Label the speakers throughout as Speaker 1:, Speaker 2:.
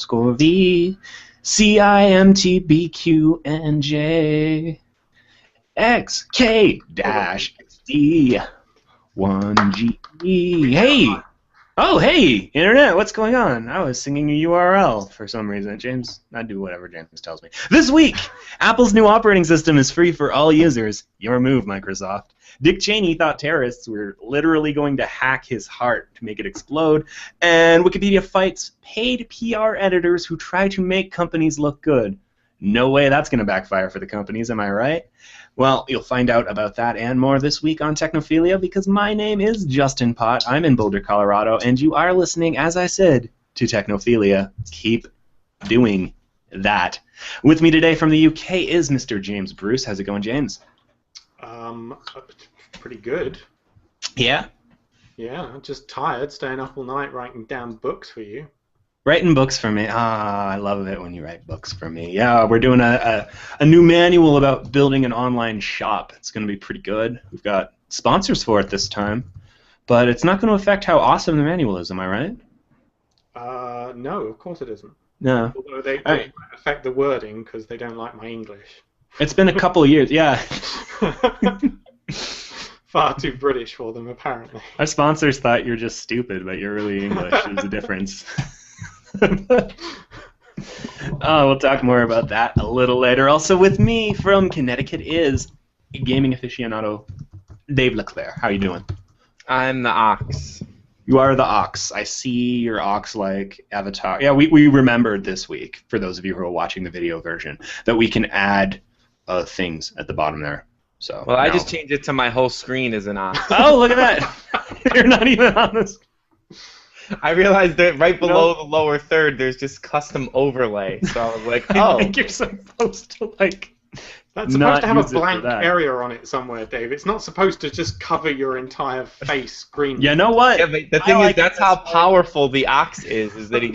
Speaker 1: _V, CIMTBQNJ, XK-XD, 1G. Hey! Oh, hey, Internet, what's going on? I was singing a URL for some reason. James, I do whatever James tells me. This week, Apple's new operating system is free for all users. Your move, Microsoft. Dick Cheney thought terrorists were literally going to hack his heart to make it explode. And Wikipedia fights paid PR editors who try to make companies look good. No way that's going to backfire for the companies, am I right? Well, you'll find out about that and more this week on Technophilia because my name is Justin Pott. I'm in Boulder, Colorado, and you are listening, as I said, to Technophilia. Keep doing that. With me today from the UK is Mr. James Bruce. How's it going, James?
Speaker 2: Pretty good.
Speaker 1: Yeah?
Speaker 2: Yeah, I'm just tired, staying up all night writing down books for you.
Speaker 1: Writing books for me. I love it when you write books for me. Yeah, we're doing a new manual about building an online shop. It's going to be pretty good. We've got sponsors for it this time, but it's not going to affect how awesome the manual is, am I right?
Speaker 2: No, of course it isn't.
Speaker 1: No.
Speaker 2: Although they might affect the wording because they don't like my English.
Speaker 1: It's been a couple of years, yeah.
Speaker 2: Far too British for them, apparently.
Speaker 1: Our sponsors thought you're just stupid, but you're really English. There's a difference. We'll talk more about that a little later. Also with me from Connecticut is gaming aficionado Dave Leclerc. How are you doing?
Speaker 3: I'm the ox.
Speaker 1: You are the ox. I see your ox-like avatar. Yeah, we remembered this week, for those of you who are watching the video version, that we can add things at the bottom there. So
Speaker 3: well, I just changed it to my whole screen as an ox.
Speaker 1: Oh, look at that! You're not even on this.
Speaker 3: I realized that right below the lower third, there's just custom overlay. So I was like, oh.
Speaker 1: I think you're supposed to, like,
Speaker 2: that's supposed to have a blank area on it somewhere, Dave. It's not supposed to just cover your entire face screen.
Speaker 1: You know what?
Speaker 3: Yeah, but the thing is, that's how powerful the ox is that he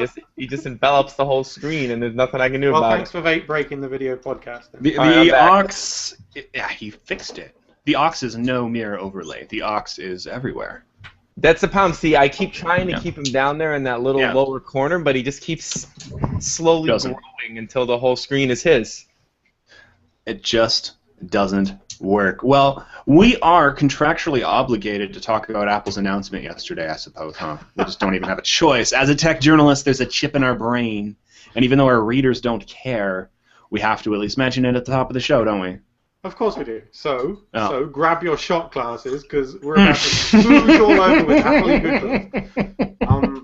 Speaker 3: just envelops the whole screen, and there's nothing I can do about it.
Speaker 2: Well, thanks for breaking the video podcast. Then.
Speaker 1: The ox, yeah, he fixed it. The ox is no mere overlay. The ox is everywhere.
Speaker 3: That's the problem. See, I keep trying to keep him down there in that little lower corner, but he just keeps slowly growing until the whole screen is his.
Speaker 1: It just doesn't work. Well, we are contractually obligated to talk about Apple's announcement yesterday, I suppose, huh? We just don't even have a choice. As a tech journalist, there's a chip in our brain, and even though our readers don't care, we have to at least mention it at the top of the show, don't we?
Speaker 2: Of course we do. So grab your shot glasses because we're about to smooth all over with happily good ones.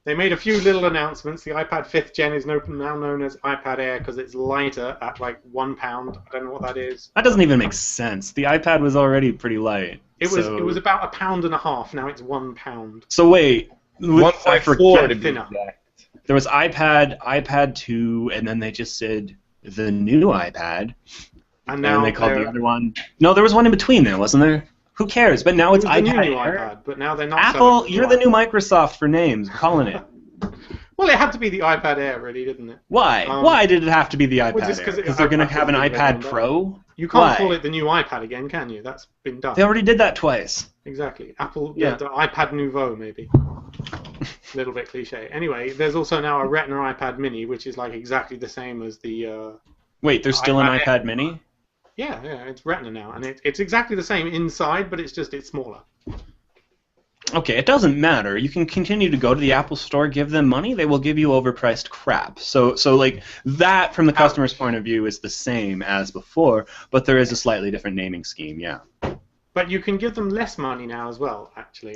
Speaker 2: They made a few little announcements. The iPad 5th Gen is now known as iPad Air because it's lighter at like £1. I don't know what that is.
Speaker 1: That doesn't even make sense. The iPad was already pretty light.
Speaker 2: It was about £1.50. Now it's £1.
Speaker 1: So wait,
Speaker 3: 1.4 to be exact.
Speaker 1: There was iPad 2, and then they just said the new iPad. And now they called the other one. No, there was one in between there, wasn't there? Who cares? But now it's iPad Air.
Speaker 2: iPad, but now they're not.
Speaker 1: Apple, you're the new Microsoft for names. I'm calling it.
Speaker 2: Well, it had to be the iPad Air, really, didn't it?
Speaker 1: Why? Why did it have to be the iPad Air? Because they're going to have an iPad Pro?
Speaker 2: You can't call it the new iPad again, can you? That's been done.
Speaker 1: They already did that twice.
Speaker 2: Exactly. Apple, the iPad Nouveau, maybe. A little bit cliche. Anyway, there's also now a Retina iPad Mini, which is like exactly the same as the...
Speaker 1: Wait, there's still an iPad Mini?
Speaker 2: Yeah, it's Retina now, and it's exactly the same inside, but it's smaller.
Speaker 1: Okay, it doesn't matter. You can continue to go to the Apple Store, give them money, they will give you overpriced crap. So like that, from the customer's point of view, is the same as before, but there is a slightly different naming scheme, yeah.
Speaker 2: But you can give them less money now as well, actually.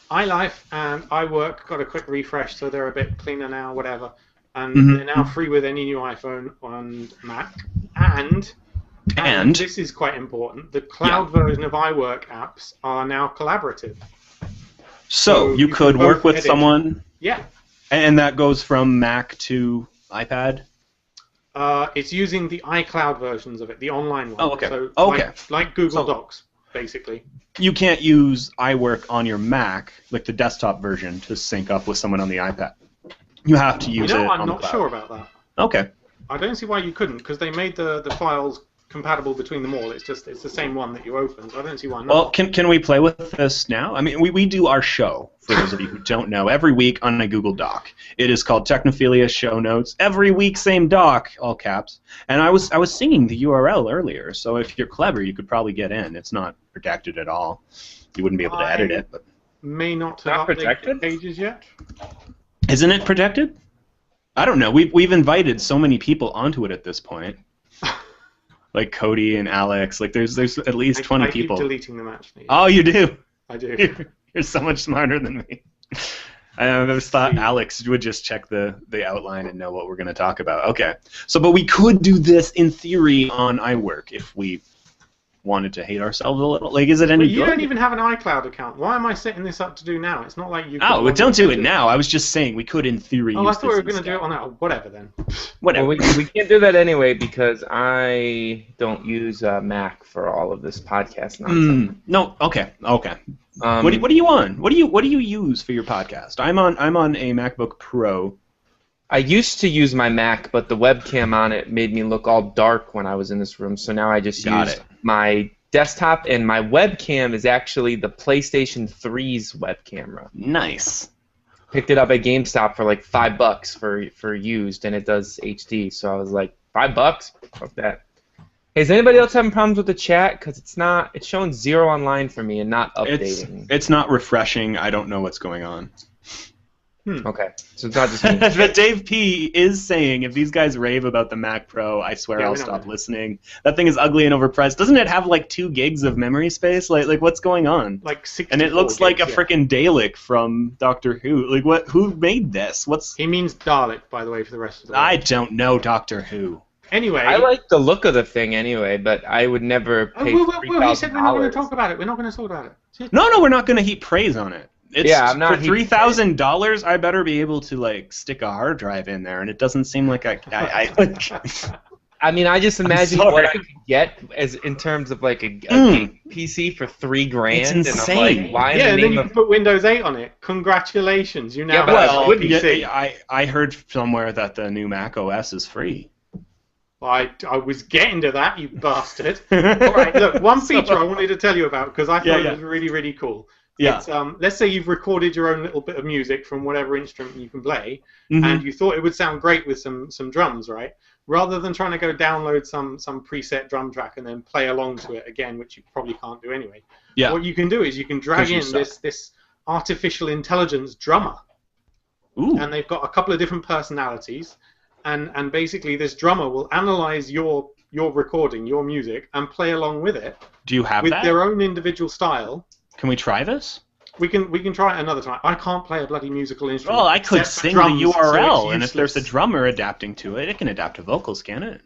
Speaker 2: iLife and iWork got a quick refresh, so they're a bit cleaner now, whatever. And they're now free with any new iPhone and Mac. And this is quite important, the cloud version of iWork apps are now collaborative.
Speaker 1: So you could work with someone?
Speaker 2: Yeah.
Speaker 1: And that goes from Mac to iPad?
Speaker 2: It's using the iCloud versions of it, the online one.
Speaker 1: Oh, okay.
Speaker 2: So like Google Docs, basically.
Speaker 1: You can't use iWork on your Mac, like the desktop version, to sync up with someone on the iPad. You have to use it on the cloud.
Speaker 2: I'm not sure about that.
Speaker 1: Okay.
Speaker 2: I don't see why you couldn't, because they made the files compatible between them all. It's the same one that you open. So I don't see why not.
Speaker 1: Well, can we play with this now? I mean, we do our show, for those of you who don't know, every week on a Google Doc. It is called Technophilia Show Notes. Every week, same doc, all caps. And I was singing the URL earlier, so if you're clever, you could probably get in. It's not protected at all. You wouldn't be able to edit it. But
Speaker 2: may not have updated pages yet.
Speaker 1: Isn't it protected? I don't know. We've invited so many people onto it at this point. Like Cody and Alex, like there's at least 20 people.
Speaker 2: I keep deleting them actually.
Speaker 1: Oh, you do?
Speaker 2: I do.
Speaker 1: You're so much smarter than me. I always thought Alex would just check the outline and know what we're going to talk about. Okay, but we could do this in theory on iWork if we wanted to hate ourselves a little. Like, is it any good?
Speaker 2: You don't even have an iCloud account. Why am I setting this up to do now? It's not like you.
Speaker 1: Oh, well, don't do it now. I was just saying we could, in theory.
Speaker 2: Oh, I thought we were going to do it on that. Whatever then.
Speaker 1: Whatever.
Speaker 3: Well, we can't do that anyway because I don't use Mac for all of this podcast nonsense.
Speaker 1: No. Okay. What are you on? What do you use for your podcast? I'm on a MacBook Pro.
Speaker 3: I used to use my Mac, but the webcam on it made me look all dark when I was in this room, so now I just use my desktop, and my webcam is actually the PlayStation 3's web camera.
Speaker 1: Nice.
Speaker 3: Picked it up at GameStop for like $5 for used, and it does HD, so I was like, $5? Fuck that. Hey, is anybody else having problems with the chat? Because it's showing 0 online for me and not updating.
Speaker 1: It's not refreshing. I don't know what's going on.
Speaker 3: Okay, so it's not just me.
Speaker 1: But Dave P. is saying, if these guys rave about the Mac Pro, I swear I'll stop listening. That thing is ugly and overpriced. Doesn't it have like 2 gigs of memory space? Like what's going on?
Speaker 2: Like 64
Speaker 1: And it looks
Speaker 2: gigs,
Speaker 1: like a freaking Dalek from Doctor Who. Like what? Who made this?
Speaker 2: He means Dalek, by the way, for the rest of the world.
Speaker 1: I don't know Doctor Who.
Speaker 2: Anyway,
Speaker 3: I like the look of the thing anyway, but I would never pay $3,000.
Speaker 2: He said we're not going to talk about it. We're not going to talk about it.
Speaker 1: No, we're not going to heat praise on it.
Speaker 3: I'm not
Speaker 1: for $3,000. I better be able to like stick a hard drive in there, and it doesn't seem like I
Speaker 3: I mean, I just imagine what I could get as in terms of like a PC for $3,000.
Speaker 1: It's insane.
Speaker 3: And I'm like, why
Speaker 2: and then you can put Windows 8 on it. Congratulations, you now
Speaker 1: have
Speaker 2: a PC.
Speaker 1: I heard somewhere that the new Mac OS is free.
Speaker 2: I was getting to that, you bastard. All right, look, one feature I wanted to tell you about because I thought it was really, really cool.
Speaker 1: Yeah.
Speaker 2: It's, let's say you've recorded your own little bit of music from whatever instrument you can play, and you thought it would sound great with some drums, right? Rather than trying to go download some preset drum track and then play along to it again, which you probably can't do anyway.
Speaker 1: Yeah.
Speaker 2: What you can do is you can drag in this artificial intelligence drummer.
Speaker 1: Ooh.
Speaker 2: And they've got a couple of different personalities, and basically this drummer will analyze your recording, your music, and play along with it.
Speaker 1: Do you have
Speaker 2: with
Speaker 1: that?
Speaker 2: their own individual style.
Speaker 1: Can we try this?
Speaker 2: We can try it another time. I can't play a bloody musical instrument.
Speaker 1: Well, I could sing
Speaker 2: drums,
Speaker 1: the URL,
Speaker 2: so
Speaker 1: and if there's a drummer adapting to it, it can adapt to vocals, can it?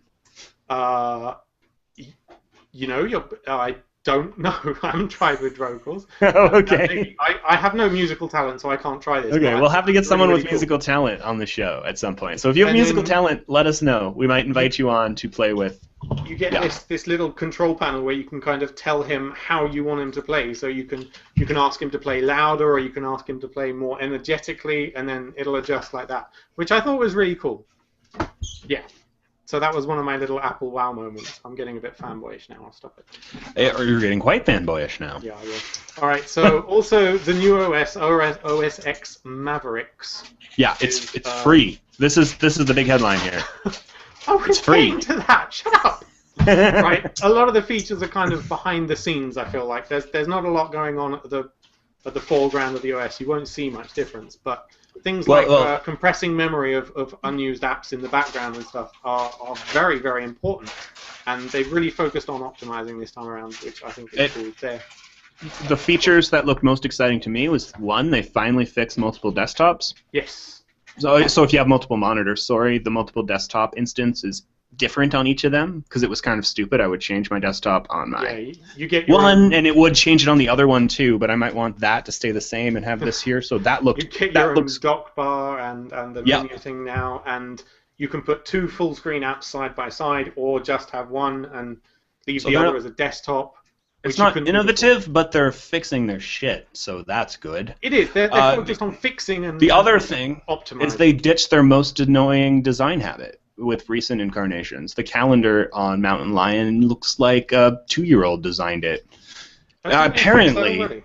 Speaker 2: You know, I don't know. I haven't tried with vocals.
Speaker 1: Okay.
Speaker 2: I have no musical talent, so I can't try this.
Speaker 1: Okay, we'll have to get someone with musical talent on the show at some point. So if you have musical talent, let us know. We might invite you on to play with.
Speaker 2: You get this little control panel where you can kind of tell him how you want him to play. So you can ask him to play louder, or you can ask him to play more energetically, and then it'll adjust like that, which I thought was really cool. Yeah. So that was one of my little Apple wow moments. I'm getting a bit fanboyish now. I'll stop it.
Speaker 1: You're getting quite fanboyish now.
Speaker 2: Yeah, I will. All right. So also the new OS X Mavericks.
Speaker 1: Yeah, it's free. This is the big headline here.
Speaker 2: It's free. To that. Shut up. Right. A lot of the features are kind of behind the scenes. I feel like there's not a lot going on at the foreground of the OS. You won't see much difference, but things like compressing memory of unused apps in the background and stuff are very, very important, and they've really focused on optimizing this time around, which I think is cool.
Speaker 1: The features that looked most exciting to me was, one, they finally fixed multiple desktops.
Speaker 2: Yes.
Speaker 1: So if you have multiple monitors, the multiple desktop instance is different on each of them, because it was kind of stupid. I would change my desktop on my
Speaker 2: you get your
Speaker 1: one, and it would change it on the other one too, but I might want that to stay the same and have this here, so that looks...
Speaker 2: You get your own dock bar and the menu thing now, and you can put 2 full-screen apps side by side, or just have one and leave the other as a desktop.
Speaker 1: It's not innovative, but they're fixing their shit, so that's good.
Speaker 2: It is. They're focused on fixing and
Speaker 1: the other thing
Speaker 2: optimizing.
Speaker 1: is they ditched their most annoying design habit. with recent incarnations. The calendar on Mountain Lion looks like a 2-year-old designed it. Apparently,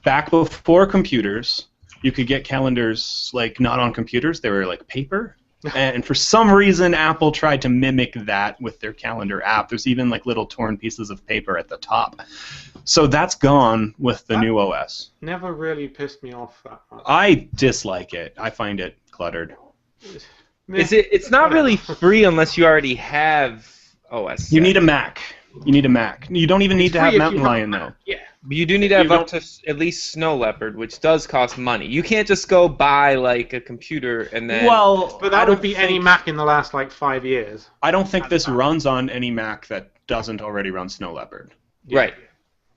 Speaker 1: back before computers, you could get calendars like not on computers. They were like paper. And for some reason, Apple tried to mimic that with their calendar app. There's even like little torn pieces of paper at the top. So that's gone with the new OS.
Speaker 2: Never really pissed me off that much.
Speaker 1: I dislike it. I find it cluttered.
Speaker 3: It's not really free unless you already have OS.
Speaker 1: You need a Mac. You need a Mac. You don't even need to have Mountain Lion, though.
Speaker 2: Yeah.
Speaker 3: But you do need to have up to at least Snow Leopard, which does cost money. You can't just go buy like a computer and then.
Speaker 2: Well, but that would be any Mac in the last like 5 years.
Speaker 1: I don't think this runs on any Mac that doesn't already run Snow Leopard.
Speaker 3: Right.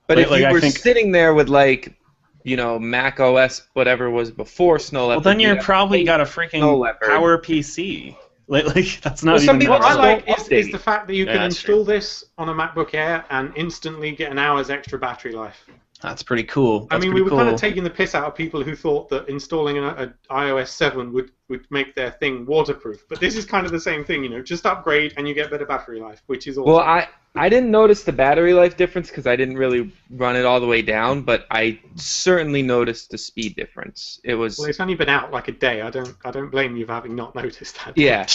Speaker 3: But if you were sitting there with like, you know, Mac OS, whatever was before Snow Leopard.
Speaker 1: Well, then you're probably got a freaking Power PC. Like that's not even.
Speaker 2: What I like is the fact that you can install this on a MacBook Air and instantly get an hour's extra battery life.
Speaker 1: That's pretty cool.
Speaker 2: I mean, we were kind of taking the piss out of people who thought that installing an iOS 7 would make their thing waterproof. But this is kind of the same thing, you know. Just upgrade and you get better battery life, which is awesome.
Speaker 3: Well, I didn't notice the battery life difference because I didn't really run it all the way down, but I certainly noticed the speed difference. It was.
Speaker 2: Well, it's only been out like a day. I don't blame you for having not noticed that.
Speaker 3: Yeah.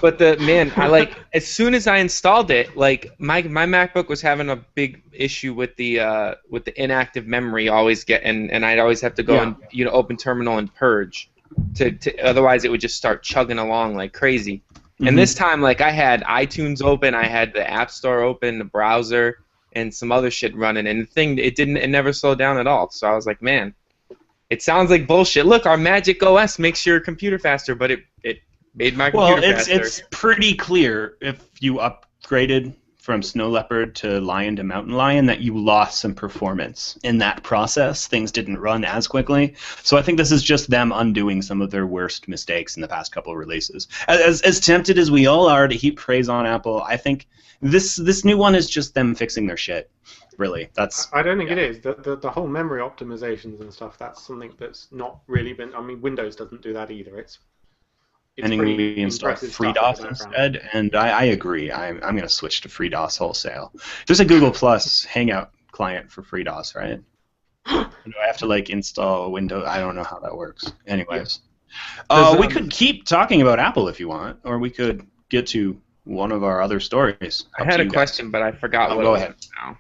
Speaker 3: But I like as soon as I installed it, like my MacBook was having a big issue with the inactive memory always and I'd always have to go and open terminal and purge to otherwise it would just start chugging along like crazy. And this time, like, I had iTunes open, I had the App Store open, the browser, and some other shit running, and it never slowed down at all. So I was like, man, it sounds like bullshit. Look, our Magic OS makes your computer faster, but it made my computer faster. Well,
Speaker 1: it's pretty clear if you upgraded from Snow Leopard to Lion to Mountain Lion that you lost some performance in that process. Things didn't run as quickly. So I think this is just them undoing some of their worst mistakes in the past couple of releases. As tempted as we all are to heap praise on Apple, I think this new one is just them fixing their shit. Really,
Speaker 2: I don't think it is. The whole memory optimizations and stuff, that's something that's not really been. I mean, Windows doesn't do that either. It's
Speaker 1: and we install FreeDOS instead, and I agree. I'm going to switch to FreeDOS wholesale. There's a Google Plus Hangout client for FreeDOS, right? Do I have to like install Windows? I don't know how that works. Anyways, we could keep talking about Apple if you want, or we could get to one of our other stories.
Speaker 3: I had a question, but I forgot what it was now.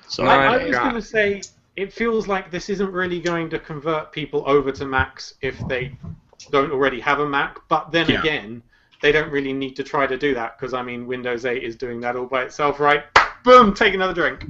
Speaker 2: So I was going to say, it feels like this isn't really going to convert people over to Macs if they don't already have a Mac, but then again, they don't really need to try to do that because, I mean, Windows 8 is doing that all by itself, right? Boom, take another drink.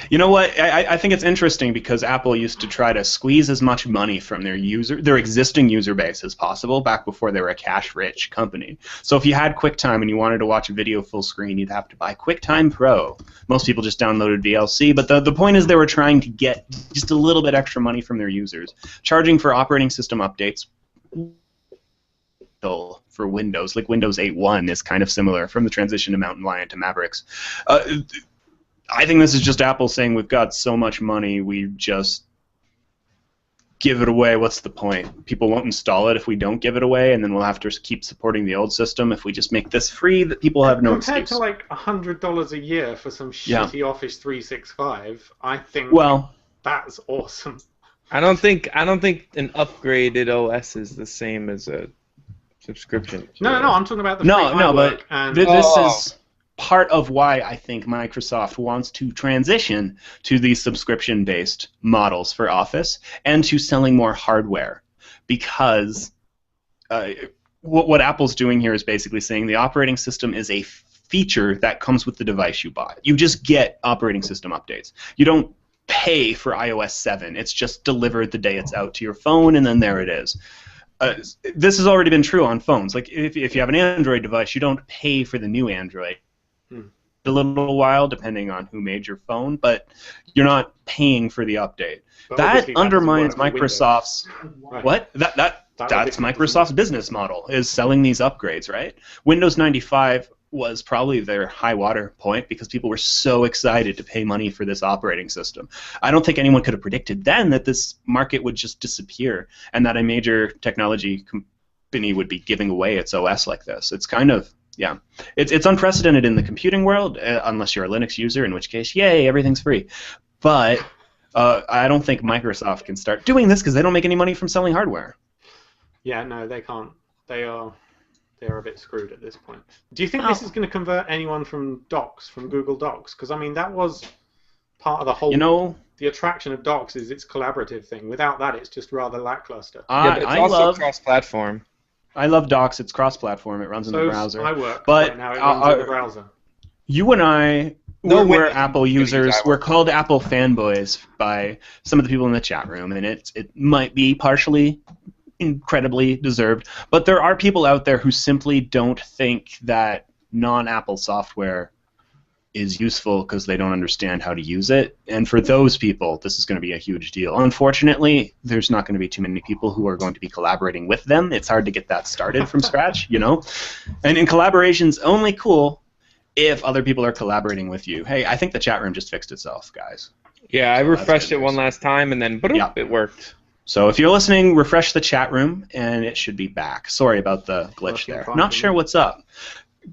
Speaker 1: You know what? I think it's interesting because Apple used to try to squeeze as much money from their existing user base as possible back before they were a cash-rich company. So if you had QuickTime and you wanted to watch a video full screen, you'd have to buy QuickTime Pro. Most people just downloaded VLC, but the point is they were trying to get just a little bit extra money from their users, charging for operating system updates. For Windows, like Windows 8.1 is kind of similar from the transition to Mountain Lion to Mavericks. I think this is just Apple saying we've got so much money, we just give it away. What's the point? People won't install it if we don't give it away, and then we'll have to keep supporting the old system. If we just make this free, that people have no excuse.
Speaker 2: Compared to like $100 a year for some shitty Office 365, I think that's awesome.
Speaker 3: I don't think an upgraded OS is the same as a subscription.
Speaker 2: No, I'm talking about the free iWork
Speaker 1: but this is part of why I think Microsoft wants to transition to these subscription-based models for Office and to selling more hardware, because what Apple's doing here is basically saying the operating system is a feature that comes with the device you bought. You just get operating system updates. You don't pay for iOS 7. It's just delivered the day it's out to your phone, and then there it is. This has already been true on phones. Like if you have an Android device, you don't pay for the new Android. A little while, depending on who made your phone, but you're not paying for the update. But that undermines Microsoft's what? That's Microsoft's business model, is selling these upgrades, right? Windows 95 was probably their high water point because people were so excited to pay money for this operating system. I don't think anyone could have predicted then that this market would just disappear and that a major technology company would be giving away its OS like this. It's kind of, yeah, it's unprecedented in the computing world, unless you're a Linux user, in which case, yay, everything's free. But I don't think Microsoft can start doing this because they don't make any money from selling hardware.
Speaker 2: Yeah, no, they can't. They're a bit screwed at this point. Do you think this is going to convert anyone from Docs, from Google Docs? Because, I mean, that was part of the whole... the attraction of Docs is its collaborative thing. Without that, it's just rather lackluster.
Speaker 3: Yeah, but it's also cross-platform.
Speaker 1: I love Docs. It's cross-platform. It runs in the browser.
Speaker 2: I work
Speaker 1: but
Speaker 2: right now. It runs in the browser.
Speaker 1: You and I... we're Apple users. We're called Apple fanboys by some of the people in the chat room, and it might be partially incredibly deserved, but there are people out there who simply don't think that non-Apple software is useful because they don't understand how to use it, and for those people, this is going to be a huge deal. Unfortunately, there's not going to be too many people who are going to be collaborating with them. It's hard to get that started from scratch, you know? And in collaboration's only cool if other people are collaborating with you. Hey, I think the chat room just fixed itself, guys.
Speaker 3: Yeah, I refreshed it one last time, and then it worked.
Speaker 1: So if you're listening, refresh the chat room, and it should be back. Sorry about the glitch there. Not sure what's up.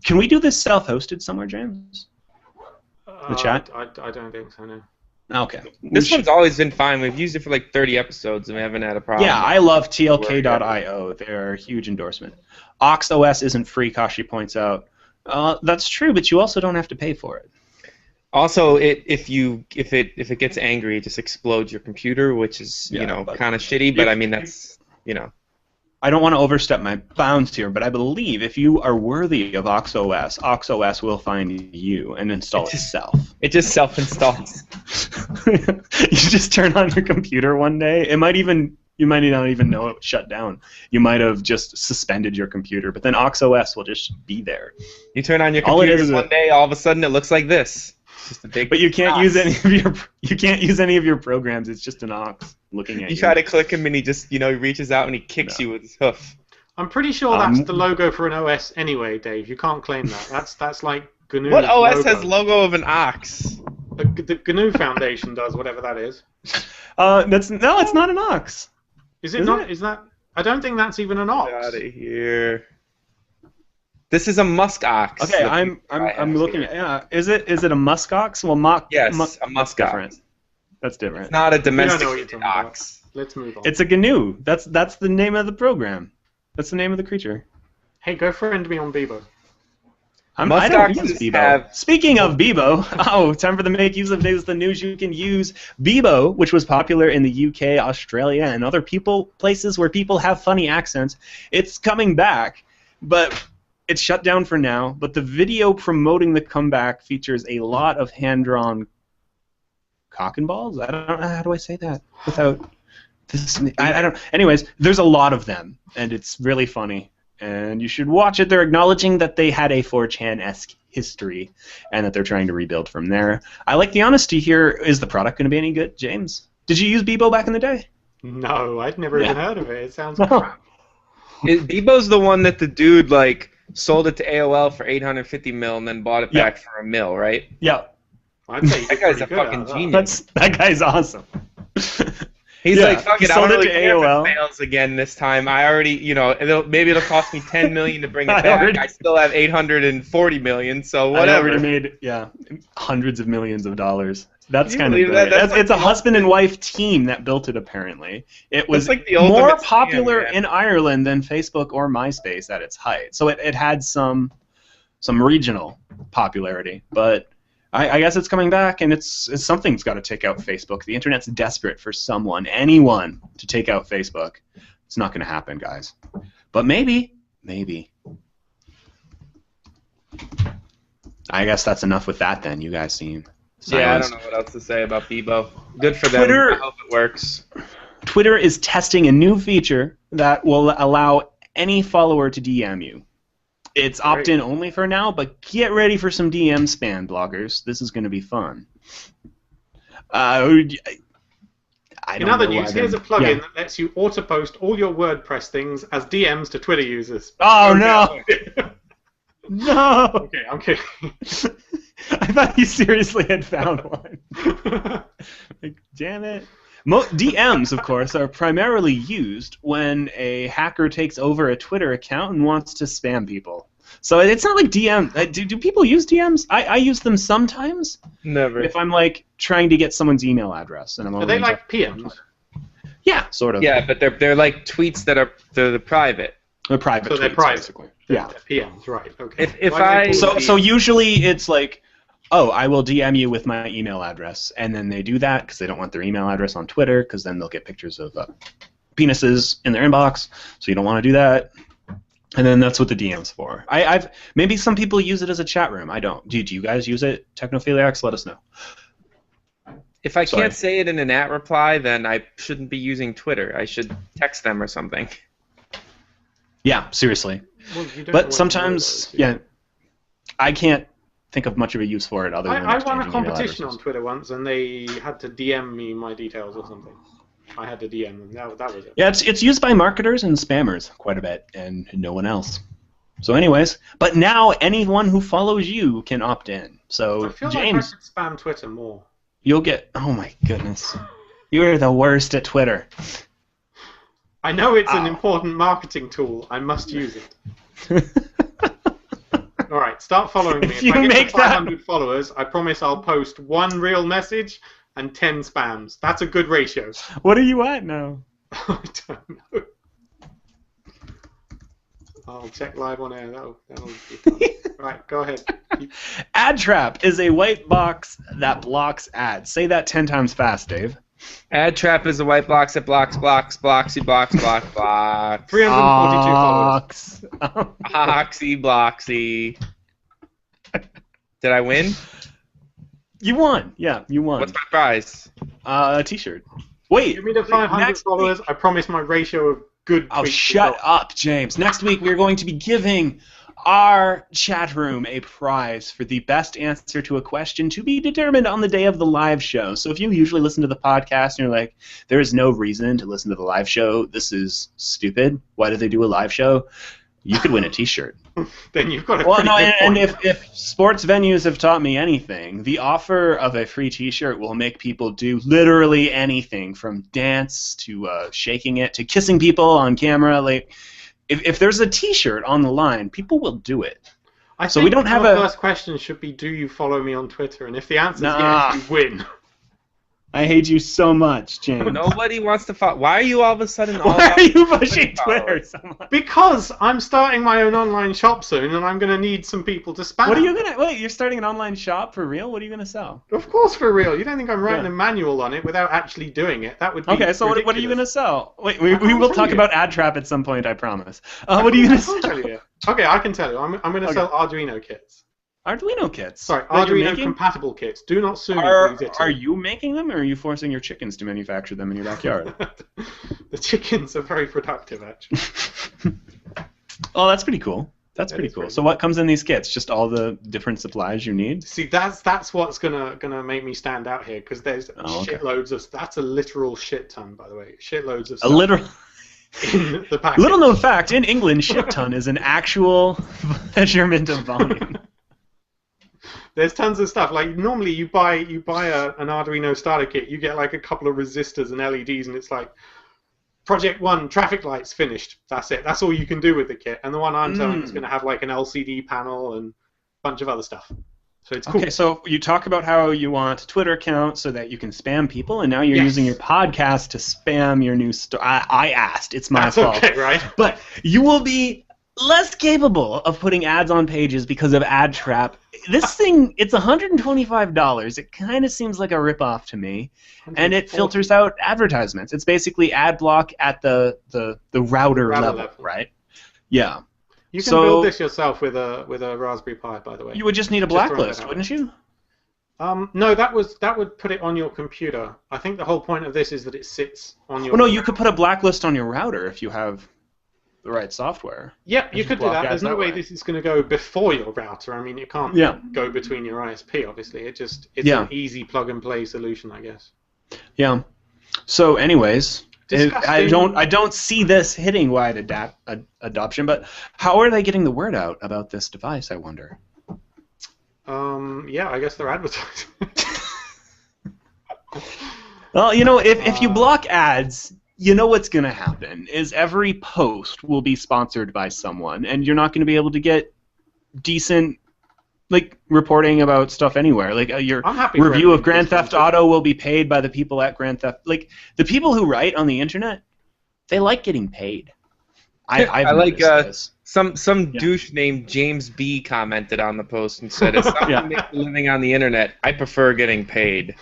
Speaker 1: Can we do this self-hosted somewhere, James? The chat?
Speaker 2: I don't think so, no.
Speaker 1: Okay.
Speaker 3: This one's always been fine. We've used it for like 30 episodes, and we haven't had a problem.
Speaker 1: Yeah, I love TLK.io. They're a huge endorsement. OxOS isn't free, Kashi points out. That's true, but you also don't have to pay for it.
Speaker 3: Also, if it gets angry, it just explodes your computer, which is kind of shitty. But I mean, that's
Speaker 1: I don't want to overstep my bounds here, but I believe if you are worthy of OxOS will find you and install itself.
Speaker 3: It just self-installs.
Speaker 1: You just turn on your computer one day. You might not even know it shut down. You might have just suspended your computer, but then OxOS will just be there.
Speaker 3: You turn on your computer one day, all of a sudden it looks like this. It's just a big.
Speaker 1: But you can't use any of your programs. It's just an ox looking at you.
Speaker 3: You try to click him, and he just he reaches out and he kicks you with his hoof.
Speaker 2: I'm pretty sure that's the logo for an OS anyway, Dave. You can't claim that. That's like GNU's
Speaker 3: What OS
Speaker 2: logo.
Speaker 3: has logo of an ox?
Speaker 2: The GNU Foundation does, whatever that is.
Speaker 1: It's not an ox.
Speaker 2: Is it not? Is that? I don't think that's even an ox.
Speaker 3: Get out of here. This is a musk ox.
Speaker 1: Okay, I'm looking at. Is it a musk ox? Well,
Speaker 3: yes, a musk ox.
Speaker 1: That's different.
Speaker 3: It's not a domesticated ox.
Speaker 2: Let's move on.
Speaker 1: It's a GNU. That's the name of the program. That's the name of the creature.
Speaker 2: Hey, go friend me on Bebo.
Speaker 1: I don't use Bebo. Speaking of Bebo, time for the make use of the news. You can use Bebo, which was popular in the UK, Australia, and other places where people have funny accents. It's coming back, but it's shut down for now. But the video promoting the comeback features a lot of hand-drawn cock and balls. I don't know, how do I say that without this? I don't. Anyways, there's a lot of them, and it's really funny. And you should watch it. They're acknowledging that they had a 4chan-esque history and that they're trying to rebuild from there. I like the honesty here. Is the product going to be any good, James? Did you use Bebo back in the day?
Speaker 2: No, I'd never even heard of it. It sounds crap.
Speaker 3: Bebo's the one that the dude sold it to AOL for $850 million and then bought it back for $1 million, right?
Speaker 1: Yeah.
Speaker 2: I'd say
Speaker 3: that guy's a fucking genius.
Speaker 1: That guy's awesome.
Speaker 3: He's like, fuck it, I don't really care if
Speaker 1: AOL.
Speaker 3: it fails again this time. I already, maybe it'll cost me $10 million to bring it back. I still have $840 million, so whatever.
Speaker 1: I already made, hundreds of millions of dollars. That's kind of it's a husband and wife team that built it, apparently. It was more popular in Ireland than Facebook or MySpace at its height. So it had some regional popularity, but I guess it's coming back, and something's got to take out Facebook. The internet's desperate for anyone to take out Facebook. It's not going to happen, guys. But maybe. I guess that's enough with that then. You guys seem silenced.
Speaker 3: Yeah, I don't know what else to say about Bebo. Good for them. I hope it works.
Speaker 1: Twitter is testing a new feature that will allow any follower to DM you. It's opt-in only for now, but get ready for some DM spam, bloggers. This is going to be fun.
Speaker 2: In other news, here's a plugin that lets you auto-post all your WordPress things as DMs to Twitter users.
Speaker 1: Oh, no! No!
Speaker 2: Okay, I'm kidding.
Speaker 1: I thought you seriously had found one. Damn it. DMs, of course, are primarily used when a hacker takes over a Twitter account and wants to spam people. So it's not like DM. Do people use DMs? I use them sometimes.
Speaker 3: Never.
Speaker 1: If I'm like trying to get someone's email address and I'm
Speaker 2: Are they like PMs?
Speaker 1: Yeah, sort of.
Speaker 3: Yeah, but they're like tweets that are they're private.
Speaker 1: They're private.
Speaker 2: So they're
Speaker 1: tweets,
Speaker 2: private.
Speaker 1: basically.
Speaker 2: They're
Speaker 1: Yeah.
Speaker 2: PMs, right? Okay.
Speaker 3: If I
Speaker 1: So usually it's like, oh, I will DM you with my email address, and then they do that because they don't want their email address on Twitter, because then they'll get pictures of penises in their inbox. So you don't want to do that. And then that's what the DM's for. I've maybe some people use it as a chat room. I don't. Do you guys use it? Technophiliacs, let us know.
Speaker 3: if I
Speaker 1: Sorry.
Speaker 3: can't say it in an at reply, then I shouldn't be using Twitter. I should text them or something.
Speaker 1: Yeah, seriously.
Speaker 2: Well, you don't know
Speaker 1: But
Speaker 2: what
Speaker 1: sometimes,
Speaker 2: to do,
Speaker 1: yeah, I can't think of much of a use for it other than
Speaker 2: I won a
Speaker 1: exchanging email
Speaker 2: competition on
Speaker 1: addresses.
Speaker 2: Twitter once, and they had to DM me my details or something. I had to DM them. That was it.
Speaker 1: Yeah, it's used by marketers and spammers quite a bit, and no one else. So anyways, but now anyone who follows you can opt in. So
Speaker 2: I feel
Speaker 1: James,
Speaker 2: like I should spam Twitter more.
Speaker 1: you'll get, oh my goodness. You're the worst at Twitter.
Speaker 2: I know it's an
Speaker 1: Ow.
Speaker 2: important marketing tool. I must use it. All right, start following me.
Speaker 1: If
Speaker 2: If
Speaker 1: you
Speaker 2: I get
Speaker 1: make
Speaker 2: to 500 followers, I promise I'll post one real message and 10 spams. That's a good ratio.
Speaker 1: What are you at now?
Speaker 2: I don't know. I'll check live on air. That'll be fun. Right, go ahead.
Speaker 1: Ad trap is a white box that blocks ads. Say that 10 times fast, Dave.
Speaker 3: Ad trap is a white box that blocks, blocksy, blocks.
Speaker 2: 342 followers.
Speaker 3: Blocksy. Did I win?
Speaker 1: You won. Yeah, you won.
Speaker 3: What's my prize?
Speaker 1: A t-shirt. Wait.
Speaker 2: Give me the 500
Speaker 1: next
Speaker 2: followers.
Speaker 1: week-
Speaker 2: I promise my ratio of good
Speaker 1: Oh,
Speaker 2: tweets
Speaker 1: shut
Speaker 2: is
Speaker 1: up, James. Next week we're going to be giving our chat room a prize for the best answer to a question to be determined on the day of the live show. So if you usually listen to the podcast and you're like, there is no reason to listen to the live show, this is stupid, why do they do a live show? You could win a t-shirt.
Speaker 2: Then you've got a
Speaker 1: Well,
Speaker 2: pretty
Speaker 1: no,
Speaker 2: good
Speaker 1: and
Speaker 2: point.
Speaker 1: if sports venues have taught me anything, the offer of a free T-shirt will make people do literally anything, from dance to shaking it to kissing people on camera. Like, if there's a T-shirt on the line, people will do it.
Speaker 2: I
Speaker 1: so
Speaker 2: think
Speaker 1: we don't have
Speaker 2: our
Speaker 1: a-
Speaker 2: first question should be, do you follow me on Twitter? And if the answer is
Speaker 1: Nah.
Speaker 2: yes, you win.
Speaker 1: I hate you so much, James.
Speaker 3: Nobody wants to follow. Why are you all of a sudden all
Speaker 1: Why
Speaker 3: about
Speaker 1: are you pushing
Speaker 3: followers?
Speaker 1: Twitter so much?
Speaker 2: Because I'm starting my own online shop soon, and I'm going to need some people to spam.
Speaker 1: What are you gonna? Wait, you're starting an online shop for real? What are you gonna sell?
Speaker 2: Of course, for real. You don't think I'm writing
Speaker 1: Yeah.
Speaker 2: a manual on it without actually doing it? That would be
Speaker 1: Okay, so what are you
Speaker 2: ridiculous.
Speaker 1: gonna sell? Wait,
Speaker 2: I
Speaker 1: we
Speaker 2: can't
Speaker 1: will
Speaker 2: tell
Speaker 1: talk
Speaker 2: you.
Speaker 1: about ad trap at some point. I promise. What are you gonna
Speaker 2: I can't
Speaker 1: sell?
Speaker 2: tell you yet. Okay, I can tell you. I'm going to
Speaker 1: Okay.
Speaker 2: sell Arduino kits.
Speaker 1: Arduino kits.
Speaker 2: Sorry,
Speaker 1: that you're
Speaker 2: Arduino
Speaker 1: making?
Speaker 2: compatible kits. Do not sue me,
Speaker 1: Are,
Speaker 2: please.
Speaker 1: are you making them, or are you forcing your chickens to manufacture them in your backyard?
Speaker 2: The chickens are very productive, actually.
Speaker 1: Oh, that's pretty cool. That's
Speaker 2: That
Speaker 1: pretty
Speaker 2: is
Speaker 1: cool.
Speaker 2: pretty
Speaker 1: So what comes in these kits? Just all the different supplies you need?
Speaker 2: See, that's what's gonna make me stand out here, because there's
Speaker 1: Oh, okay.
Speaker 2: shitloads of. That's a literal shit ton, by the way. Shitloads of
Speaker 1: A
Speaker 2: stuff
Speaker 1: literal...
Speaker 2: in the package.
Speaker 1: Little known fact, in England, shit ton is an actual measurement of volume.
Speaker 2: There's tons of stuff. Like normally, you buy an Arduino starter kit, you get like a couple of resistors and LEDs, and it's like Project 1 traffic lights finished. That's it. That's all you can do with the kit. And the one I'm selling is going to have like an LCD panel and a bunch of other stuff. So it's cool.
Speaker 1: Okay, so you talk about how you want a Twitter account so that you can spam people, and now you're
Speaker 2: Yes.
Speaker 1: using your podcast to spam your new store. I asked. It's my
Speaker 2: That's
Speaker 1: fault.
Speaker 2: okay, right?
Speaker 1: But you will be less capable of putting ads on pages because of ad trap. This thing, it's $125. It kind of seems like a ripoff to me, and it filters out advertisements. It's basically ad block at the router level, right? Yeah.
Speaker 2: You can
Speaker 1: So-
Speaker 2: build this yourself with a Raspberry Pi, by the way.
Speaker 1: You would just need a
Speaker 2: Just throwing
Speaker 1: blacklist,
Speaker 2: that out.
Speaker 1: wouldn't you?
Speaker 2: No, that would put it on your computer. I think the whole point of this is that it sits on your.
Speaker 1: Well, no, you could put a blacklist on your router if you have the right software.
Speaker 2: Yeah, you
Speaker 1: just
Speaker 2: could do
Speaker 1: block
Speaker 2: that.
Speaker 1: ads
Speaker 2: There's no
Speaker 1: that
Speaker 2: way
Speaker 1: way.
Speaker 2: this is going to go before your router. I mean, it can't
Speaker 1: Yeah.
Speaker 2: go between your ISP, obviously. It's
Speaker 1: Yeah.
Speaker 2: an easy plug-and-play solution, I guess.
Speaker 1: Yeah. So, anyways, I
Speaker 2: Disgusting.
Speaker 1: don't see this hitting wide adoption. But how are they getting the word out about this device? I wonder.
Speaker 2: Yeah, I guess they're advertising.
Speaker 1: Well, you know, if you block ads, you know what's going to happen is every post will be sponsored by someone, and you're not going to be able to get decent like reporting about stuff anywhere. Like your review of Grand Theft Auto will be paid by the people at Grand Theft. Like the people who write on the internet, they like getting paid. I like
Speaker 3: some douche named James B commented on the post and said, "If someone makes a living on the internet, I prefer getting paid."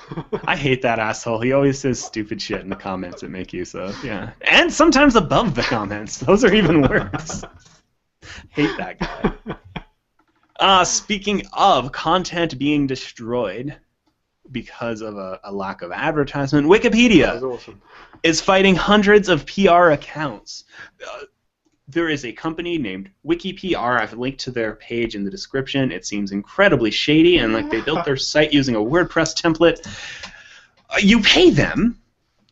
Speaker 1: I hate that asshole. He always says stupid shit in the comments that make use of. Yeah, and sometimes above the comments. Those are even worse. Hate that guy. Speaking of content being destroyed because of a lack of advertisement, Wikipedia is fighting hundreds of PR accounts. There is a company named WikiPR. I've linked to their page in the description. It seems incredibly shady, and like they built their site using a WordPress template. You pay them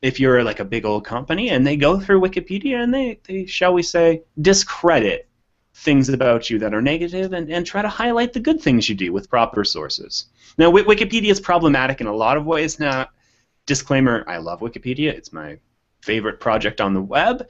Speaker 1: if you're like a big old company, and they go through Wikipedia and they shall we say, discredit things about you that are negative and try to highlight the good things you do with proper sources. Now, Wikipedia is problematic in a lot of ways. Now, disclaimer, I love Wikipedia. It's my favorite project on the web.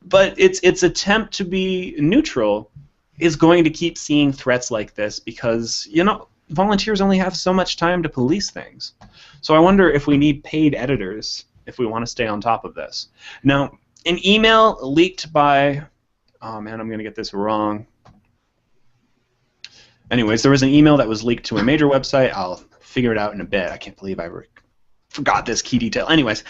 Speaker 1: But its attempt to be neutral is going to keep seeing threats like this because, you know, volunteers only have so much time to police things. So I wonder if we need paid editors if we want to stay on top of this. Now, an email leaked by... Oh, man, I'm going to get this wrong. Anyways, there was an email that was leaked to a major website. I'll figure it out in a bit. I can't believe I forgot this key detail. Anyways,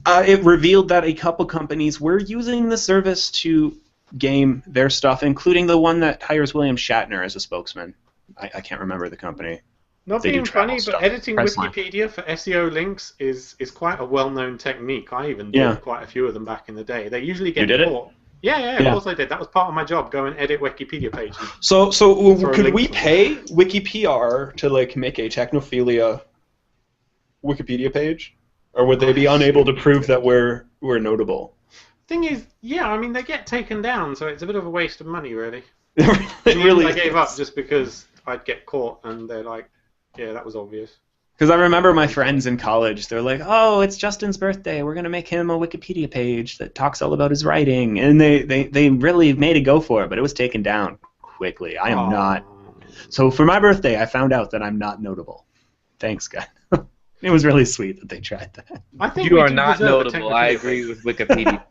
Speaker 1: it revealed that a couple companies were using the service to game their stuff, including the one that hires William Shatner as a spokesman. I can't remember the company.
Speaker 2: Not being funny, but editing Wikipedia for SEO links is quite a well-known technique. I even did quite a few of them back in the day. They usually get caught. Yeah, of course I did. That was part of my job. Go and edit Wikipedia pages.
Speaker 1: So could we pay WikiPR to like make a Technophilia Wikipedia page, or would they be unable to prove that we're notable?
Speaker 2: Thing is, yeah, I mean they get taken down, so it's a bit of a waste of money, really.
Speaker 1: It really
Speaker 2: I gave up just because I'd get caught, and they're like, yeah, that was obvious.
Speaker 1: Because I remember my friends in college, they're like, oh, it's Justin's birthday. We're going to make him a Wikipedia page that talks all about his writing. And they really made a go for it, but it was taken down quickly. I am not. So for my birthday, I found out that I'm not notable. Thanks, guys. It was really sweet that they tried that.
Speaker 2: I think
Speaker 3: you are not notable. I agree with Wikipedia.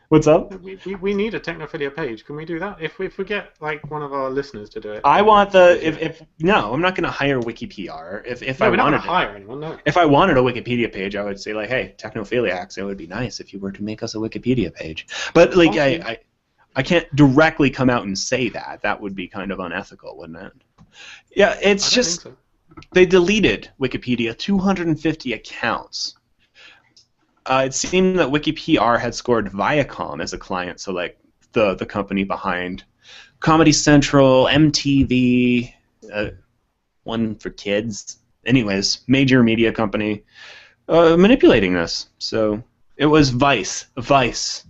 Speaker 1: What's up?
Speaker 2: We need a Technophilia page. Can we do that? If we get like one of our listeners to do it.
Speaker 1: I want the no, I'm not going to hire WikiPR. If I wanted to
Speaker 2: hire anyone, no.
Speaker 1: If I wanted a Wikipedia page, I would say like, hey, Technophiliacs, it would be nice if you were to make us a Wikipedia page. But like I can't directly come out and say that. That would be kind of unethical, wouldn't it? Yeah, it's just so. They deleted Wikipedia 250 accounts. It seemed that WikiPR had scored Viacom as a client, so like the company behind Comedy Central, MTV, one for kids. Anyways, major media company manipulating this. So it was Vice. Vice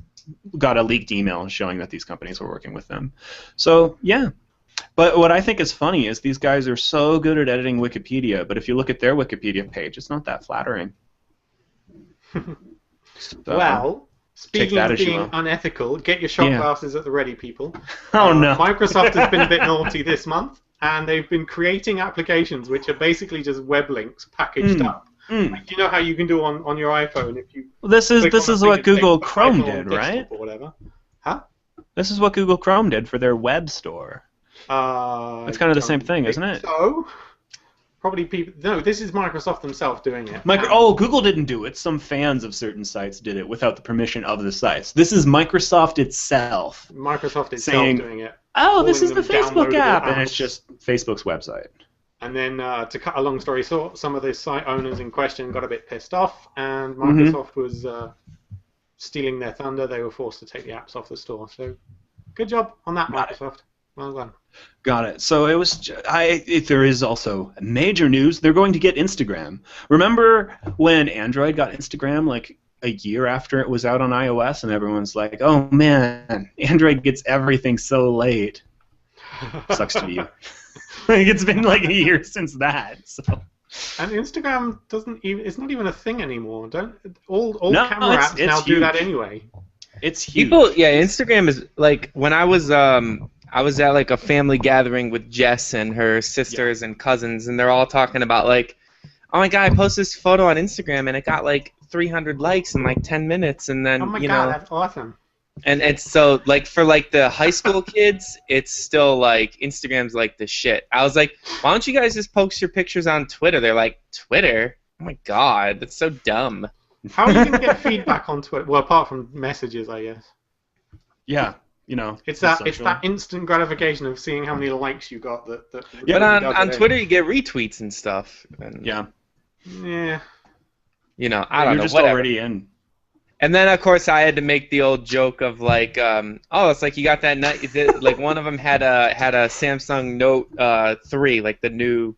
Speaker 1: got a leaked email showing that these companies were working with them. So yeah. But what I think is funny is these guys are so good at editing Wikipedia, but if you look at their Wikipedia page, it's not that flattering.
Speaker 2: So, well, speaking of being unethical, get your shot glasses at the ready, people.
Speaker 1: Oh no!
Speaker 2: Microsoft has been a bit naughty this month, and they've been creating applications which are basically just web links packaged up. Like, you know how you can do on your iPhone if you.
Speaker 1: Well, this is what Google Chrome did, right?
Speaker 2: Or whatever. Huh?
Speaker 1: This is what Google Chrome did for their web store. It's kind of the same thing, isn't it?
Speaker 2: So. Probably people. No, this is Microsoft themselves doing it.
Speaker 1: Google didn't do it. Some fans of certain sites did it without the permission of the sites. This is Microsoft itself.
Speaker 2: Microsoft itself doing it.
Speaker 1: Oh, this is the Facebook app, and it's just Facebook's website.
Speaker 2: And then, to cut a long story short, some of the site owners in question got a bit pissed off, and Microsoft was stealing their thunder. They were forced to take the apps off the store. So, good job on that, Microsoft. Well done.
Speaker 1: Got it. So it was. There is also major news. They're going to get Instagram. Remember when Android got Instagram like a year after it was out on iOS, and everyone's like, "Oh man, Android gets everything so late." Sucks to be you. Like, it's been like a year since that. So
Speaker 2: And Instagram doesn't even—it's not even a thing anymore. Don't all
Speaker 1: No,
Speaker 2: camera apps
Speaker 1: it's
Speaker 2: now do that
Speaker 1: huge.
Speaker 2: anyway?
Speaker 1: It's huge.
Speaker 3: People, yeah, Instagram is like when I was at like a family gathering with Jess and her sisters and cousins, and they're all talking about like, oh my god, I posted this photo on Instagram and it got like 300 likes in like 10 minutes, and then
Speaker 2: Oh my
Speaker 3: you
Speaker 2: god,
Speaker 3: know,
Speaker 2: that's awesome.
Speaker 3: and it's so like for like the high school kids, it's still like Instagram's like the shit. I was like, why don't you guys just post your pictures on Twitter? They're like, Twitter? Oh my god, that's so dumb.
Speaker 2: How are you going to get feedback on Twitter? Well, apart from messages, I guess.
Speaker 1: Yeah, you know.
Speaker 2: It's that instant gratification of seeing how many likes you got.
Speaker 3: Yeah, but on Twitter you get retweets and stuff. And,
Speaker 1: yeah.
Speaker 2: Yeah.
Speaker 3: You know, I don't know.
Speaker 1: You're just
Speaker 3: whatever.
Speaker 1: already in.
Speaker 3: And then of course I had to make the old joke of like, oh, it's like you got that like one of them had a Samsung Note 3, like the new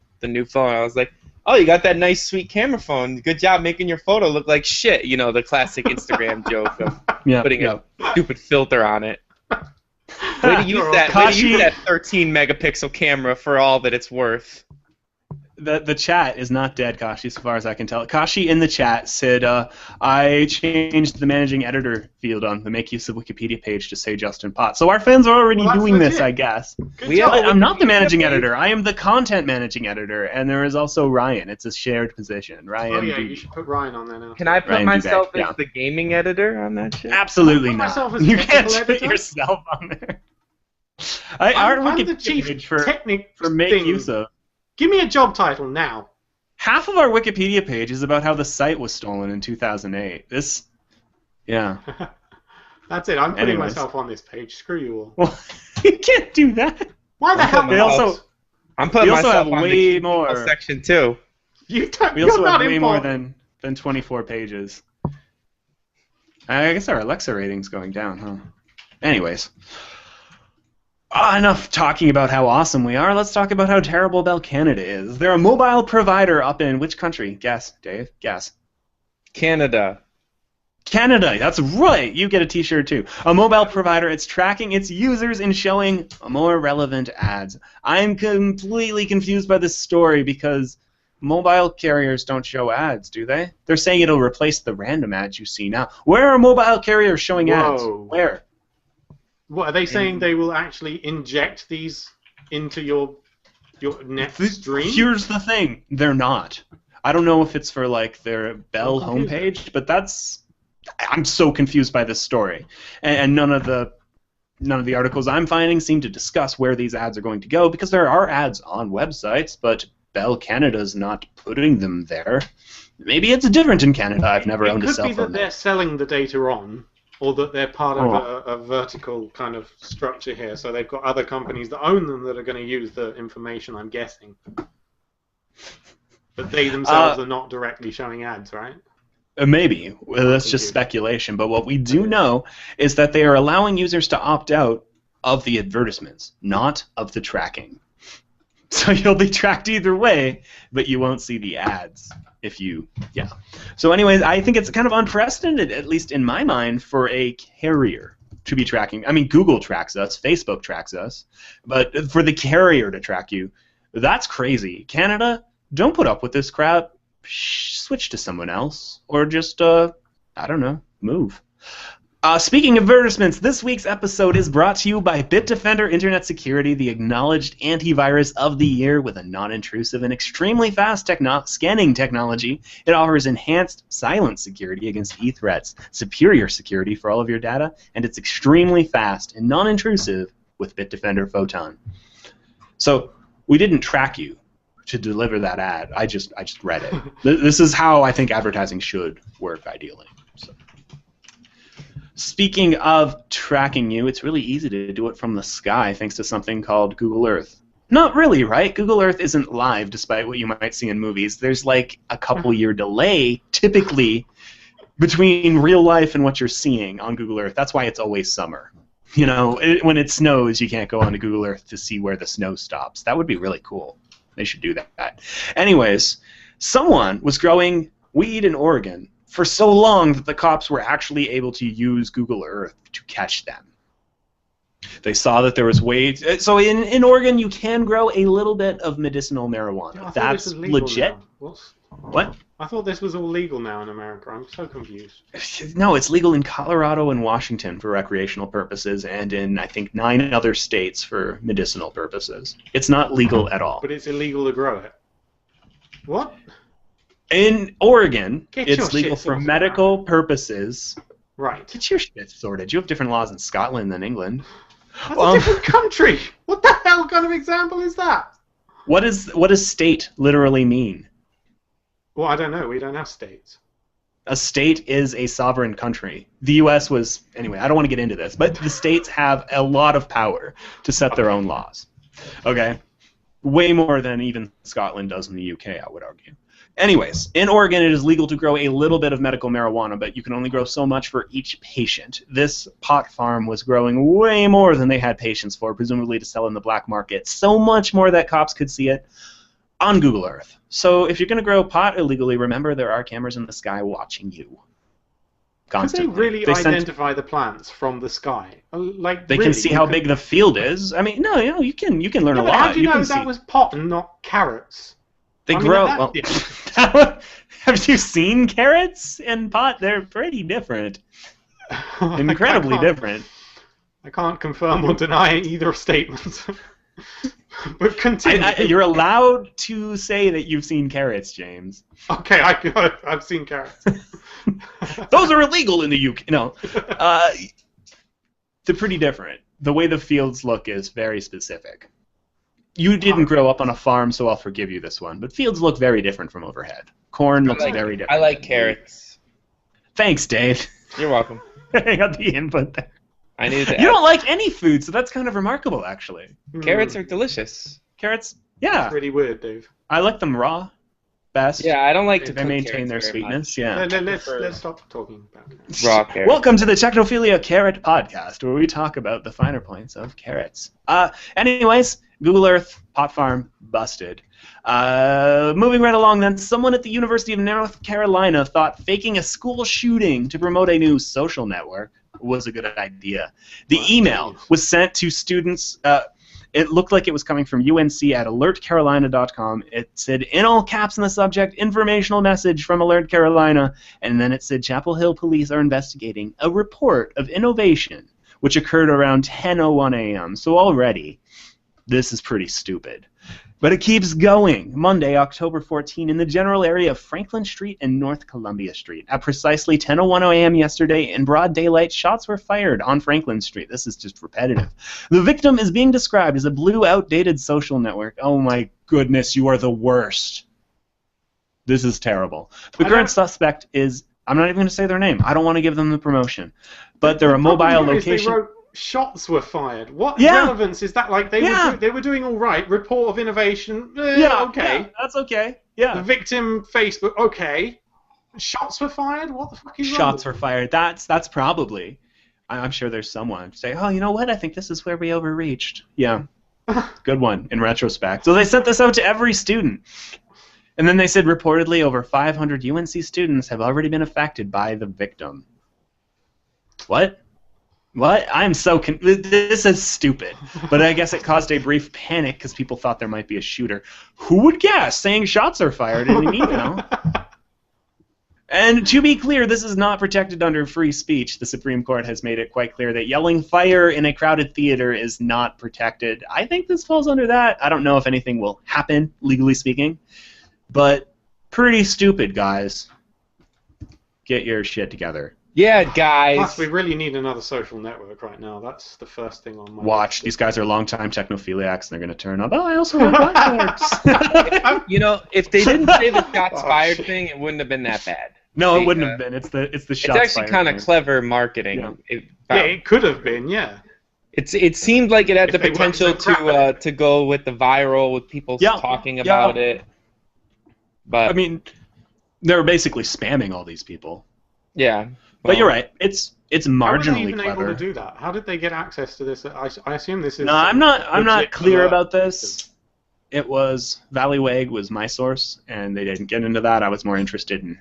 Speaker 3: phone. I was like, oh, you got that nice sweet camera phone. Good job making your photo look like shit. You know, the classic Instagram joke of putting a stupid filter on it. Way to use that 13 megapixel camera for all that it's worth.
Speaker 1: The chat is not dead, Kashi, as far as I can tell. Kashi in the chat said, I changed the managing editor field on the make use of Wikipedia page to say Justin Potts. So our fans are already doing this, I guess. I'm not the managing editor. I am the content managing editor, and there is also Ryan. It's a shared position. Ryan.
Speaker 2: Oh yeah, you should put Ryan on there now.
Speaker 3: Can I put
Speaker 1: Ryan
Speaker 3: myself
Speaker 1: Dubek,
Speaker 3: as the gaming editor on that shit?
Speaker 1: Absolutely
Speaker 2: Can I put
Speaker 1: not.
Speaker 2: myself as
Speaker 1: You
Speaker 2: technical
Speaker 1: can't put
Speaker 2: editor?
Speaker 1: yourself on there.
Speaker 2: I'm the chief technic
Speaker 1: for make
Speaker 2: thing.
Speaker 1: use of.
Speaker 2: Give me a job title now.
Speaker 1: Half of our Wikipedia page is about how the site was stolen in 2008. Yeah.
Speaker 2: That's it. I'm putting myself on this page. Screw you all.
Speaker 1: Well, you can't do that.
Speaker 2: Why the hell not?
Speaker 3: I'm putting myself on
Speaker 1: way
Speaker 3: the
Speaker 1: more
Speaker 3: section too.
Speaker 1: We also have way more than 24 pages. I guess our Alexa rating's going down, huh? Anyways. Enough talking about how awesome we are. Let's talk about how terrible Bell Canada is. They're a mobile provider up in which country? Guess, Dave. Guess.
Speaker 3: Canada.
Speaker 1: Canada. That's right. You get a T-shirt too. A mobile provider. It's tracking its users and showing more relevant ads. I'm completely confused by this story because mobile carriers don't show ads, do they? They're saying it'll replace the random ads you see now. Where are mobile carriers showing ads? Where?
Speaker 2: What are they saying? They will actually inject these into your net stream?
Speaker 1: Here's the thing: they're not. I don't know if it's for like their Bell homepage, but I'm so confused by this story, and none of the articles I'm finding seem to discuss where these ads are going to go because there are ads on websites, but Bell Canada's not putting them there. Maybe it's different in Canada. I've never owned a cell phone.
Speaker 2: It could be that they're selling the data on. Or that they're part of a vertical kind of structure here, so they've got other companies that own them that are going to use the information, I'm guessing. But they themselves are not directly showing ads, right?
Speaker 1: Maybe. Well, that's just speculation. But what we do know is that they are allowing users to opt out of the advertisements, not of the tracking. So you'll be tracked either way, but you won't see the ads if you, So anyways, I think it's kind of unprecedented, at least in my mind, for a carrier to be tracking. I mean, Google tracks us, Facebook tracks us, but for the carrier to track you, that's crazy. Canada, don't put up with this crap. Switch to someone else, or just, I don't know, move. Speaking of advertisements, this week's episode is brought to you by Bitdefender Internet Security, the acknowledged antivirus of the year with a non-intrusive and extremely fast scanning technology. It offers enhanced silent security against e-threats, superior security for all of your data, and it's extremely fast and non-intrusive with Bitdefender Photon. So we didn't track you to deliver that ad. I just read it. This is how I think advertising should work ideally. So. Speaking of tracking you, it's really easy to do it from the sky thanks to something called Google Earth. Not really, right? Google Earth isn't live, despite what you might see in movies. There's like a couple-year delay, typically, between real life and what you're seeing on Google Earth. That's why it's always summer. You know, when it snows, you can't go onto Google Earth to see where the snow stops. That would be really cool. They should do that. Anyways, someone was growing weed in Oregon for so long that the cops were actually able to use Google Earth to catch them. They saw that there was ways. So in Oregon, you can grow a little bit of medicinal marijuana.
Speaker 2: I thought
Speaker 1: That's
Speaker 2: this was legal
Speaker 1: legit.
Speaker 2: now.
Speaker 1: What?
Speaker 2: I thought this was all legal now in America. I'm so confused.
Speaker 1: No, it's legal in Colorado and Washington for recreational purposes, and in, I think, 9 other states for medicinal purposes. It's not legal at all.
Speaker 2: But it's illegal to grow it. What?
Speaker 1: In Oregon,
Speaker 2: Get your
Speaker 1: it's legal
Speaker 2: shit
Speaker 1: for
Speaker 2: sorted
Speaker 1: medical purposes.
Speaker 2: Right.
Speaker 1: Get your shit sorted. You have different laws in Scotland than England.
Speaker 2: That's a different country. What the hell kind of example is that?
Speaker 1: What does state literally mean?
Speaker 2: Well, I don't know. We don't have states.
Speaker 1: A state is a sovereign country. The U.S. was... Anyway, I don't want to get into this, but the states have a lot of power to set their own laws. Okay? Way more than even Scotland does in the UK, I would argue. Anyways, in Oregon, it is legal to grow a little bit of medical marijuana, but you can only grow so much for each patient. This pot farm was growing way more than they had patients for, presumably to sell in the black market. So much more that cops could see it on Google Earth. So if you're going to grow pot illegally, remember there are cameras in the sky watching you. Constantly.
Speaker 2: Can they really identify the plants from the sky? Like
Speaker 1: they can see how big the field is. I mean, no, you can learn a lot.
Speaker 2: How do you know
Speaker 1: can
Speaker 2: that was pot and not carrots?
Speaker 1: They grow. Well, have you seen carrots and pot? They're pretty different. Incredibly different.
Speaker 2: I can't confirm or deny either statement. But continue.
Speaker 1: You're allowed to say that you've seen carrots, James.
Speaker 2: Okay, I've seen carrots.
Speaker 1: Those are illegal in the UK. No, they're pretty different. The way the fields look is very specific. You didn't grow up on a farm, so I'll forgive you this one. But fields look very different from overhead. Corn looks very different.
Speaker 3: I like carrots.
Speaker 1: Thanks, Dave.
Speaker 3: You're welcome.
Speaker 1: I got the input there.
Speaker 3: I needed to
Speaker 1: You don't like any food, so that's kind of remarkable, actually.
Speaker 3: Carrots are delicious.
Speaker 1: Carrots, yeah.
Speaker 2: That's really weird, Dave.
Speaker 1: I like them raw, best.
Speaker 3: Yeah, I don't like to
Speaker 1: They
Speaker 3: cook
Speaker 1: maintain
Speaker 3: carrots
Speaker 1: their
Speaker 3: very
Speaker 1: sweetness,
Speaker 3: much.
Speaker 1: yeah.
Speaker 2: Let's stop talking about carrots.
Speaker 3: Raw carrots.
Speaker 1: Welcome to the Technophilia Carrot Podcast, where we talk about the finer points of carrots. Anyways, Google Earth, pot farm, busted. Moving right along then, someone at the University of North Carolina thought faking a school shooting to promote a new social network was a good idea. The email was sent to students. It looked like it was coming from UNC at alertcarolina.com. It said, in all caps in the subject, informational message from Alert Carolina. And then it said, Chapel Hill police are investigating a report of innovation, which occurred around 10:01 a.m. So already, this is pretty stupid. But it keeps going. Monday, October 14, in the general area of Franklin Street and North Columbia Street. At precisely 10:01 a.m. yesterday, in broad daylight, shots were fired on Franklin Street. This is just repetitive. The victim is being described as a blue, outdated social network. Oh my goodness, you are the worst. This is terrible. The current suspect is, I'm not even going to say their name. I don't want to give them the promotion. But they're a mobile location.
Speaker 2: Shots were fired. What relevance is that? Like they were doing all right. Report of innovation. Okay.
Speaker 1: Yeah, that's okay. Yeah.
Speaker 2: The victim Facebook. Okay. Shots were fired. What the fuck is wrong?
Speaker 1: Shots were fired. That's probably. I'm sure there's someone say, oh, you know what? I think this is where we overreached. Yeah. Good one in retrospect. So they sent this out to every student. And then they said reportedly over 500 UNC students have already been affected by the victim. What? What? I'm so this is stupid. But I guess it caused a brief panic because people thought there might be a shooter. Who would guess saying shots are fired in an email? And to be clear, this is not protected under free speech. The Supreme Court has made it quite clear that yelling fire in a crowded theater is not protected. I think this falls under that. I don't know if anything will happen, legally speaking. But pretty stupid, guys. Get your shit together.
Speaker 3: Yeah, guys.
Speaker 2: Plus, we really need another social network right now. That's the first thing on my
Speaker 1: Watch. These guys are longtime technophiliacs, and they're going to turn up. Oh, I also like blackboards.
Speaker 3: You know, if they didn't say the shots fired thing, it wouldn't have been that bad.
Speaker 1: No, it wouldn't have been. It's the shots fired.
Speaker 3: It's actually kind of clever marketing.
Speaker 1: Yeah.
Speaker 2: It could have been, yeah.
Speaker 3: It seemed like it had the potential to go with the viral, with people talking about it. But
Speaker 1: I mean, they were basically spamming all these people.
Speaker 3: Yeah.
Speaker 1: But you're right. It's marginally
Speaker 2: How were they even
Speaker 1: clever.
Speaker 2: able to do that? How did they get access to this? I assume this is.
Speaker 1: No, I'm not clear about this. It was Valleywag was my source, and they didn't get into that. I was more interested in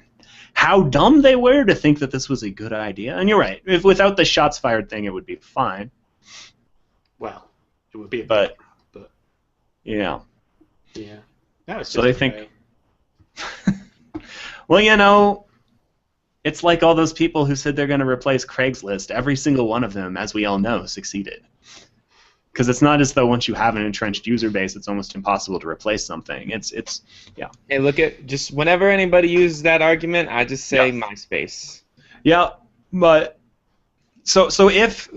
Speaker 1: how dumb they were to think that this was a good idea. And you're right. If without the shots fired thing, it would be fine.
Speaker 2: Well, it would be a
Speaker 1: But
Speaker 2: bit, but
Speaker 1: yeah.
Speaker 2: yeah. That was
Speaker 1: So
Speaker 2: just
Speaker 1: they think. Well, you know, it's like all those people who said they're going to replace Craigslist. Every single one of them, as we all know, succeeded. Because it's not as though once you have an entrenched user base, it's almost impossible to replace something. Yeah.
Speaker 3: Hey, look at just whenever anybody uses that argument, I just say MySpace.
Speaker 1: Yeah, but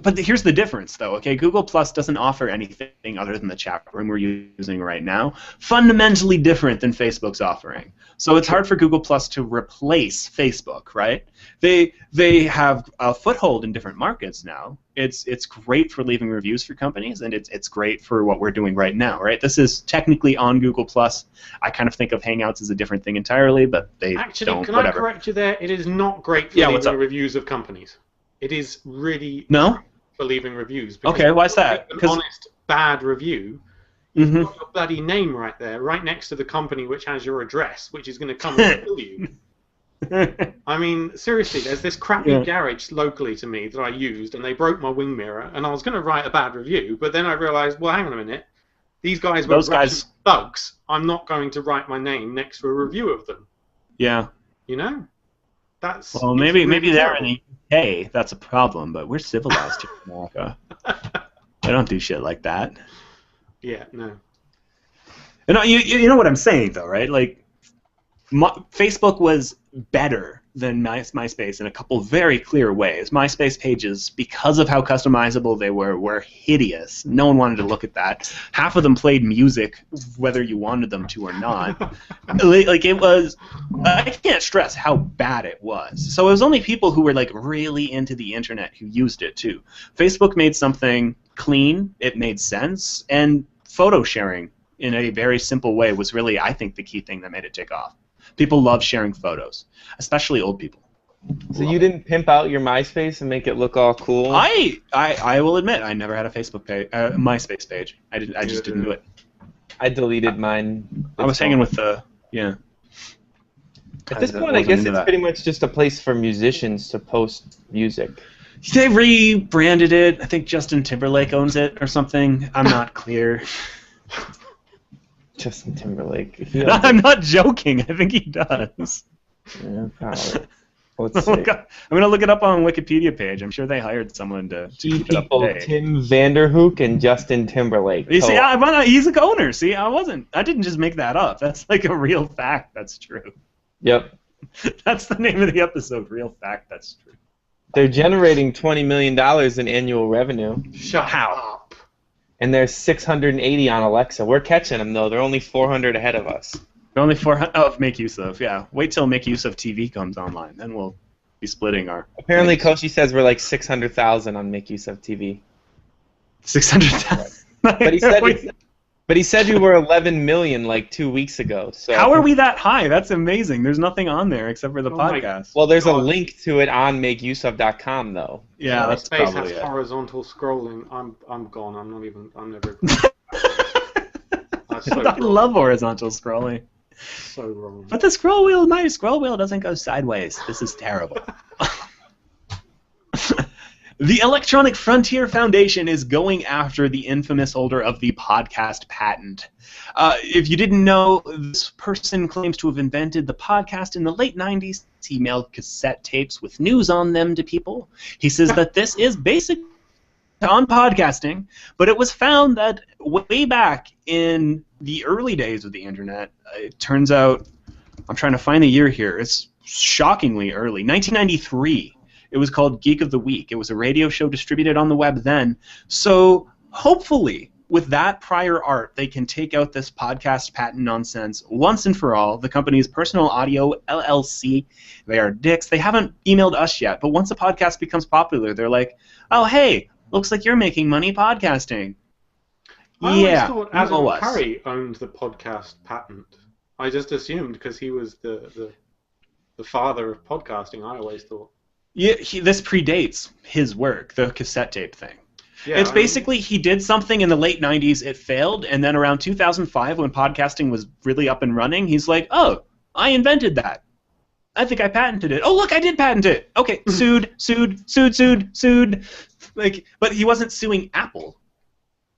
Speaker 1: but here's the difference though. Okay, Google Plus doesn't offer anything other than the chat room we're using right now. Fundamentally different than Facebook's offering. So it's hard for Google Plus to replace Facebook, right? They have a foothold in different markets now. It's great for leaving reviews for companies, and it's great for what we're doing right now, right? This is technically on Google Plus. I kind of think of Hangouts as a different thing entirely, but they don't.
Speaker 2: Can
Speaker 1: Whatever.
Speaker 2: I correct you there? It is not great for leaving reviews of companies. It is really for leaving reviews.
Speaker 1: Okay, why's that?
Speaker 2: An honest bad review. You've got your bloody name right there, right next to the company which has your address, which is going to come and kill you. I mean, seriously, there's this crappy garage locally to me that I used, and they broke my wing mirror, and I was going to write a bad review, but then I realized, well, hang on a minute, these guys were thugs. I'm not going to write my name next to a review of them.
Speaker 1: Yeah.
Speaker 2: You know?
Speaker 1: Well, maybe they're in the UK, that's a problem, but we're civilized here in America. I don't do shit like that.
Speaker 2: Yeah, no.
Speaker 1: You know what I'm saying, though, right? Like, Facebook was better than MySpace in a couple very clear ways. MySpace pages, because of how customizable they were hideous. No one wanted to look at that. Half of them played music, whether you wanted them to or not. Like, it was... I can't stress how bad it was. So it was only people who were, like, really into the internet who used it, too. Facebook made something clean, it made sense, and photo sharing in a very simple way was really, I think, the key thing that made it take off. People love sharing photos, especially old people.
Speaker 3: So you didn't pimp out your MySpace and make it look all cool?
Speaker 1: I will admit I never had a Facebook page, MySpace page. I just didn't do it.
Speaker 3: I deleted mine.
Speaker 1: I was hanging with the
Speaker 3: At this point, I guess it's pretty much just a place for musicians to post music.
Speaker 1: They rebranded it. I think Justin Timberlake owns it or something. I'm not clear.
Speaker 3: Justin Timberlake.
Speaker 1: I'm not joking. I think he does.
Speaker 3: Yeah, probably.
Speaker 1: Let's see. I'm going to look it up on Wikipedia page. I'm sure they hired someone to keep it up to date.
Speaker 3: Tim Vanderhook and Justin Timberlake.
Speaker 1: You see, he's a owner. See, I didn't just make that up. That's like a real fact. That's true.
Speaker 3: Yep.
Speaker 1: That's the name of the episode. Real fact. That's true.
Speaker 3: They're generating $20 million in annual revenue.
Speaker 2: Shut up.
Speaker 3: And there's 680 on Alexa. We're catching them, though. They're only 400 ahead of us.
Speaker 1: They're only 400 of Make Use Of, yeah. Wait till Make Use Of TV comes online. Then we'll be splitting our...
Speaker 3: Apparently, Koshi says we're like 600,000 on Make Use Of TV.
Speaker 1: 600,000?
Speaker 3: But he said we were 11 million like 2 weeks ago. So
Speaker 1: how are we that high? That's amazing. There's nothing on there except for the podcast.
Speaker 3: Well, there's a link to it on makeuseof.com though.
Speaker 1: Yeah, that's
Speaker 2: Space
Speaker 1: probably
Speaker 2: has horizontal scrolling. I'm gone. I'm never.
Speaker 1: I love horizontal scrolling.
Speaker 2: So wrong.
Speaker 1: But my scroll wheel doesn't go sideways. This is terrible. The Electronic Frontier Foundation is going after the infamous holder of the podcast patent. If you didn't know, this person claims to have invented the podcast in the late 90s. He mailed cassette tapes with news on them to people. He says that this is basic on podcasting, but it was found that way back in the early days of the internet, it turns out, I'm trying to find the year here, it's shockingly early, 1993. It was called Geek of the Week. It was a radio show distributed on the web then. So hopefully, with that prior art, they can take out this podcast patent nonsense once and for all. The company's Personal Audio, LLC, they are dicks. They haven't emailed us yet, but once a podcast becomes popular, they're like, oh, hey, looks like you're making money podcasting.
Speaker 2: I always thought Adam Curry owned the podcast patent. I just assumed because he was the father of podcasting, I always thought.
Speaker 1: Yeah, this predates his work, the cassette tape thing.
Speaker 2: Yeah,
Speaker 1: it's basically he did something in the late 90s, it failed, and then around 2005 when podcasting was really up and running, he's like, oh, I invented that. I think I patented it. Oh, look, I did patent it. Okay, sued. Like, but he wasn't suing Apple.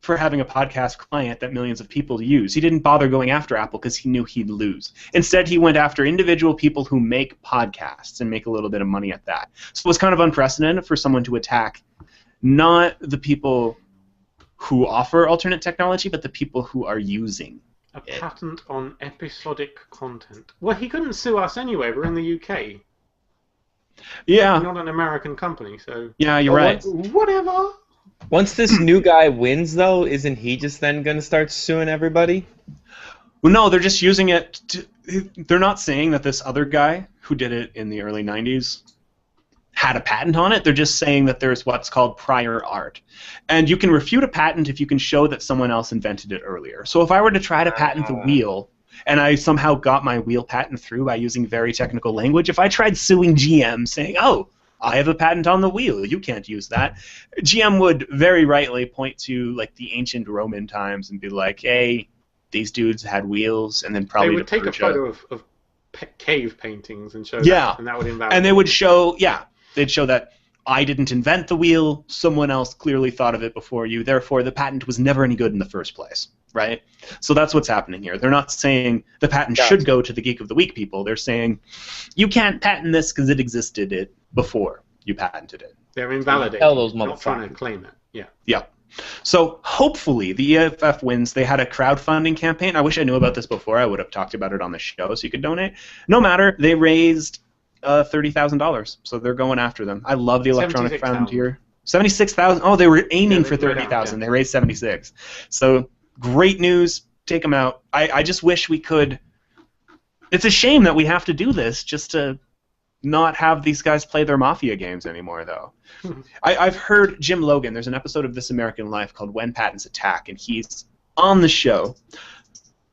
Speaker 1: for having a podcast client that millions of people use. He didn't bother going after Apple because he knew he'd lose. Instead, he went after individual people who make podcasts and make a little bit of money at that. So it was kind of unprecedented for someone to attack not the people who offer alternate technology, but the people who are using
Speaker 2: a
Speaker 1: it.
Speaker 2: patent on episodic content. Well, he couldn't sue us anyway. We're in the UK.
Speaker 1: Yeah.
Speaker 2: We're not an American company, so...
Speaker 1: Yeah, you're right.
Speaker 2: Whatever.
Speaker 3: Once this new guy wins, though, isn't he just then going to start suing everybody?
Speaker 1: Well, no, they're just using it to, they're not saying that this other guy who did it in the early 90s had a patent on it. They're just saying that there's what's called prior art. And you can refute a patent if you can show that someone else invented it earlier. So if I were to try to patent the wheel, and I somehow got my wheel patent through by using very technical language, if I tried suing GM saying, oh, I have a patent on the wheel, you can't use that, GM would very rightly point to like the ancient Roman times and be like, hey, these dudes had wheels, and then probably
Speaker 2: they would take a photo of cave paintings and show
Speaker 1: that,
Speaker 2: and that would invalidate.
Speaker 1: And they would show, they'd show that I didn't invent the wheel, someone else clearly thought of it before you, therefore the patent was never any good in the first place, right? So that's what's happening here. They're not saying the patent should go to the Geek of the Week people. They're saying you can't patent this because it existed before you patented it.
Speaker 2: They're invalidating.
Speaker 3: Tell those
Speaker 2: not trying to
Speaker 3: motherfuckers.
Speaker 2: claim it. Yeah.
Speaker 1: Yeah. So hopefully the EFF wins. They had a crowdfunding campaign. I wish I knew about this before. I would have talked about it on the show so you could donate. No matter. They raised $30,000. So they're going after them. I love the Electronic Frontier. 76,000. Oh, they were aiming for 30,000. They raised 76. So great news. Take them out. I just wish we could. It's a shame that we have to do this just to not have these guys play their Mafia games anymore, though. I've heard Jim Logan. There's an episode of This American Life called When Patents Attack, and he's on the show.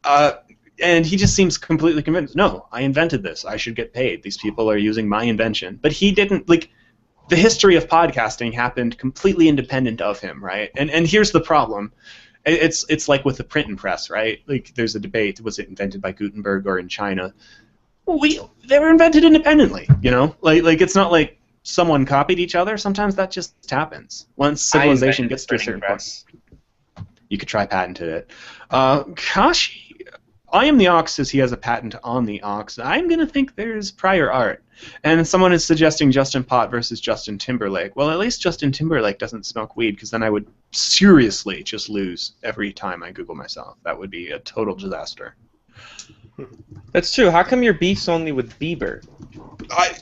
Speaker 1: And he just seems completely convinced, no, I invented this. I should get paid. These people are using my invention. But he didn't, like, the history of podcasting happened completely independent of him, right? And here's the problem. It's like with the print and press, right? Like, there's a debate, was it invented by Gutenberg or in China? They were invented independently, you know? Like it's not like someone copied each other. Sometimes that just happens. Once civilization gets to a certain point, you could try patented it. Kashi, I Am the Ox says he has a patent on the Ox. I'm going to think there's prior art. And someone is suggesting Justin Pott versus Justin Timberlake. Well, at least Justin Timberlake doesn't smoke weed, because then I would seriously just lose every time I Google myself. That would be a total disaster.
Speaker 3: That's true. How come your beef's only with Bieber?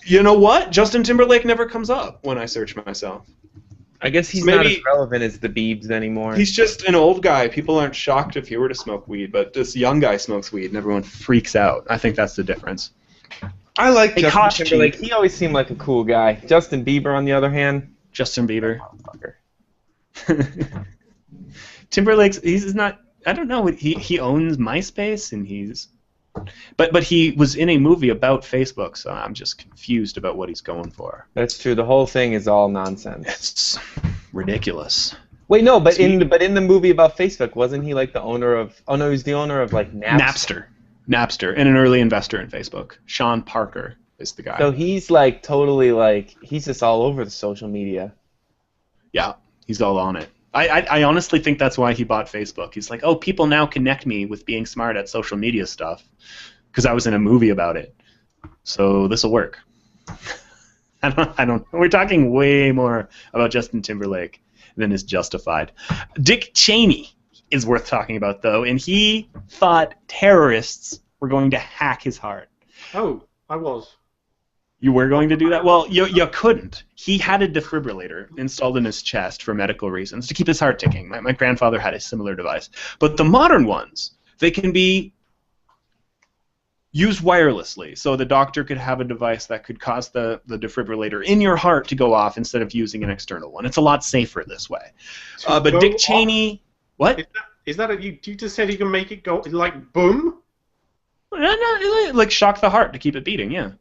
Speaker 1: You know what? Justin Timberlake never comes up when I search myself.
Speaker 3: I guess he's not as relevant as the Biebs anymore.
Speaker 1: He's just an old guy. People aren't shocked if he were to smoke weed, but this young guy smokes weed and everyone freaks out. I think that's the difference.
Speaker 3: I like Justin Timberlake. He always seemed like a cool guy. Justin Bieber, on the other hand.
Speaker 1: Justin Bieber. Timberlake's, he's not, I don't know, he owns MySpace and he's... But he was in a movie about Facebook, so I'm just confused about what he's going for.
Speaker 3: That's true. The whole thing is all nonsense.
Speaker 1: It's ridiculous.
Speaker 3: Wait, no, but in the movie about Facebook, wasn't he like the owner of? Oh no, he's the owner of like Napster.
Speaker 1: Napster, and an early investor in Facebook. Sean Parker is the guy.
Speaker 3: So he's like totally like he's just all over the social media.
Speaker 1: Yeah, he's all on it. I honestly think that's why he bought Facebook. He's like, oh, people now connect me with being smart at social media stuff because I was in a movie about it. So this will work. I don't. We're talking way more about Justin Timberlake than is justified. Dick Cheney is worth talking about, though, and he thought terrorists were going to hack his heart.
Speaker 2: Oh, I was.
Speaker 1: You were going to do that? Well, you couldn't. He had a defibrillator installed in his chest for medical reasons to keep his heart ticking. My grandfather had a similar device. But the modern ones, they can be used wirelessly. So the doctor could have a device that could cause the defibrillator in your heart to go off instead of using an external one. It's a lot safer this way. But Dick Cheney... What?
Speaker 2: Is that you just said you can make it go like boom?
Speaker 1: No, like shock the heart to keep it beating, yeah.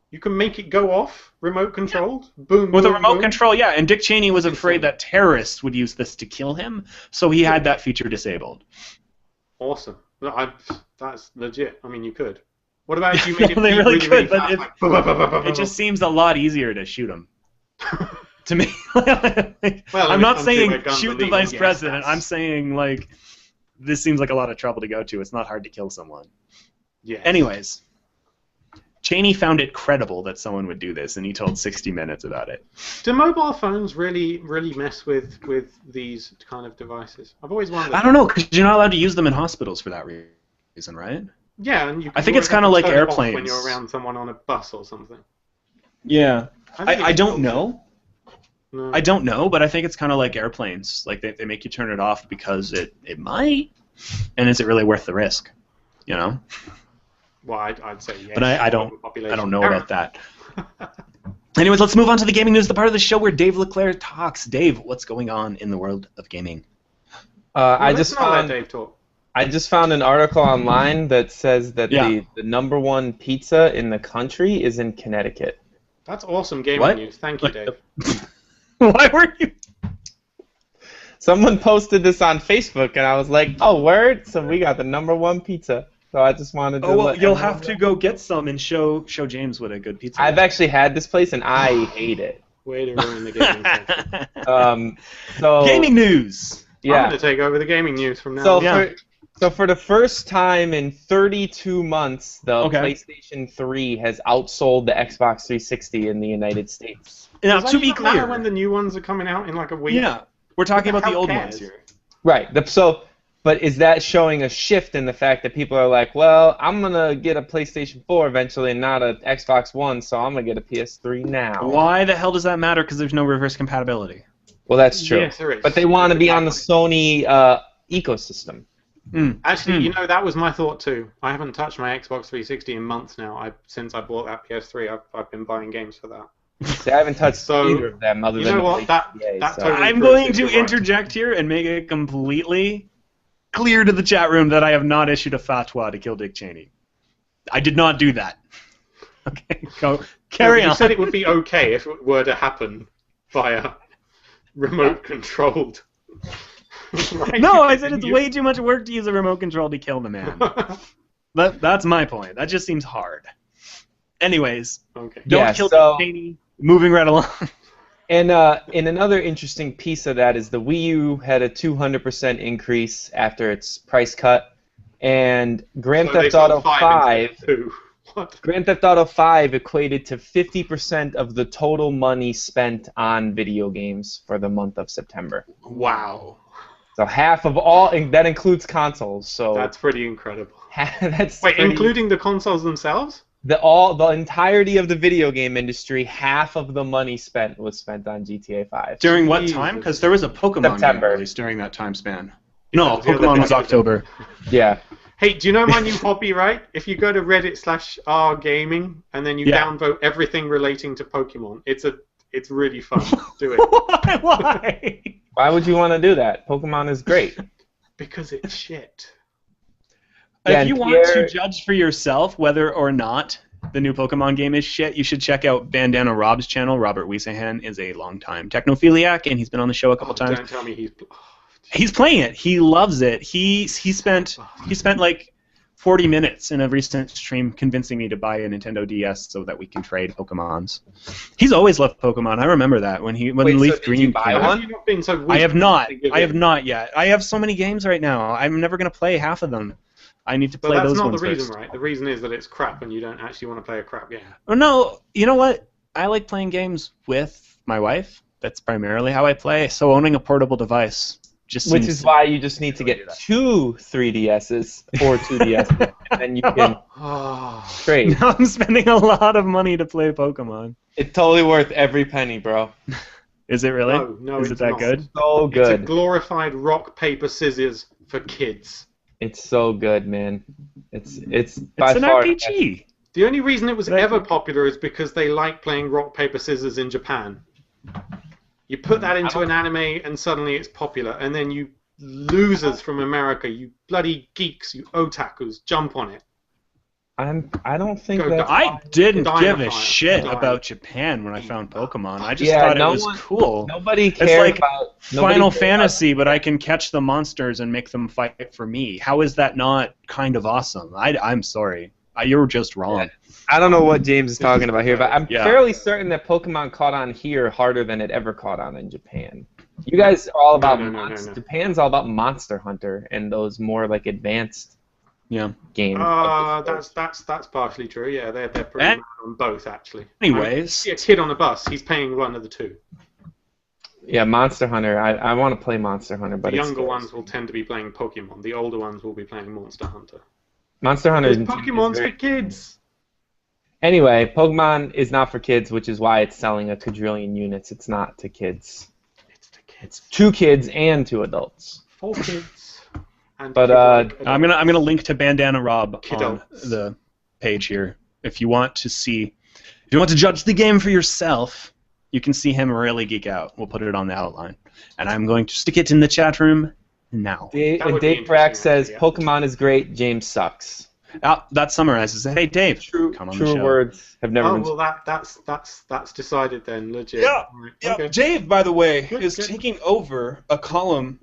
Speaker 2: You can make it go off, remote controlled, boom.
Speaker 1: With
Speaker 2: boom,
Speaker 1: a remote
Speaker 2: boom.
Speaker 1: control, yeah. And Dick Cheney was afraid that terrorists would use this to kill him, so he had that feature disabled.
Speaker 2: Awesome. That's legit. I mean, you could. What about if you made it
Speaker 1: they really could, but
Speaker 2: fast,
Speaker 1: it just seems a lot easier to shoot him. To me,
Speaker 2: Well,
Speaker 1: I'm
Speaker 2: when it
Speaker 1: not
Speaker 2: comes to
Speaker 1: saying
Speaker 2: where guns
Speaker 1: shoot
Speaker 2: are
Speaker 1: the
Speaker 2: legal,
Speaker 1: vice
Speaker 2: yes,
Speaker 1: president.
Speaker 2: that's-
Speaker 1: I'm saying like this seems like a lot of trouble to go to. It's not hard to kill someone.
Speaker 2: Yes.
Speaker 1: Anyways, Cheney found it credible that someone would do this, and he told 60 Minutes about it.
Speaker 2: Do mobile phones really mess with these kind of devices? I've always wondered.
Speaker 1: I don't know, because you're not allowed to use them in hospitals for that reason, right?
Speaker 2: Yeah, and you
Speaker 1: I think
Speaker 2: always
Speaker 1: it's kinda
Speaker 2: have to
Speaker 1: like
Speaker 2: turn it off
Speaker 1: airplanes.
Speaker 2: when you're around someone on a bus or something.
Speaker 1: Yeah.
Speaker 2: think
Speaker 1: I
Speaker 2: it's
Speaker 1: don't
Speaker 2: bullshit.
Speaker 1: know.
Speaker 2: No.
Speaker 1: I don't know, but I think it's kind of like airplanes. Like they make you turn it off because it might, and is it really worth the risk? You know.
Speaker 2: Well, I'd say yes.
Speaker 1: But I don't
Speaker 2: Population.
Speaker 1: know about that. Anyways, let's move on to the gaming news, the part of the show where Dave LeClaire talks. Dave, what's going on in the world of gaming?
Speaker 3: I
Speaker 2: Let's
Speaker 3: just
Speaker 2: not let
Speaker 3: found
Speaker 2: Dave talk.
Speaker 3: I just found an article online that says that
Speaker 1: Yeah.
Speaker 3: the number one pizza in the country is in Connecticut.
Speaker 2: That's awesome gaming
Speaker 1: What?
Speaker 2: news. Thank you, Dave.
Speaker 1: Why were you?
Speaker 3: Someone posted this on Facebook, and I was like, "Oh, word!" So we got the number one pizza. So I just wanted to.
Speaker 1: Oh well,
Speaker 3: let
Speaker 1: you'll
Speaker 3: everyone
Speaker 1: have to
Speaker 3: know.
Speaker 1: go get some and show James what a good pizza.
Speaker 3: I've actually had this place, and I hate it.
Speaker 2: Way to ruin the gaming section.
Speaker 3: So
Speaker 1: Gaming news.
Speaker 2: I'm
Speaker 3: yeah.
Speaker 2: going to take over the gaming news from now
Speaker 3: So
Speaker 2: on.
Speaker 1: Yeah.
Speaker 3: for the first time in 32 months, the
Speaker 1: Okay.
Speaker 3: PlayStation 3 has outsold the Xbox 360 in the United States.
Speaker 1: Now,
Speaker 2: Does that
Speaker 1: to be
Speaker 2: even matter
Speaker 1: clear,
Speaker 2: when the new ones are coming out in like a week?
Speaker 1: yeah, we're talking
Speaker 2: Who the
Speaker 1: about the
Speaker 2: hell
Speaker 1: old
Speaker 2: cares?
Speaker 1: ones here.
Speaker 3: Right. But is that showing a shift in the fact that people are like, well, I'm gonna get a PlayStation 4 eventually, and not a Xbox One, so I'm gonna get a PS3 now.
Speaker 1: Why the hell does that matter? Because there's no reverse compatibility.
Speaker 3: Well, that's true.
Speaker 2: Yes, there is.
Speaker 3: But they want to be on the Sony ecosystem.
Speaker 2: Actually, you know, that was my thought too. I haven't touched my Xbox 360 in months now. Since I bought that PS3, I've been buying games for that.
Speaker 3: See, I haven't touched
Speaker 2: So,
Speaker 3: either of them other
Speaker 2: you
Speaker 3: than
Speaker 2: know
Speaker 3: the
Speaker 2: what? That
Speaker 3: PlayStation, so.
Speaker 2: totally
Speaker 1: I'm
Speaker 2: proves
Speaker 1: going
Speaker 2: it,
Speaker 1: to
Speaker 2: you're right.
Speaker 1: interject here and make it completely clear to the chat room that I have not issued a fatwa to kill Dick Cheney. I did not do that. Okay, go carry
Speaker 2: You
Speaker 1: on.
Speaker 2: said it would be okay if it were to happen via remote controlled. Right?
Speaker 1: No, I said it's way too much work to use a remote control to kill the man. That's my point. That just seems hard. Anyways,
Speaker 2: Okay.
Speaker 1: don't
Speaker 3: Yeah,
Speaker 1: kill
Speaker 3: so-
Speaker 1: Dick Cheney. Moving right along.
Speaker 3: And in another interesting piece of that is the Wii U had a 200% increase after its price cut, and Grand
Speaker 2: So they
Speaker 3: Theft
Speaker 2: sold
Speaker 3: Auto
Speaker 2: 5
Speaker 3: 5
Speaker 2: instead of 2. What?
Speaker 3: Grand Theft Auto 5 equated to 50% of the total money spent on video games for the month of September.
Speaker 2: Wow.
Speaker 3: So half of all, and that includes consoles. So
Speaker 2: That's pretty incredible.
Speaker 3: that's
Speaker 2: Wait,
Speaker 3: pretty-
Speaker 2: including the consoles themselves?
Speaker 3: the entirety of the video game industry, half of the money spent was spent on GTA 5.
Speaker 1: During what
Speaker 2: Jesus.
Speaker 1: time? Because there was a Pokemon game
Speaker 3: September.
Speaker 1: released during that time span. No,
Speaker 2: was the other
Speaker 1: Pokemon was
Speaker 2: thing.
Speaker 1: October.
Speaker 3: Yeah.
Speaker 2: Hey, do you know my new hobby, right? If you go to Reddit/r/gaming and then you
Speaker 1: Yeah.
Speaker 2: downvote everything relating to Pokemon, it's really fun. Do it.
Speaker 1: Why?
Speaker 3: Why would you want to do that? Pokemon is great.
Speaker 2: Because it's shit.
Speaker 3: Yeah,
Speaker 1: If you
Speaker 3: and
Speaker 1: want to
Speaker 3: Pierre-
Speaker 1: judge for yourself whether or not the new Pokemon game is shit, you should check out Bandana Rob's channel. Robert Wiesehan is a longtime technophiliac, and he's been on the show a couple times.
Speaker 2: Don't tell me he's...
Speaker 1: He's playing it. He loves it. He spent like 40 minutes in a recent stream convincing me to buy a Nintendo DS so that we can trade Pokemons. He's always loved Pokemon. I remember that when
Speaker 3: Wait,
Speaker 1: Leaf
Speaker 3: so did
Speaker 1: Green
Speaker 3: you buy
Speaker 1: came out.
Speaker 2: How
Speaker 3: one?
Speaker 2: have you not been so weak
Speaker 1: I have not.
Speaker 2: to give
Speaker 1: I have
Speaker 2: in?
Speaker 1: not yet. I have so many games right now. I'm never gonna play half of them. I need to
Speaker 2: But
Speaker 1: play
Speaker 2: that's
Speaker 1: those
Speaker 2: not the
Speaker 1: ones
Speaker 2: reason,
Speaker 1: first.
Speaker 2: right? The reason is that it's crap and you don't actually want to play a crap game.
Speaker 1: Oh no, you know what? I like playing games with my wife. That's primarily how I play. So owning a portable device just
Speaker 3: Which
Speaker 1: seems
Speaker 3: is why you just need to
Speaker 1: really do
Speaker 3: get
Speaker 1: that.
Speaker 3: 2 3DSs or 2DSs, and then you can
Speaker 2: Oh,
Speaker 3: trade.
Speaker 1: now I'm spending a lot of money to play Pokemon.
Speaker 3: It's totally worth every penny, bro.
Speaker 1: Is it really?
Speaker 2: no,
Speaker 1: is it
Speaker 2: it's
Speaker 1: that
Speaker 2: not.
Speaker 1: good?
Speaker 3: So
Speaker 2: It's a
Speaker 3: good.
Speaker 2: glorified rock, paper, scissors for kids.
Speaker 3: It's so good, man. It's by
Speaker 1: It's an
Speaker 3: far
Speaker 1: RPG.
Speaker 2: The only reason it was
Speaker 1: But I
Speaker 2: ever
Speaker 1: think-
Speaker 2: popular is because they like playing rock, paper, scissors in Japan. You put that into an anime and suddenly it's popular, and then you losers from America, you bloody geeks, you otakus, jump on it.
Speaker 3: I don't think
Speaker 2: Go
Speaker 3: that.
Speaker 1: I didn't
Speaker 2: Dynamite.
Speaker 1: give a shit
Speaker 2: Dynamite.
Speaker 1: about Japan when I found Pokemon. I just
Speaker 3: Yeah,
Speaker 1: thought it
Speaker 3: no
Speaker 1: was
Speaker 3: one-
Speaker 1: cool.
Speaker 3: Nobody
Speaker 1: It's
Speaker 3: cared
Speaker 1: like
Speaker 3: about
Speaker 1: Final
Speaker 3: nobody cared
Speaker 1: Fantasy, but I can catch the monsters and make them fight for me. How is that not kind of awesome? I'm sorry. You're just wrong.
Speaker 3: I don't know what James is talking about here, but I'm
Speaker 1: Yeah.
Speaker 3: fairly certain that Pokemon caught on here harder than it ever caught on in Japan. You guys are all about
Speaker 2: No.
Speaker 3: Japan's all about Monster Hunter and those more like advanced games.
Speaker 2: That's partially true. Yeah, they're pretty much on both actually.
Speaker 1: Anyways,
Speaker 2: A kid on a bus, he's paying one of the two.
Speaker 3: Yeah, Monster Hunter. I want to play Monster Hunter, but
Speaker 2: The younger ones will tend to be playing Pokemon. The older ones will be playing Monster Hunter.
Speaker 3: Monster Hunter.
Speaker 2: Pokemon's for kids.
Speaker 3: Anyway, Pokemon is not for kids, which is why it's selling a quadrillion units. It's not to kids.
Speaker 2: It's to kids.
Speaker 3: It's 2 kids and 2 adults.
Speaker 2: 4 kids. And
Speaker 3: But
Speaker 1: I'm gonna link to Bandana Rob on the page here. If you want to judge the game for yourself, you can see him really geek out. We'll put it on the outline, and I'm going to stick it in the chat room now.
Speaker 3: Dave Brack says Pokemon is great. James sucks.
Speaker 1: That summarizes it. Hey, Dave, come on the show.
Speaker 3: True words have never been.
Speaker 2: Oh well, that's decided then, legit.
Speaker 1: Yeah,
Speaker 2: Right.
Speaker 1: yeah.
Speaker 2: Okay.
Speaker 1: Dave, by the way, is
Speaker 2: Good.
Speaker 1: taking over a column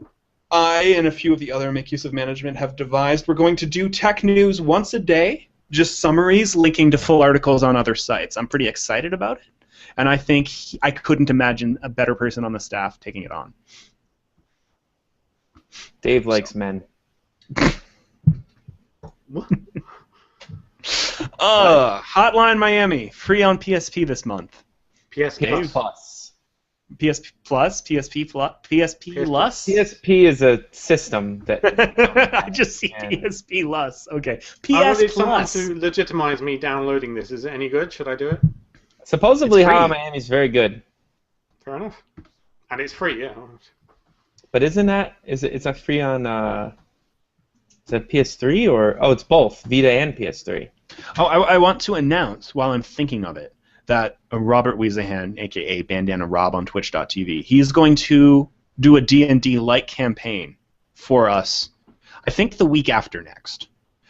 Speaker 1: I and a few of the other Make Use of Management have devised. We're going to do tech news once a day, just summaries linking to full articles on other sites. I'm pretty excited about it, and I think I couldn't imagine a better person on the staff taking it on.
Speaker 3: Dave likes men.
Speaker 2: What?
Speaker 1: Hotline Miami, free on PSP this month.
Speaker 2: PS
Speaker 3: Plus.
Speaker 1: PSP Plus? PSP Plus? PSP Plus?
Speaker 3: PSP is a system that.
Speaker 1: I just see PSP Plus. Okay.
Speaker 2: I
Speaker 1: PS
Speaker 2: wanted someone
Speaker 1: Plus.
Speaker 2: to legitimize me downloading this. Is it any good? Should I do it?
Speaker 3: Supposedly,
Speaker 1: It's free.
Speaker 3: Hotline Miami is very good.
Speaker 2: Fair enough. And it's free, yeah.
Speaker 3: But isn't that it's not free on is that PS3 or it's both Vita and PS3.
Speaker 1: Oh, I want to announce while I'm thinking of it that Robert Weasahan, aka Bandana Rob on Twitch.tv, he's going to do a D&D-like campaign for us. I think the week after next.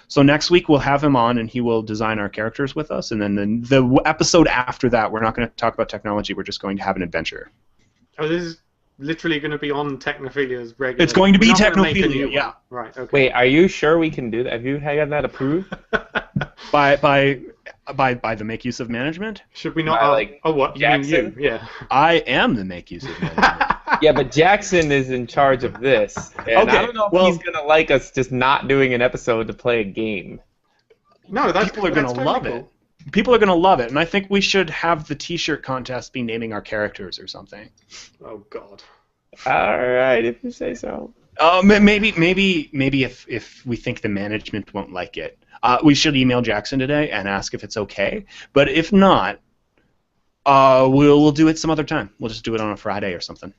Speaker 1: So next week we'll have him on and he will design our characters with us, and then the episode after that we're not going to talk about technology. We're just going to have an adventure.
Speaker 2: Oh, this is literally going to be on Technophilia's regular.
Speaker 1: It's going to be
Speaker 2: We're not gonna make a
Speaker 1: Technophilia,
Speaker 2: new one.
Speaker 1: yeah.
Speaker 2: Right. Okay.
Speaker 3: Wait, are you sure we can do that? Have you had that approved?
Speaker 1: By the Make Use of Management?
Speaker 2: Should we not?
Speaker 3: By, like,
Speaker 2: oh, what? You mean
Speaker 3: Jackson?
Speaker 2: you? Yeah.
Speaker 1: I am the Make Use of Management.
Speaker 3: Yeah, but Jackson is in charge of this, and I don't know if he's gonna like us just not doing an episode to play a game.
Speaker 2: No,
Speaker 1: People are going to love it. People are going to love it, and I think we should have the T-shirt contest be naming our characters or something.
Speaker 2: Oh God.
Speaker 3: All right, if you say so.
Speaker 1: Maybe if we think the management won't like it, we should email Jackson today and ask if it's okay. But if not, we'll do it some other time. We'll just do it on a Friday or something.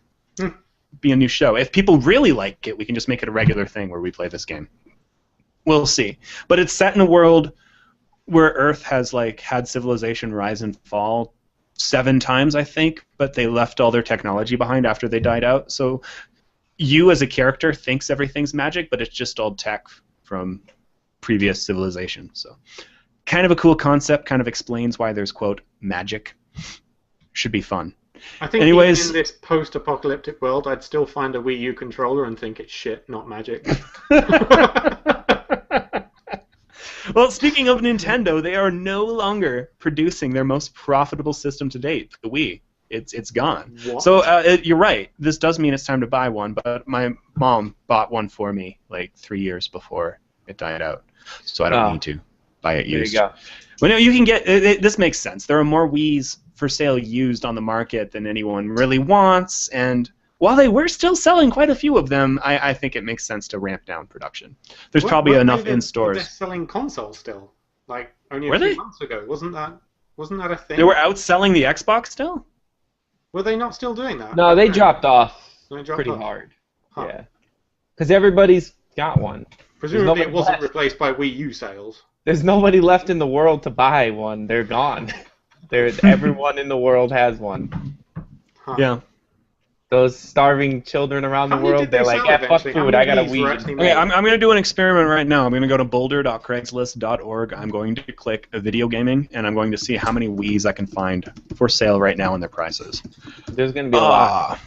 Speaker 1: Be a new show. If people really like it, we can just make it a regular thing where we play this game. We'll see. But it's set in a world where Earth has had civilization rise and fall 7 times, I think, but they left all their technology behind after they died out. So you as a character thinks everything's magic, but it's just all tech from previous civilization. So kind of a cool concept, kind of explains why there's, quote, magic. Should be fun.
Speaker 2: I think
Speaker 1: Anyways,
Speaker 2: even in this post-apocalyptic world, I'd still find a Wii U controller and think it's shit, not magic.
Speaker 1: Well, speaking of Nintendo, they are no longer producing their most profitable system to date, the Wii. It's gone.
Speaker 2: What?
Speaker 1: So you're right. This does mean it's time to buy one, but my mom bought one for me 3 years before it died out, so I don't need to buy it used.
Speaker 3: There you go.
Speaker 1: Well, no, you can get this makes sense. There are more Wiis for sale used on the market than anyone really wants, and while they were still selling quite a few of them, I think it makes sense to ramp down production. There's probably enough in stores.
Speaker 2: They're selling consoles still, only
Speaker 1: Were
Speaker 2: a few
Speaker 1: they?
Speaker 2: months ago. Wasn't that a thing?
Speaker 1: They were outselling the Xbox still?
Speaker 2: Were they not still doing that?
Speaker 3: No, they dropped off
Speaker 2: They dropped
Speaker 3: pretty
Speaker 2: off?
Speaker 3: hard.
Speaker 2: Huh.
Speaker 3: Yeah, because everybody's got one.
Speaker 2: Presumably it
Speaker 3: nobody
Speaker 2: wasn't
Speaker 3: left.
Speaker 2: replaced by Wii U sales.
Speaker 3: There's nobody left in the world to buy one. They're gone. Everyone in the world has one.
Speaker 2: Huh.
Speaker 1: Yeah.
Speaker 3: Those starving children around the
Speaker 2: How many
Speaker 3: world,
Speaker 2: did they
Speaker 3: they're like,
Speaker 2: sell
Speaker 3: yeah, fuck
Speaker 2: eventually? How
Speaker 3: food,
Speaker 2: many
Speaker 3: I got a
Speaker 2: of these were actually
Speaker 3: Wii.
Speaker 2: made?
Speaker 1: Okay, I'm going to do an experiment right now. I'm going to go to boulder.craigslist.org. I'm going to click video gaming, and I'm going to see how many Wiis I can find for sale right now and their prices.
Speaker 3: There's going to be a lot.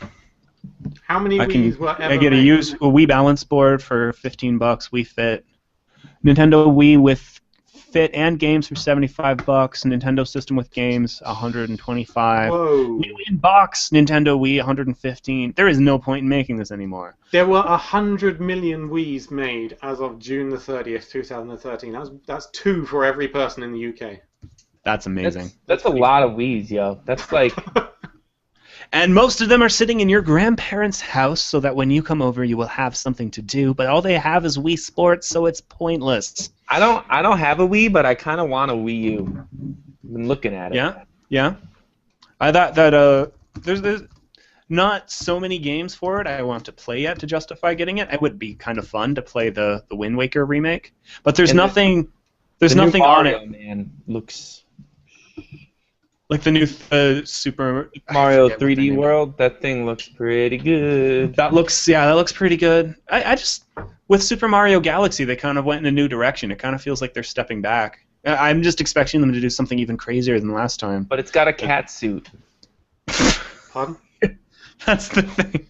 Speaker 2: How many Wiis were ever
Speaker 1: I get a
Speaker 2: made?
Speaker 1: Wii balance board for $15, Wii Fit. Nintendo Wii with Fit and games for $75. Nintendo System with games, $125.
Speaker 2: Whoa.
Speaker 1: New in-box Nintendo Wii, $115. There is no point in making this anymore.
Speaker 2: There were 100 million Wiis made as of June the 30th, 2013. That's 2 for every person in the UK.
Speaker 1: That's amazing.
Speaker 3: That's a lot of Wiis, yo. That's like...
Speaker 1: And most of them are sitting in your grandparents' house so that when you come over, you will have something to do. But all they have is Wii Sports, so it's pointless.
Speaker 3: I don't have a Wii, but I kind of want a Wii U. I've been looking at it.
Speaker 1: Yeah. I thought that there's not so many games for it I want to play yet to justify getting it. It would be kind of fun to play the Wind Waker remake, but there's nothing. There's nothing on it.
Speaker 3: Man, looks
Speaker 1: like the new Super
Speaker 3: Mario 3D World. That thing looks pretty good.
Speaker 1: That looks pretty good. I just with Super Mario Galaxy they kind of went in a new direction. It kind of feels like they're stepping back. I'm just expecting them to do something even crazier than last time.
Speaker 3: But it's got a cat suit.
Speaker 2: Pardon?
Speaker 1: That's the thing.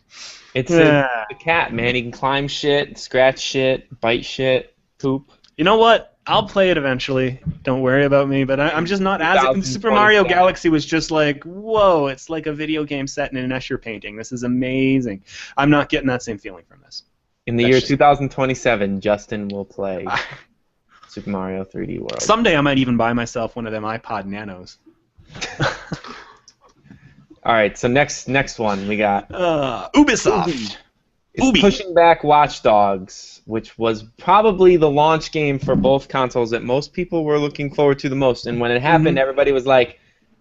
Speaker 3: It's a cat, man. He can climb shit, scratch shit, bite shit, poop.
Speaker 1: You know what? I'll play it eventually. Don't worry about me. But I'm just not as... Super Mario Galaxy was just like, whoa, it's like a video game set in an Escher painting. This is amazing. I'm not getting that same feeling from this.
Speaker 3: In the year 2027, Justin will play Super Mario 3D World.
Speaker 1: Someday I might even buy myself one of them iPod Nanos.
Speaker 3: All right, so next one we got
Speaker 1: Ubisoft.
Speaker 3: It's pushing back Watch Dogs, which was probably the launch game for both consoles that most people were looking forward to the most. And when it happened, everybody was like,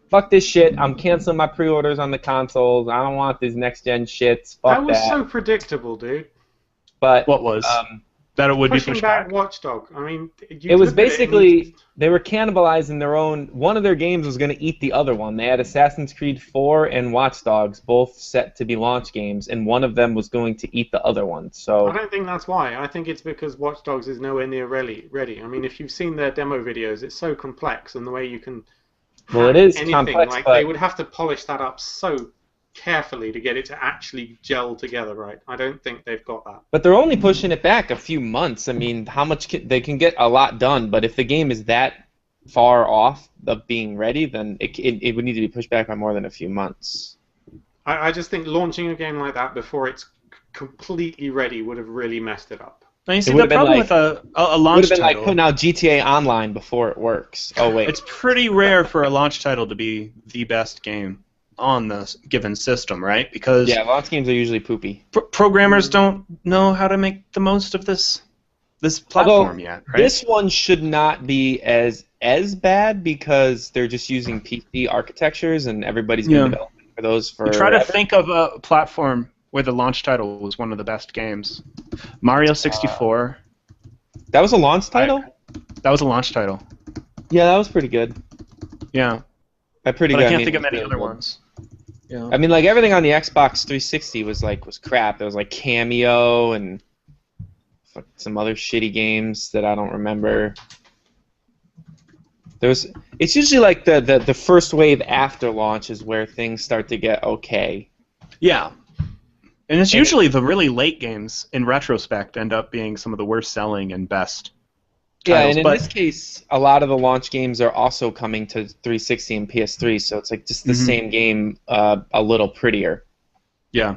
Speaker 3: fuck this shit, I'm canceling my pre-orders on the consoles, I don't want these next-gen shits, fuck
Speaker 2: that. Was so predictable, dude.
Speaker 3: But
Speaker 1: what was? That it would be pushed back?
Speaker 2: Watch Dog. I mean,
Speaker 3: it was basically they were cannibalizing their own. One of their games was going to eat the other one. They had Assassin's Creed 4 and Watch Dogs both set to be launch games, and one of them was going to eat the other one. So
Speaker 2: I don't think that's why. I think it's because Watch Dogs is nowhere near ready. I mean, if you've seen their demo videos, it's so complex, and the way you can
Speaker 3: it is
Speaker 2: anything,
Speaker 3: complex,
Speaker 2: like
Speaker 3: but
Speaker 2: they would have to polish that up so carefully to get it to actually gel together, right? I don't think they've got that.
Speaker 3: But they're only pushing it back a few months. I mean, how much they can get a lot done, but if the game is that far off of being ready, then it would need to be pushed back by more than a few months.
Speaker 2: I just think launching a game like that before it's completely ready would have really messed it up.
Speaker 1: Now you see, the problem with a launch
Speaker 3: title... It would have been like putting out GTA Online before it works. Oh, wait.
Speaker 1: It's pretty rare for a launch title to be the best game on the given system, right? Because
Speaker 3: launch games are usually poopy.
Speaker 1: Programmers don't know how to make the most of this platform yet, right?
Speaker 3: This one should not be as bad because they're just using PC architectures and everybody's been developing for those for.
Speaker 1: Try to think of a platform where the launch title was one of the best games. Mario 64.
Speaker 3: That was a launch title?
Speaker 1: That was a launch title.
Speaker 3: Yeah, that was pretty good.
Speaker 1: Yeah.
Speaker 3: I can't
Speaker 1: think of many other ones. Yeah.
Speaker 3: I mean, like everything on the Xbox 360 was crap. There was like Cameo and some other shitty games that I don't remember. It's usually like the first wave after launch is where things start to get okay.
Speaker 1: Yeah. And it's usually the really late games, in retrospect, end up being some of the worst selling and best titles.
Speaker 3: And in this case, a lot of the launch games are also coming to 360 and PS3, so it's like just the same game, a little prettier.
Speaker 1: Yeah.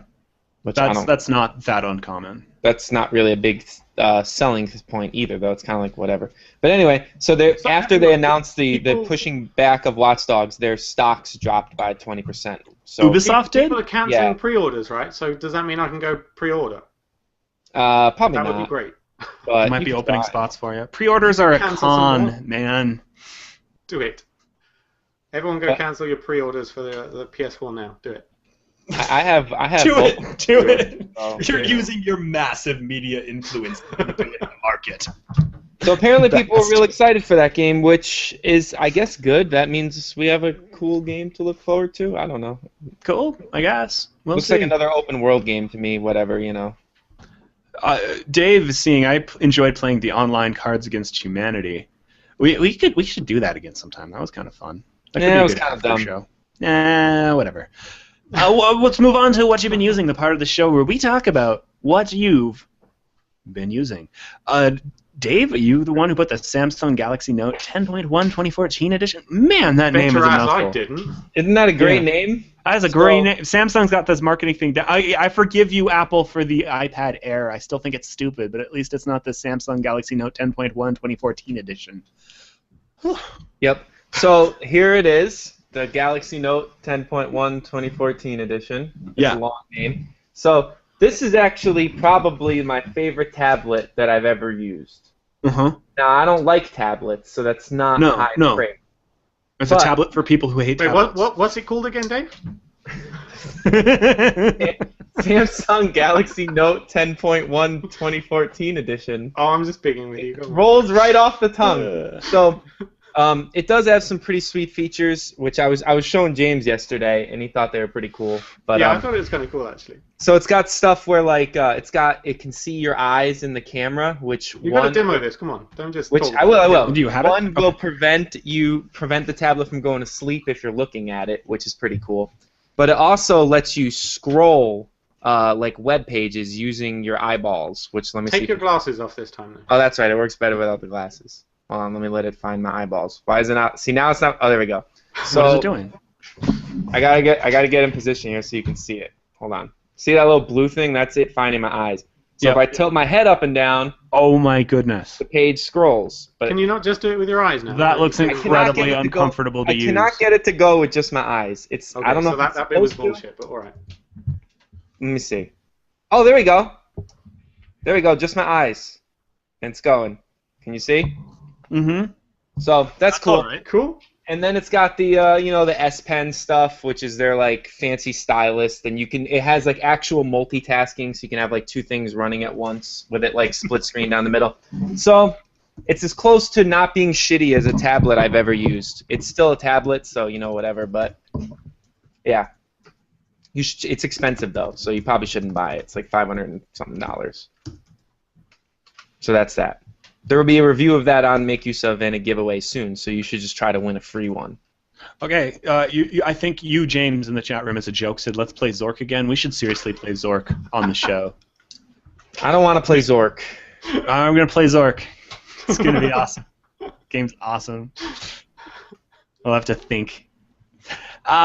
Speaker 1: That's not that uncommon.
Speaker 3: That's not really a big selling point either, though. It's kind of like whatever. But anyway, so after they announced the pushing back of Watch Dogs, their stocks dropped by 20%. So
Speaker 1: Ubisoft did?
Speaker 2: People are cancelling pre-orders, right? So does that mean I can go pre-order?
Speaker 3: Probably
Speaker 2: not. That would be great.
Speaker 3: But
Speaker 1: might be opening spots for you. Pre-orders are a con, man.
Speaker 2: Do it. Everyone go cancel your pre-orders for the PS4 now. Do it.
Speaker 3: I have.
Speaker 1: Do it. Oh, You're using your massive media influence to manipulate the market.
Speaker 3: So apparently people are real excited for that game, which is, I guess, good. That means we have a cool game to look forward to. I don't know.
Speaker 1: Cool, I guess.
Speaker 3: Looks like another open world game to me. Whatever,
Speaker 1: Dave is seeing. I enjoyed playing the online Cards Against Humanity. We should do that again sometime. That was kind of fun. That could be
Speaker 3: it
Speaker 1: a
Speaker 3: was
Speaker 1: good
Speaker 3: kind of
Speaker 1: after
Speaker 3: dumb.
Speaker 1: Show. Whatever. Let's move on to what you've been using, the part of the show where we talk about what you've been using. Dave, are you the one who put the Samsung Galaxy Note 10.1 2014 edition? Man, that name is a mouthful.
Speaker 2: I didn't.
Speaker 3: Isn't that a great name?
Speaker 1: That is a great name. Samsung's got this marketing thing. I forgive you, Apple, for the iPad Air. I still think it's stupid, but at least it's not the Samsung Galaxy Note 10.1 2014 edition.
Speaker 3: Yep. So here it is, the Galaxy Note 10.1 2014 edition. It's a long name. So this is actually probably my favorite tablet that I've ever used. Now, I don't like tablets, so that's not high praise.
Speaker 1: It's a tablet for people who hate tablets.
Speaker 2: What's it called again, Dave?
Speaker 3: Samsung Galaxy Note 10.1 2014 edition.
Speaker 2: Oh, I'm just picking with you.
Speaker 3: It rolls right off the tongue. So it does have some pretty sweet features, which I was showing James yesterday, and he thought they were pretty cool. But
Speaker 2: yeah, I thought it was kind of cool actually.
Speaker 3: So it's got stuff where like it can see your eyes in the camera, which
Speaker 2: you gotta demo this. Come on, don't just.
Speaker 3: Which I will.
Speaker 1: Do you have
Speaker 3: one
Speaker 1: it?
Speaker 3: Will prevent the tablet from going to sleep if you're looking at it, which is pretty cool. But it also lets you scroll like web pages using your eyeballs, which let me see.
Speaker 2: Take your glasses off this time. Then.
Speaker 3: Oh, that's right. It works better without the glasses. Hold on, let me let it find my eyeballs. Why is it not? See, now it's not. Oh, there we go. So
Speaker 1: what is it doing?
Speaker 3: I gotta get in position here so you can see it. Hold on. See that little blue thing? That's it finding my eyes. So if I tilt my head up and down,
Speaker 1: oh my goodness,
Speaker 3: the page scrolls. But
Speaker 2: can you not just do it with your eyes now?
Speaker 1: That looks incredibly uncomfortable to use.
Speaker 3: I cannot get it to go with just my eyes. It's
Speaker 2: okay,
Speaker 3: I don't know.
Speaker 2: So that bit was bullshit, but all right.
Speaker 3: Let me see. Oh, there we go. There we go. Just my eyes, and it's going. Can you see?
Speaker 1: Mm-hmm.
Speaker 3: So that's cool.
Speaker 2: All right, cool.
Speaker 3: And then it's got the the S Pen stuff, which is their like fancy stylus. And it has like actual multitasking, so you can have like two things running at once with it like split screen down the middle. So it's as close to not being shitty as a tablet I've ever used. It's still a tablet, so whatever. But yeah, it's expensive though, so you probably shouldn't buy it. It's like $500 and something. So that's that. There will be a review of that on Make Use Of and a giveaway soon, so you should just try to win a free one.
Speaker 1: Okay, I think you, James, in the chat room as a joke said, let's play Zork again. We should seriously play Zork on the show.
Speaker 3: I don't want to play Zork.
Speaker 1: I'm going to play Zork. It's going to be awesome. Game's awesome. I'll have to think.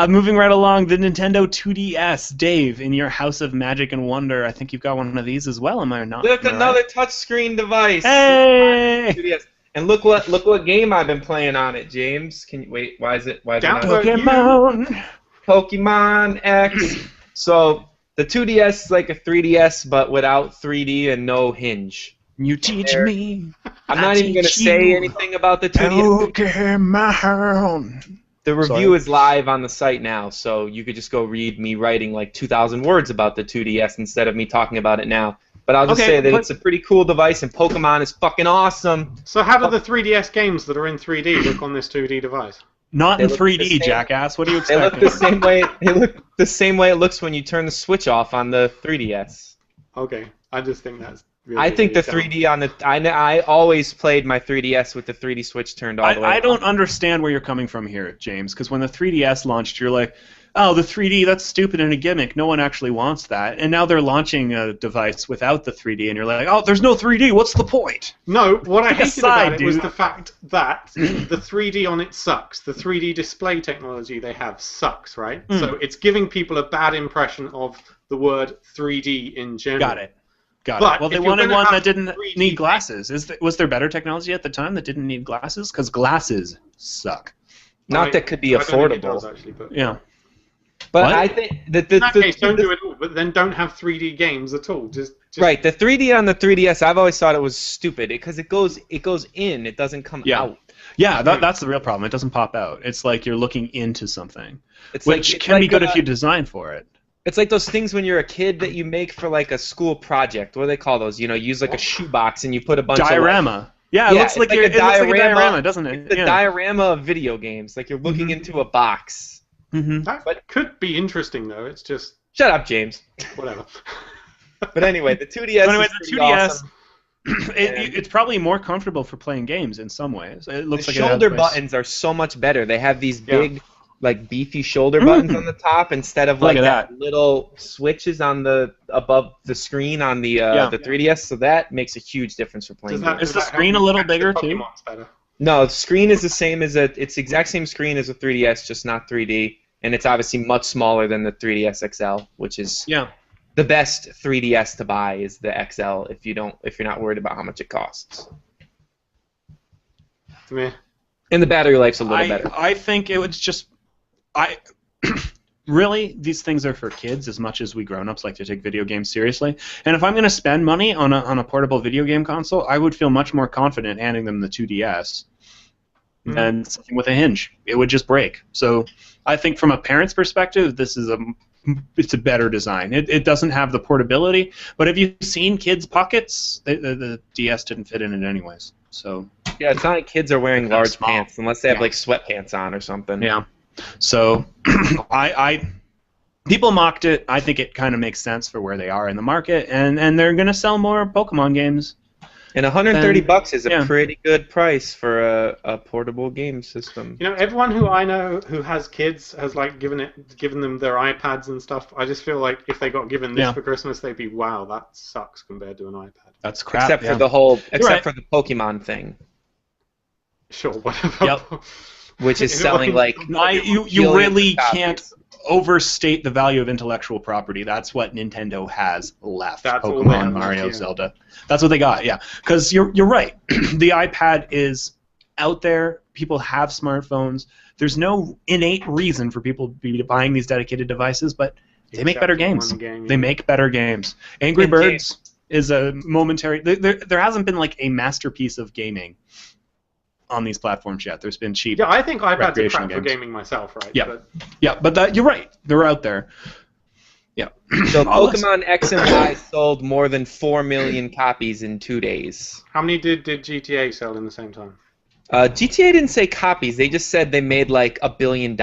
Speaker 1: Moving right along, the Nintendo 2DS. Dave, in your House of Magic and Wonder, I think you've got one of these as well. Am I not?
Speaker 3: Look, another touchscreen device.
Speaker 1: Hey!
Speaker 3: 2DS. And look what game I've been playing on it, James. Can you wait? Why is it not?
Speaker 1: Pokemon.
Speaker 3: Pokemon X. So the 2DS is like a 3DS, but without 3D and no hinge.
Speaker 1: You teach me.
Speaker 3: I'm not even gonna say anything about the 2DS.
Speaker 1: Pokemon.
Speaker 3: The review is live on the site now, so you could just go read me writing like 2,000 words about the 2DS instead of me talking about it now. But I'll just say that it's a pretty cool device, and Pokemon is fucking awesome.
Speaker 2: So how do the 3DS games that are in 3D look on this 2D device?
Speaker 1: Not in 3D, jackass. What do you expect?
Speaker 3: They look the same way. They look the same way it looks when you turn the Switch off on the 3DS.
Speaker 2: Okay, I just think that's. Really,
Speaker 3: I think the 3D on the I always played my 3DS with the 3D Switch turned all the way.
Speaker 1: I don't understand where you're coming from here, James, because when the 3DS launched, you're like, oh, the 3D, that's stupid and a gimmick. No one actually wants that. And now they're launching a device without the 3D, and you're like, oh, there's no 3D. What's the point?
Speaker 2: No, what I hated about it was the fact that the 3D on it sucks. The 3D display technology they have sucks, right? So it's giving people a bad impression of the word 3D in general.
Speaker 1: Got it. Well, they wanted one that didn't need glasses. Was there better technology at the time that didn't need glasses? Because glasses suck.
Speaker 3: Not that could be affordable.
Speaker 2: It does, actually, but
Speaker 1: yeah.
Speaker 3: But I think that
Speaker 2: in that case, don't do it all. But then don't have 3D games at all. Just
Speaker 3: right. The 3D on the 3DS, I've always thought it was stupid because it goes in. It doesn't come out.
Speaker 1: Yeah, that's the real problem. It doesn't pop out. It's like you're looking into something, which can be good if you design for it.
Speaker 3: It's like those things when you're a kid that you make for like a school project. What do they call those? Use like a shoebox and you put a bunch
Speaker 1: diorama.
Speaker 3: Of
Speaker 1: it looks like a diorama, doesn't it?
Speaker 3: It's the diorama of video games. Like you're looking into a box.
Speaker 2: That could be interesting though. It's just
Speaker 3: shut up, James.
Speaker 2: Whatever.
Speaker 3: But anyway, the 2DS.
Speaker 1: The 2DS. Awesome. It's probably more comfortable for playing games in some ways. It looks
Speaker 3: the
Speaker 1: like
Speaker 3: shoulder buttons are so much better. They have these big like beefy shoulder buttons on the top instead of
Speaker 1: Look
Speaker 3: like
Speaker 1: at
Speaker 3: that
Speaker 1: that.
Speaker 3: little switches on the above the screen on the 3DS. So that makes a huge difference for playing games.
Speaker 1: Is the screen a little bigger too?
Speaker 2: Pokemon's better?
Speaker 3: No, the screen is the same as it's the exact same screen as a 3DS, just not 3D, and it's obviously much smaller than the 3DS XL, which is the best 3DS to buy is the XL if you're not worried about how much it costs.
Speaker 2: Meh.
Speaker 3: And the battery life's a little better.
Speaker 1: I think it was just really, these things are for kids as much as we grown-ups like to take video games seriously. And if I'm going to spend money on a portable video game console, I would feel much more confident handing them the 2DS than something with a hinge. It would just break. So I think from a parent's perspective, it's a better design. It doesn't have the portability, but have you seen kids' pockets? The DS didn't fit in it anyways. So
Speaker 3: yeah, it's not like kids are wearing large
Speaker 1: small
Speaker 3: pants unless they have like sweatpants on or something.
Speaker 1: Yeah. So people mocked it. I think it kind of makes sense for where they are in the market, and they're going to sell more Pokemon games.
Speaker 3: And $130 is a pretty good price for a portable game system.
Speaker 2: You know, everyone who I know who has kids has like given them their iPads and stuff. I just feel like if they got given this for Christmas, they'd be, wow, that sucks compared to an iPad.
Speaker 1: That's crap.
Speaker 3: Except for for the Pokemon thing.
Speaker 2: Sure, whatever.
Speaker 1: Yep.
Speaker 3: Which is selling like
Speaker 1: you really can't overstate the value of intellectual property. That's what Nintendo has left.
Speaker 2: That's
Speaker 1: Pokemon, Mario, Zelda. That's what they got, yeah. Because you're right. The iPad is out there. People have smartphones. There's no innate reason for people to be buying these dedicated devices, but they make better games. They make better games. Angry Birds is a momentary... There hasn't been like a masterpiece of gaming on these platforms yet. There's been cheap.
Speaker 2: Yeah, I think iPads are crap
Speaker 1: games
Speaker 2: for gaming myself, right?
Speaker 1: Yeah, but you're right. They're out there. Yeah.
Speaker 3: So Pokemon X and Y sold more than 4 million copies in 2 days.
Speaker 2: How many did GTA sell in the same time?
Speaker 3: GTA didn't say copies. They just said they made like $1 billion.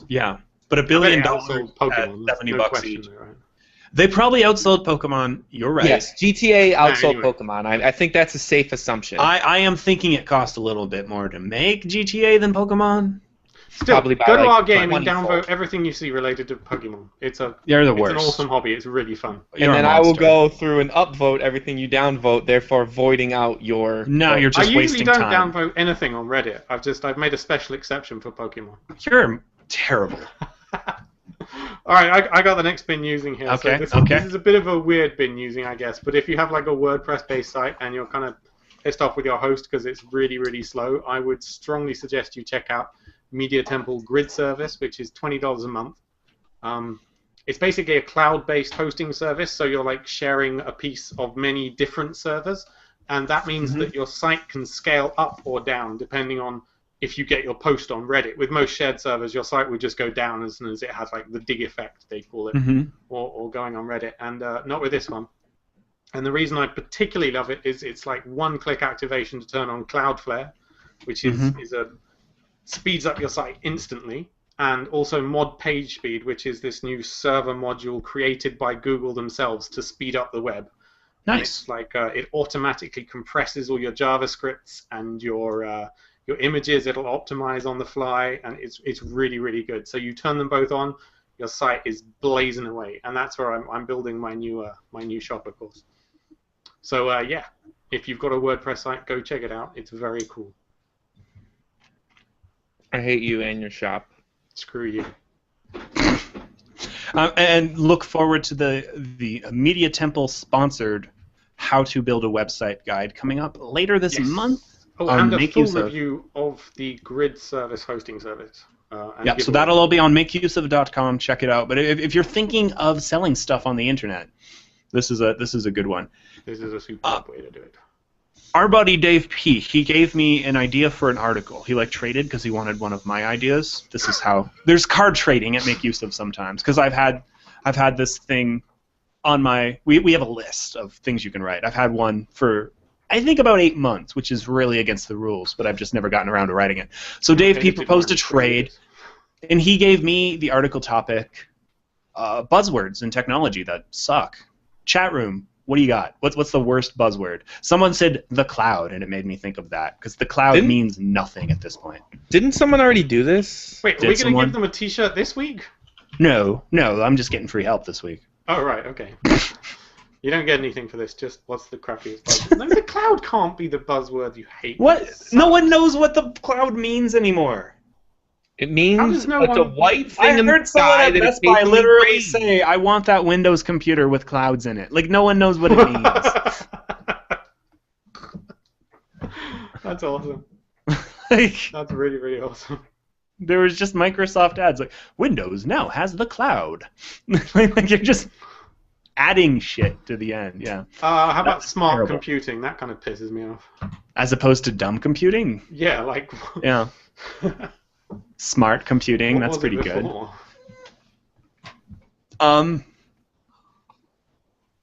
Speaker 1: Yeah, but $1 billion
Speaker 2: Pokemon.
Speaker 1: at $70
Speaker 2: question,
Speaker 1: each.
Speaker 2: right?
Speaker 1: They probably outsold Pokemon. You're right.
Speaker 3: Yes, GTA outsold
Speaker 2: anyway.
Speaker 3: Pokemon. I think that's a safe assumption.
Speaker 1: I am thinking it cost a little bit more to make GTA than Pokemon.
Speaker 2: Still,
Speaker 3: Probably by
Speaker 2: go to
Speaker 3: like
Speaker 2: our game and
Speaker 3: 20-fold.
Speaker 2: downvote everything you see related to Pokemon. It's an
Speaker 1: worst.
Speaker 2: awesome hobby. It's really fun.
Speaker 3: And then I will go through and upvote everything you downvote, therefore voiding out your...
Speaker 1: No, you're just wasting time.
Speaker 2: I usually don't downvote anything on Reddit. I've made a special exception for Pokemon.
Speaker 1: You're terrible.
Speaker 2: All right, I got the next bin using here.
Speaker 1: Okay,
Speaker 2: So this is a bit of a weird bin using, I guess. But if you have like a WordPress-based site and you're kind of pissed off with your host because it's really, really slow, I would strongly suggest you check out Media Temple Grid Service, which is $20 a month. It's basically a cloud-based hosting service, so you're like sharing a piece of many different servers, and that means that your site can scale up or down depending on if you get your post on Reddit. With most shared servers, your site would just go down as soon as it has like the dig effect, they call it, or going on Reddit, and not with this one. And the reason I particularly love it is it's like one-click activation to turn on Cloudflare, which is speeds up your site instantly, and also mod page speed, which is this new server module created by Google themselves to speed up the web.
Speaker 1: Nice.
Speaker 2: And it's like it automatically compresses all your JavaScripts and your images. It'll optimize on the fly, and it's really, really good. So you turn them both on, your site is blazing away, and that's where I'm building my new shop, of course. So yeah, if you've got a WordPress site, go check it out. It's very cool.
Speaker 3: I hate you and your shop.
Speaker 2: Screw you.
Speaker 1: And look forward to the Media Temple sponsored How to Build a Website guide coming up later this month.
Speaker 2: Oh, and a full review of the Grid Service hosting service.
Speaker 1: Yeah, so that'll all be on makeuseof.com. Check it out. But if you're thinking of selling stuff on the internet, this is a good one.
Speaker 2: This is a superb way to do it.
Speaker 1: Our buddy Dave P, he gave me an idea for an article. He traded because he wanted one of my ideas. This is how there's card trading at Make Use of sometimes, because I've had this thing on my we have a list of things you can write. I've had one for I think about 8 months, which is really against the rules, but I've just never gotten around to writing it. So Dave P proposed a trade, and he gave me the article topic, buzzwords in technology that suck. Chat room What do you got? What's the worst buzzword? Someone said the cloud, and it made me think of that because the cloud means nothing at this point.
Speaker 3: Didn't someone already do this?
Speaker 2: Wait, are we going to give them a T-shirt this week?
Speaker 1: No, I'm just getting free help this week.
Speaker 2: Oh, right, okay. You don't get anything for this, just what's the crappiest buzzword? No, the cloud can't be the buzzword you hate.
Speaker 1: What? No one knows what the cloud means anymore.
Speaker 3: It means
Speaker 2: a
Speaker 3: white thing in
Speaker 1: I
Speaker 3: the
Speaker 1: heard someone
Speaker 3: sky
Speaker 1: at
Speaker 3: that
Speaker 1: Best
Speaker 3: is
Speaker 1: Buy
Speaker 3: basically
Speaker 1: literally
Speaker 3: green.
Speaker 1: say, I want that Windows computer with clouds in it. Like, no one knows what it means.
Speaker 2: That's awesome.
Speaker 1: Like,
Speaker 2: That's really, really awesome.
Speaker 1: there was just Microsoft ads like, Windows now has the cloud. Like, you're just adding shit to the end, yeah.
Speaker 2: How about
Speaker 1: That's
Speaker 2: smart
Speaker 1: terrible.
Speaker 2: computing? That kind of pisses me off.
Speaker 1: As opposed to dumb computing?
Speaker 2: Yeah, like...
Speaker 1: Yeah. Smart computing,
Speaker 2: What
Speaker 1: that's
Speaker 2: was it
Speaker 1: pretty good.
Speaker 2: before?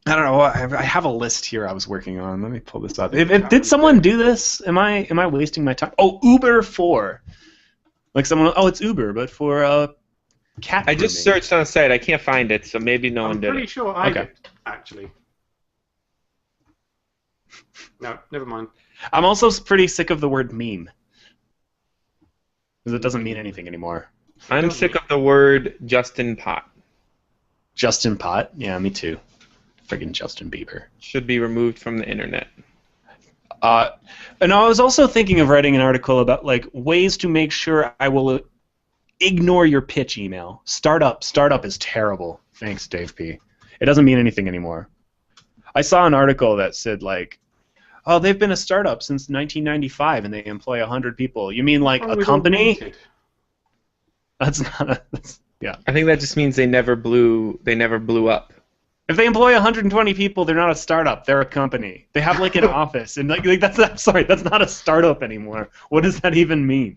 Speaker 1: I don't know. I have a list here I was working on. Let me pull this up. Did someone do this? Am I wasting my time? Oh, Uber 4. Like someone. Oh, it's Uber, but for cat.
Speaker 3: I just
Speaker 1: grooming.
Speaker 3: searched on the site. I can't find it, so maybe no one
Speaker 2: I'm
Speaker 3: did
Speaker 2: pretty
Speaker 3: it.
Speaker 2: sure I
Speaker 1: Okay.
Speaker 2: did, actually. No, never mind.
Speaker 1: I'm also pretty sick of the word meme because it doesn't mean anything anymore.
Speaker 3: I'm sick of the word Justin Pot.
Speaker 1: Justin Pot. Yeah, me too. Friggin' Justin Bieber.
Speaker 3: Should be removed from the internet.
Speaker 1: And I was also thinking of writing an article about like ways to make sure I will ignore your pitch email. Startup is terrible. Thanks, Dave P. It doesn't mean anything anymore. I saw an article that said like, oh, they've been a startup since 1995 and they employ 100 people. You mean like a company? That's not a. Yeah.
Speaker 3: I think that just means they never blew up.
Speaker 1: If they employ 120 people, they're not a startup. They're a company. They have like an office, and like that's. I'm sorry, that's not a startup anymore. What does that even mean?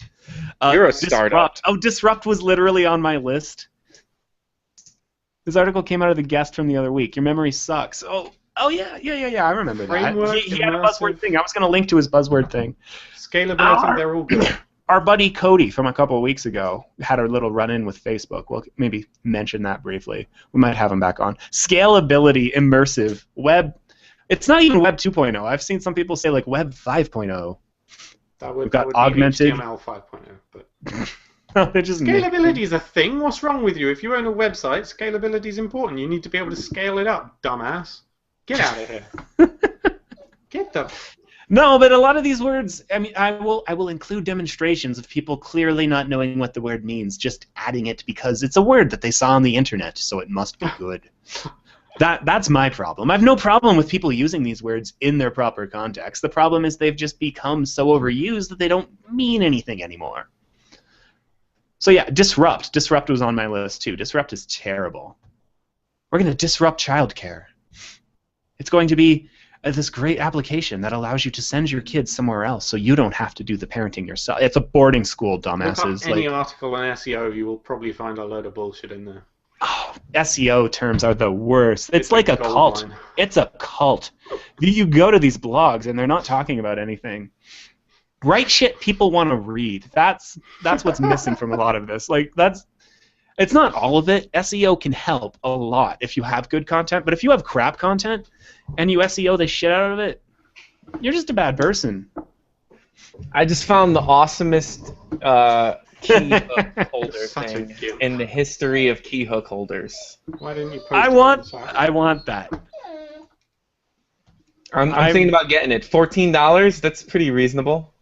Speaker 3: You're a startup.
Speaker 1: Disrupt. Oh, Disrupt was literally on my list. This article came out of the guest from the other week. Your memory sucks. Oh yeah. I remember
Speaker 2: Framework,
Speaker 1: that. He had a
Speaker 2: immersive.
Speaker 1: buzzword thing. I was going to link to his buzzword thing.
Speaker 2: Scalability, they're all good.
Speaker 1: Our buddy Cody from a couple of weeks ago had a little run-in with Facebook. We'll maybe mention that briefly. We might have him back on. Scalability, immersive, web. It's not even Web 2.0. I've seen some people say like Web 5.0. We've got augmented.
Speaker 2: Be HTML 5.0, but
Speaker 1: They're just
Speaker 2: scalability is a thing. What's wrong with you? If you own a website, scalability is important. You need to be able to scale it up, dumbass. Get out of here. Get the...
Speaker 1: No, but a lot of these words, I mean, I will include demonstrations of people clearly not knowing what the word means, just adding it because it's a word that they saw on the internet, so it must be good. That's my problem. I have no problem with people using these words in their proper context. The problem is they've just become so overused that they don't mean anything anymore. So yeah, disrupt. Disrupt was on my list too. Disrupt is terrible. We're going to disrupt childcare. It's going to be this great application that allows you to send your kids somewhere else so you don't have to do the parenting yourself. It's a boarding school,
Speaker 2: Look
Speaker 1: dumbasses.
Speaker 2: up any article on SEO, you will probably find a load of bullshit in there.
Speaker 1: Oh, SEO terms are the worst. It's like a
Speaker 2: gold
Speaker 1: cult.
Speaker 2: mine.
Speaker 1: It's a cult. You go to these blogs and they're not talking about anything. Write shit people want to read. That's what's missing from a lot of this. Like it's not all of it. SEO can help a lot if you have good content, but if you have crap content and you SEO the shit out of it, you're just a bad person.
Speaker 3: I just found the awesomest key hook holder
Speaker 2: Such a
Speaker 3: thing
Speaker 2: gift.
Speaker 3: in the history of key hook holders.
Speaker 2: Why didn't you post
Speaker 1: I
Speaker 2: it
Speaker 1: want
Speaker 2: on the site?
Speaker 1: I want that.
Speaker 3: I'm
Speaker 1: I'm-
Speaker 3: thinking about getting it. $14? That's pretty reasonable.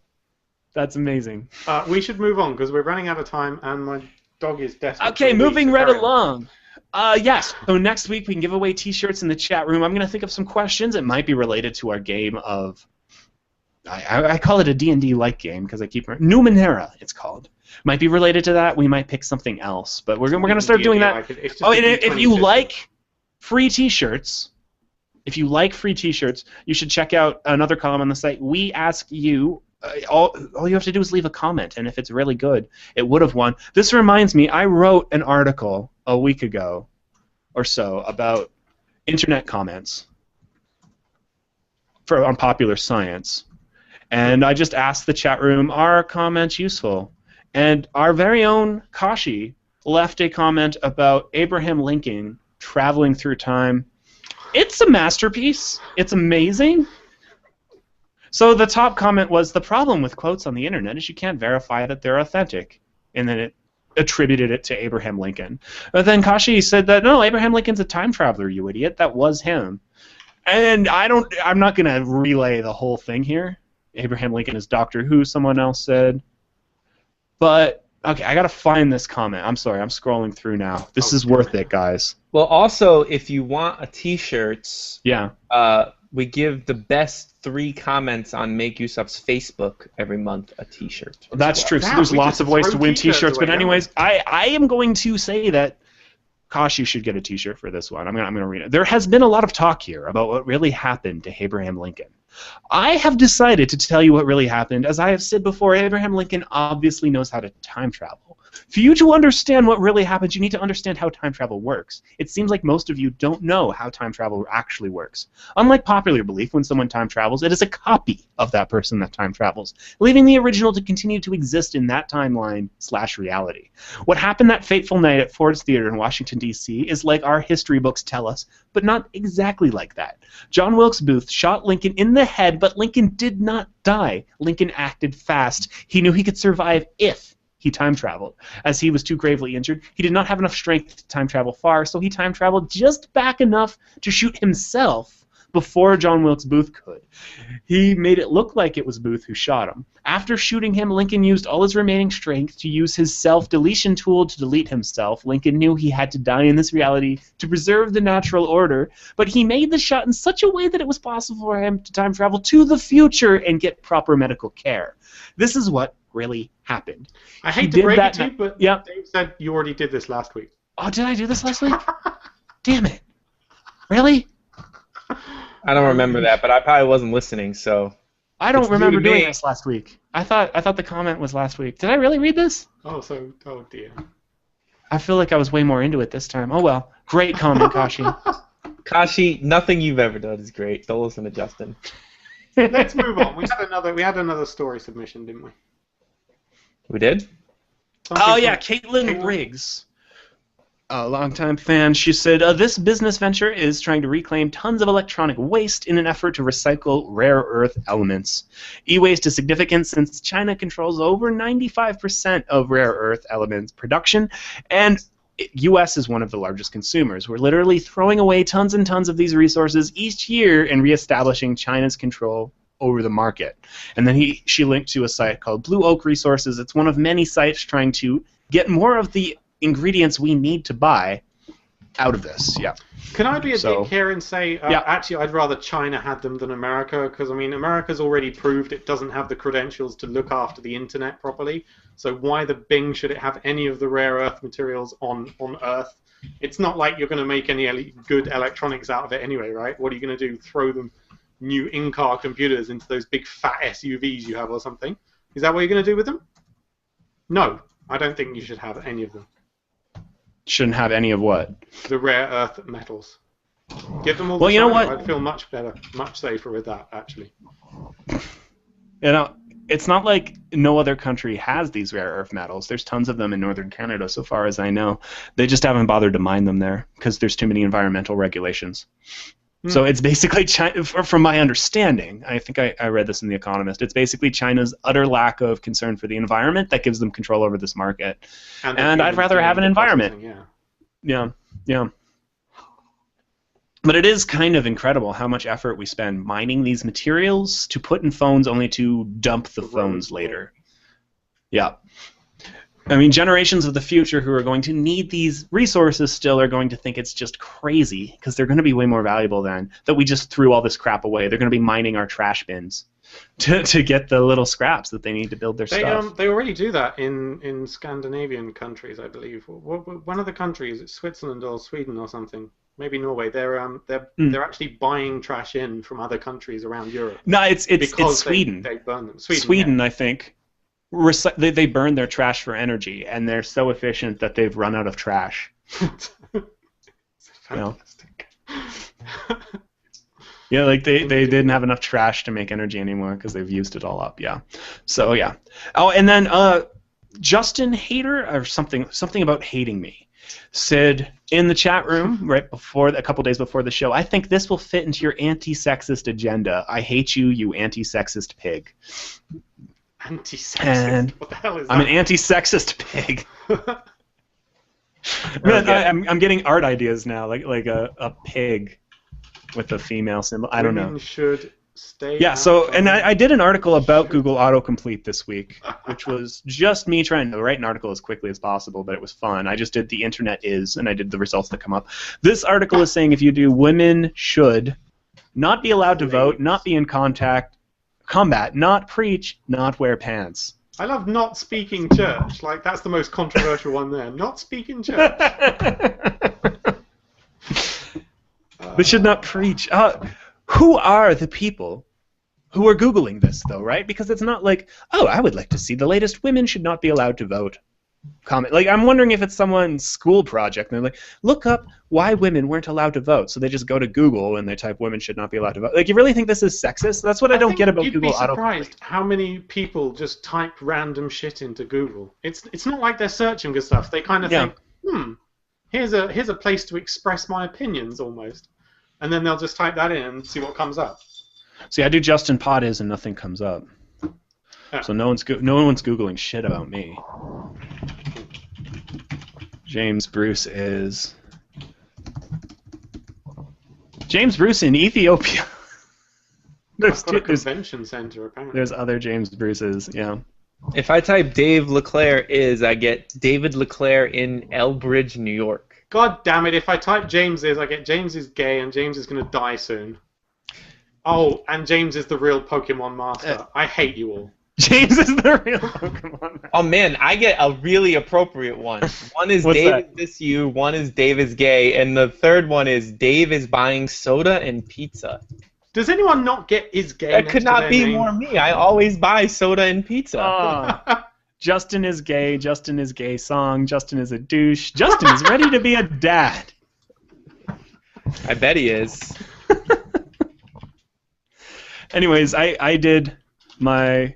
Speaker 1: That's amazing.
Speaker 2: We should move on because we're running out of time and my dog is desperate.
Speaker 1: Okay,
Speaker 2: for a wee,
Speaker 1: moving
Speaker 2: so
Speaker 1: right
Speaker 2: carry on.
Speaker 1: along. Yes, so next week we can give away t-shirts in the chat room. I'm going to think of some questions. It might be related to our game of... I call it a D&D-like game because I keep... Numenera, it's called. Might be related to that. We might pick something else, but we're going to start doing that.
Speaker 2: Like it's just
Speaker 1: Oh,
Speaker 2: a
Speaker 1: and if
Speaker 2: D20
Speaker 1: you
Speaker 2: system.
Speaker 1: like free t-shirts, you should check out another column on the site. We ask you... all you have to do is leave a comment, and if it's really good, it would have won. This reminds me, I wrote an article a week ago or so about internet comments on Popular Science, and I just asked the chat room, are comments useful? And our very own Kashi left a comment about Abraham Lincoln traveling through time It's a masterpiece. It's amazing. So the top comment was, the problem with quotes on the internet is you can't verify that they're authentic. And then it attributed it to Abraham Lincoln. But then Kashi said that, no, Abraham Lincoln's a time traveler, you idiot. That was him. And I'm not going to relay the whole thing here. Abraham Lincoln is Doctor Who, someone else said. But, okay, I got to find this comment. I'm sorry, I'm scrolling through now. This is worth it, guys.
Speaker 3: Well, also, if you want a T-shirts,
Speaker 1: yeah,
Speaker 3: we give the best 3 comments on Make Yusuf's Facebook every month a T-shirt.
Speaker 1: That's true. So there's lots of ways to win T-shirts. But anyways, I am going to say that Kashi should get a T-shirt for this one. I'm gonna read it. There has been a lot of talk here about what really happened to Abraham Lincoln. I have decided to tell you what really happened. As I have said before, Abraham Lincoln obviously knows how to time travel. For you to understand what really happened, you need to understand how time travel works. It seems like most of you don't know how time travel actually works. Unlike popular belief, when someone time travels, it is a copy of that person that time travels, leaving the original to continue to exist in that timeline/reality. What happened that fateful night at Ford's Theater in Washington, D.C. is like our history books tell us, but not exactly like that. John Wilkes Booth shot Lincoln in the head, but Lincoln did not die. Lincoln acted fast. He knew he could survive if he time traveled. As he was too gravely injured, he did not have enough strength to time travel far, so he time traveled just back enough to shoot himself before John Wilkes Booth could. He made it look like it was Booth who shot him. After shooting him, Lincoln used all his remaining strength to use his self-deletion tool to delete himself. Lincoln knew he had to die in this reality to preserve the natural order, but he made the shot in such a way that it was possible for him to time travel to the future and get proper medical care. This is what really happened.
Speaker 2: I hate to break it to you, but Dave said you already did this last week.
Speaker 1: Oh, did I do this last week? Damn it. Really?
Speaker 3: I don't remember that, but I probably wasn't listening, so...
Speaker 1: I don't remember doing this last week. I thought the comment was last week. Did I really read this?
Speaker 2: Oh dear.
Speaker 1: I feel like I was way more into it this time. Oh well. Great comment, Kashi.
Speaker 3: Kashi, nothing you've ever done is great. Don't listen to Justin.
Speaker 2: Let's move on. We had another story submission, didn't we?
Speaker 3: We did?
Speaker 1: Oh yeah, Caitlin Riggs, a longtime fan. She said, this business venture is trying to reclaim tons of electronic waste in an effort to recycle rare earth elements. E-waste is significant since China controls over 95% of rare earth elements production, and U.S. is one of the largest consumers. We're literally throwing away tons and tons of these resources each year and reestablishing China's control over the market. And then she linked to a site called Blue Oak Resources. It's one of many sites trying to get more of the ingredients we need to buy out of this. Yeah.
Speaker 2: Can I be a dick here and say, actually, I'd rather China had them than America, because, I mean, America's already proved it doesn't have the credentials to look after the internet properly, so why the Bing should it have any of the rare earth materials on Earth? It's not like you're going to make any good electronics out of it anyway, right? What are you going to do, throw them new in-car computers into those big fat SUVs you have or something? Is that what you're going to do with them? No, I don't think you should have any of them.
Speaker 1: Shouldn't have any of what?
Speaker 2: The rare earth metals. Give them all.
Speaker 1: Well, you know what?
Speaker 2: I'd feel much better, much safer with that, actually.
Speaker 1: You know, it's not like no other country has these rare earth metals. There's tons of them in northern Canada, so far as I know. They just haven't bothered to mine them there because there's too many environmental regulations. So it's basically China, from my understanding, I think I read this in The Economist, it's basically China's utter lack of concern for the environment that gives them control over this market. And I'd rather have an environment. Yeah. But it is kind of incredible how much effort we spend mining these materials to put in phones only to dump the phones later. Yeah. I mean, generations of the future who are going to need these resources still are going to think it's just crazy because they're going to be way more valuable than that we just threw all this crap away. They're going to be mining our trash bins to get the little scraps that they need to build their stuff.
Speaker 2: They already do that in Scandinavian countries, I believe. One of the countries, it's Switzerland or Sweden or something. Maybe Norway. They're actually buying trash in from other countries around Europe.
Speaker 1: No, it's Sweden.
Speaker 2: They burn them.
Speaker 1: Sweden, I think. They burn their trash for energy, and they're so efficient that they've run out of trash.
Speaker 2: Fantastic.
Speaker 1: Yeah, like they didn't have enough trash to make energy anymore because they've used it all up. Yeah. So yeah. Oh, and then Justin Hater or something about hating me. Sid in the chat room right before a couple days before the show. I think this will fit into your anti-sexist agenda. I hate you, you anti-sexist pig.
Speaker 2: Anti-sexist?
Speaker 1: And
Speaker 2: what the hell is that?
Speaker 1: I'm an anti-sexist pig. I'm getting art ideas now, like a pig with a female symbol. I don't know.
Speaker 2: Women should stay.
Speaker 1: Yeah. So, and I did an article about Google autocomplete this week, which was just me trying to write an article as quickly as possible, but it was fun. I just did the internet is, and I did the results that come up. This article is saying if you do, women should not be allowed to vote, not be in combat, not preach, not wear pants.
Speaker 2: I love not speaking church. Like, that's the most controversial one there. Not speaking church.
Speaker 1: They should not preach. Who are the people who are Googling this, though, right? Because it's not like, oh, I would like to see the latest women should not be allowed to vote comment. Like, I'm wondering if it's someone's school project, and they're like, look up why women weren't allowed to vote. So they just go to Google, and they type women should not be allowed to vote. Like, you really think this is sexist? That's what I don't get about Google
Speaker 2: You'd be surprised how many people just type random shit into Google. It's not like they're searching for stuff. They kind of think, here's a place to express my opinions, almost. And then they'll just type that in and see what comes up.
Speaker 1: See, I do Justin Pot is, and nothing comes up.
Speaker 2: Yeah.
Speaker 1: So no one's Googling shit about me. James Bruce is... James Bruce in Ethiopia.
Speaker 2: There's a convention center, apparently.
Speaker 1: There's other James Bruces, yeah.
Speaker 3: If I type Dave LeClaire is, I get David LeClaire in Elbridge, New York.
Speaker 2: God damn it, if I type James is, I get James is gay and James is going to die soon. Oh, and James is the real Pokemon master. I hate you all.
Speaker 1: James is the real Pokemon master.
Speaker 3: Oh man, I get a really appropriate one. One is Dave is this you, one is Dave is gay, and the third one is Dave is buying soda and pizza.
Speaker 2: Does anyone not get is gay?
Speaker 3: That could not be more me. I always buy soda and pizza.
Speaker 1: Justin is gay song, Justin is a douche, Justin is ready to be a dad.
Speaker 3: I bet he is.
Speaker 1: Anyways, I did my...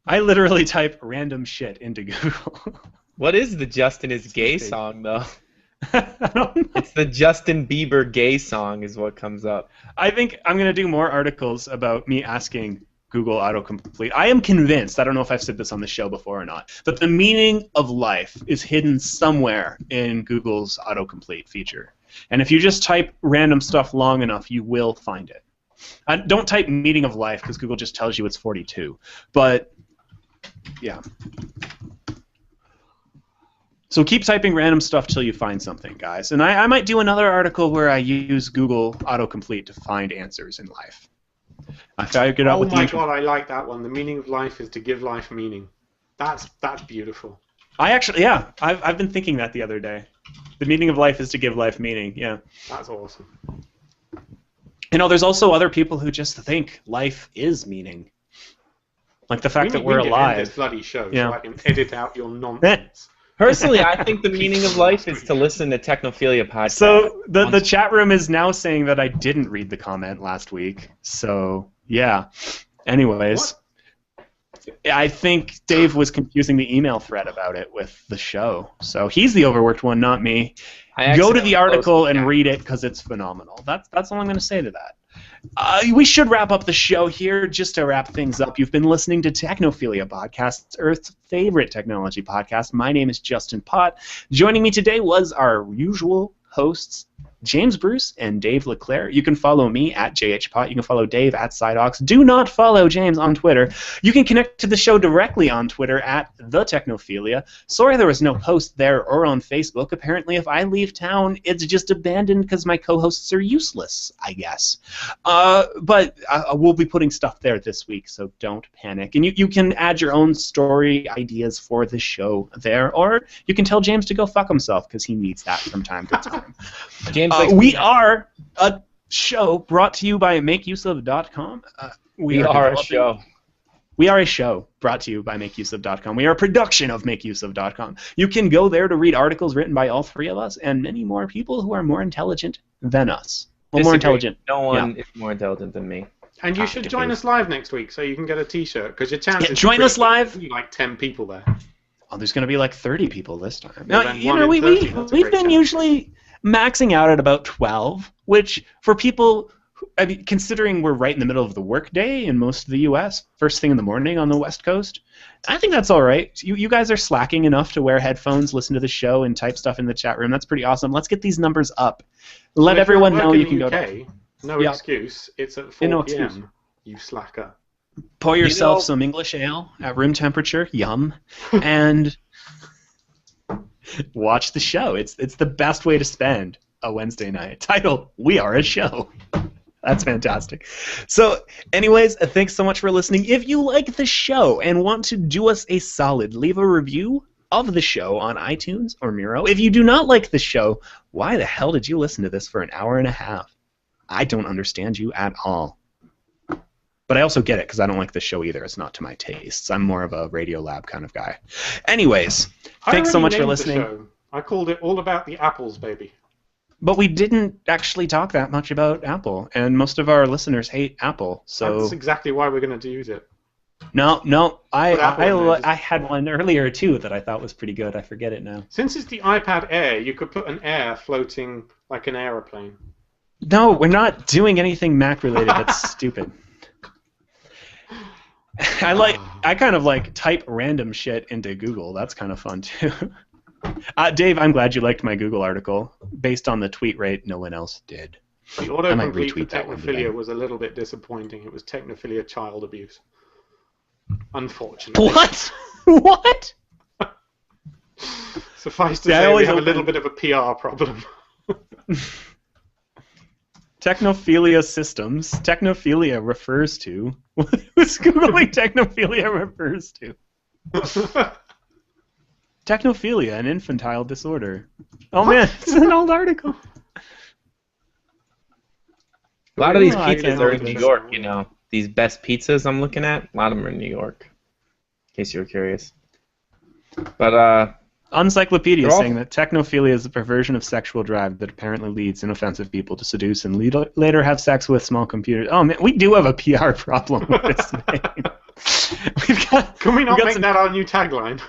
Speaker 1: I literally type random shit into Google.
Speaker 3: What is the Justin is gay song, though?
Speaker 1: I don't know.
Speaker 3: It's the Justin Bieber gay song is what comes up.
Speaker 1: I think I'm going to do more articles about me asking Google autocomplete. I am convinced, I don't know if I've said this on the show before or not, that the meaning of life is hidden somewhere in Google's autocomplete feature. And if you just type random stuff long enough, you will find it. Don't type meaning of life because Google just tells you it's 42. But, yeah. So keep typing random stuff till you find something, guys. And I might do another article where I use Google autocomplete to find answers in life. I figured out
Speaker 2: oh
Speaker 1: what the
Speaker 2: my god, I like that one. The meaning of life is to give life meaning. That's beautiful.
Speaker 1: I actually, yeah, I've been thinking that the other day. The meaning of life is to give life meaning, yeah.
Speaker 2: That's awesome.
Speaker 1: You know, there's also other people who just think life is meaning. Like the fact that we're alive.
Speaker 2: End this bloody show
Speaker 1: yeah.
Speaker 2: so I can edit out your nonsense.
Speaker 3: Personally, I think the meaning of life is to listen to Technophilia podcast.
Speaker 1: So the chat room is now saying that I didn't read the comment last week. So, yeah. Anyways, I think Dave was confusing the email thread about it with the show. So he's the overworked one, not me. Go to the article and read it because it's phenomenal. That's all I'm going to say to that. We should wrap up the show here. Just to wrap things up, you've been listening to Technophilia Podcast, Earth's favorite technology podcast. My name is Justin Pott. Joining me today was our usual hosts, James Bruce and Dave LeClaire. You can follow me at JHPot. You can follow Dave at SideOx. Do not follow James on Twitter. You can connect to the show directly on Twitter at The Technophilia. Sorry there was no post there or on Facebook. Apparently if I leave town, it's just abandoned because my co-hosts are useless, I guess. But we'll be putting stuff there this week, so don't panic. And you can add your own story ideas for the show there, or you can tell James to go fuck himself because he needs that from time to time.
Speaker 3: James
Speaker 1: we are a show brought to you by MakeUseOf.com. We are a show. We are a show brought to you by MakeUseOf.com. We are a production of MakeUseOf.com. You can go there to read articles written by all three of us and many more people who are more intelligent than us. Well, more intelligent.
Speaker 3: No one is more intelligent than me.
Speaker 2: And you should join us live next week so you can get a T-shirt because your chances.
Speaker 1: Join us live.
Speaker 2: Like 10 people there.
Speaker 1: Oh, there's going to be like 30 people this time.
Speaker 2: Well,
Speaker 1: Now,
Speaker 2: then
Speaker 1: you
Speaker 2: one
Speaker 1: know,
Speaker 2: in 30, that's a
Speaker 1: we've
Speaker 2: great
Speaker 1: been
Speaker 2: chance.
Speaker 1: usually maxing out at about 12, which for people, I mean, considering we're right in the middle of the workday in most of the U.S., first thing in the morning on the West Coast, I think that's all right. You guys are slacking enough to wear headphones, listen to the show, and type stuff in the chat room. That's pretty awesome. Let's get these numbers up. Let
Speaker 2: Well, if you're
Speaker 1: everyone
Speaker 2: at work
Speaker 1: know
Speaker 2: in
Speaker 1: you
Speaker 2: the
Speaker 1: can go
Speaker 2: UK,
Speaker 1: to...
Speaker 2: no
Speaker 1: Yeah.
Speaker 2: excuse. It's at
Speaker 1: Yeah,
Speaker 2: 4
Speaker 1: no excuse.
Speaker 2: p.m. You slacker.
Speaker 1: Pour
Speaker 3: You
Speaker 1: yourself
Speaker 3: know-
Speaker 1: some English ale at room temperature, yum, and watch the show. It's the best way to spend a Wednesday night. Title, We Are a Show. That's fantastic. So, anyways, thanks so much for listening. If you like the show and want to do us a solid, leave a review of the show on iTunes or Miro. If you do not like the show, why the hell did you listen to this for an hour and a half? I don't understand you at all. But I also get it because I don't like the show either. It's not to my tastes. I'm more of a Radio Lab kind of guy. Anyways, thanks so much for listening.
Speaker 2: I called it All About the Apples, baby.
Speaker 1: But we didn't actually talk that much about Apple, and most of our listeners hate Apple. So
Speaker 2: That's exactly why we're going to use it.
Speaker 1: no,
Speaker 2: Apple in there,
Speaker 1: I had one earlier too that I thought was pretty good. I forget it now.
Speaker 2: Since it's the iPad Air, you could put an Air floating like an aeroplane.
Speaker 1: No, we're not doing anything Mac related. That's stupid. I kind of like type random shit into Google. That's kind of fun too. Dave, I'm glad you liked my Google article. Based on the tweet rate, no one else did.
Speaker 2: The
Speaker 1: I might
Speaker 2: autocomplete for
Speaker 1: retweet that one today.
Speaker 2: Technophilia was a little bit disappointing. It was Technophilia child abuse. Unfortunately.
Speaker 1: What? What?
Speaker 2: Suffice to
Speaker 1: Yeah, I
Speaker 2: say, we
Speaker 1: always
Speaker 2: have a
Speaker 1: open-
Speaker 2: little bit of a PR problem.
Speaker 1: Technophilia systems. Technophilia refers to. Who's Googling Technophilia refers to? Technophilia, an infantile disorder. Oh man, it's an old article.
Speaker 3: A lot of these
Speaker 1: Oh, I
Speaker 3: pizzas
Speaker 1: can't
Speaker 3: are in
Speaker 1: believe
Speaker 3: New
Speaker 1: this.
Speaker 3: York, you know. These best pizzas I'm looking at, a lot of them are in New York. In case you were curious. But,
Speaker 1: Uncyclopedia
Speaker 3: They're all-
Speaker 1: saying that technophilia is a perversion of sexual drive that apparently leads inoffensive people to seduce and later have sex with small computers. Oh man, we do have a PR problem with this name.
Speaker 2: Can we not
Speaker 1: got
Speaker 2: make
Speaker 1: some-
Speaker 2: that our new tagline?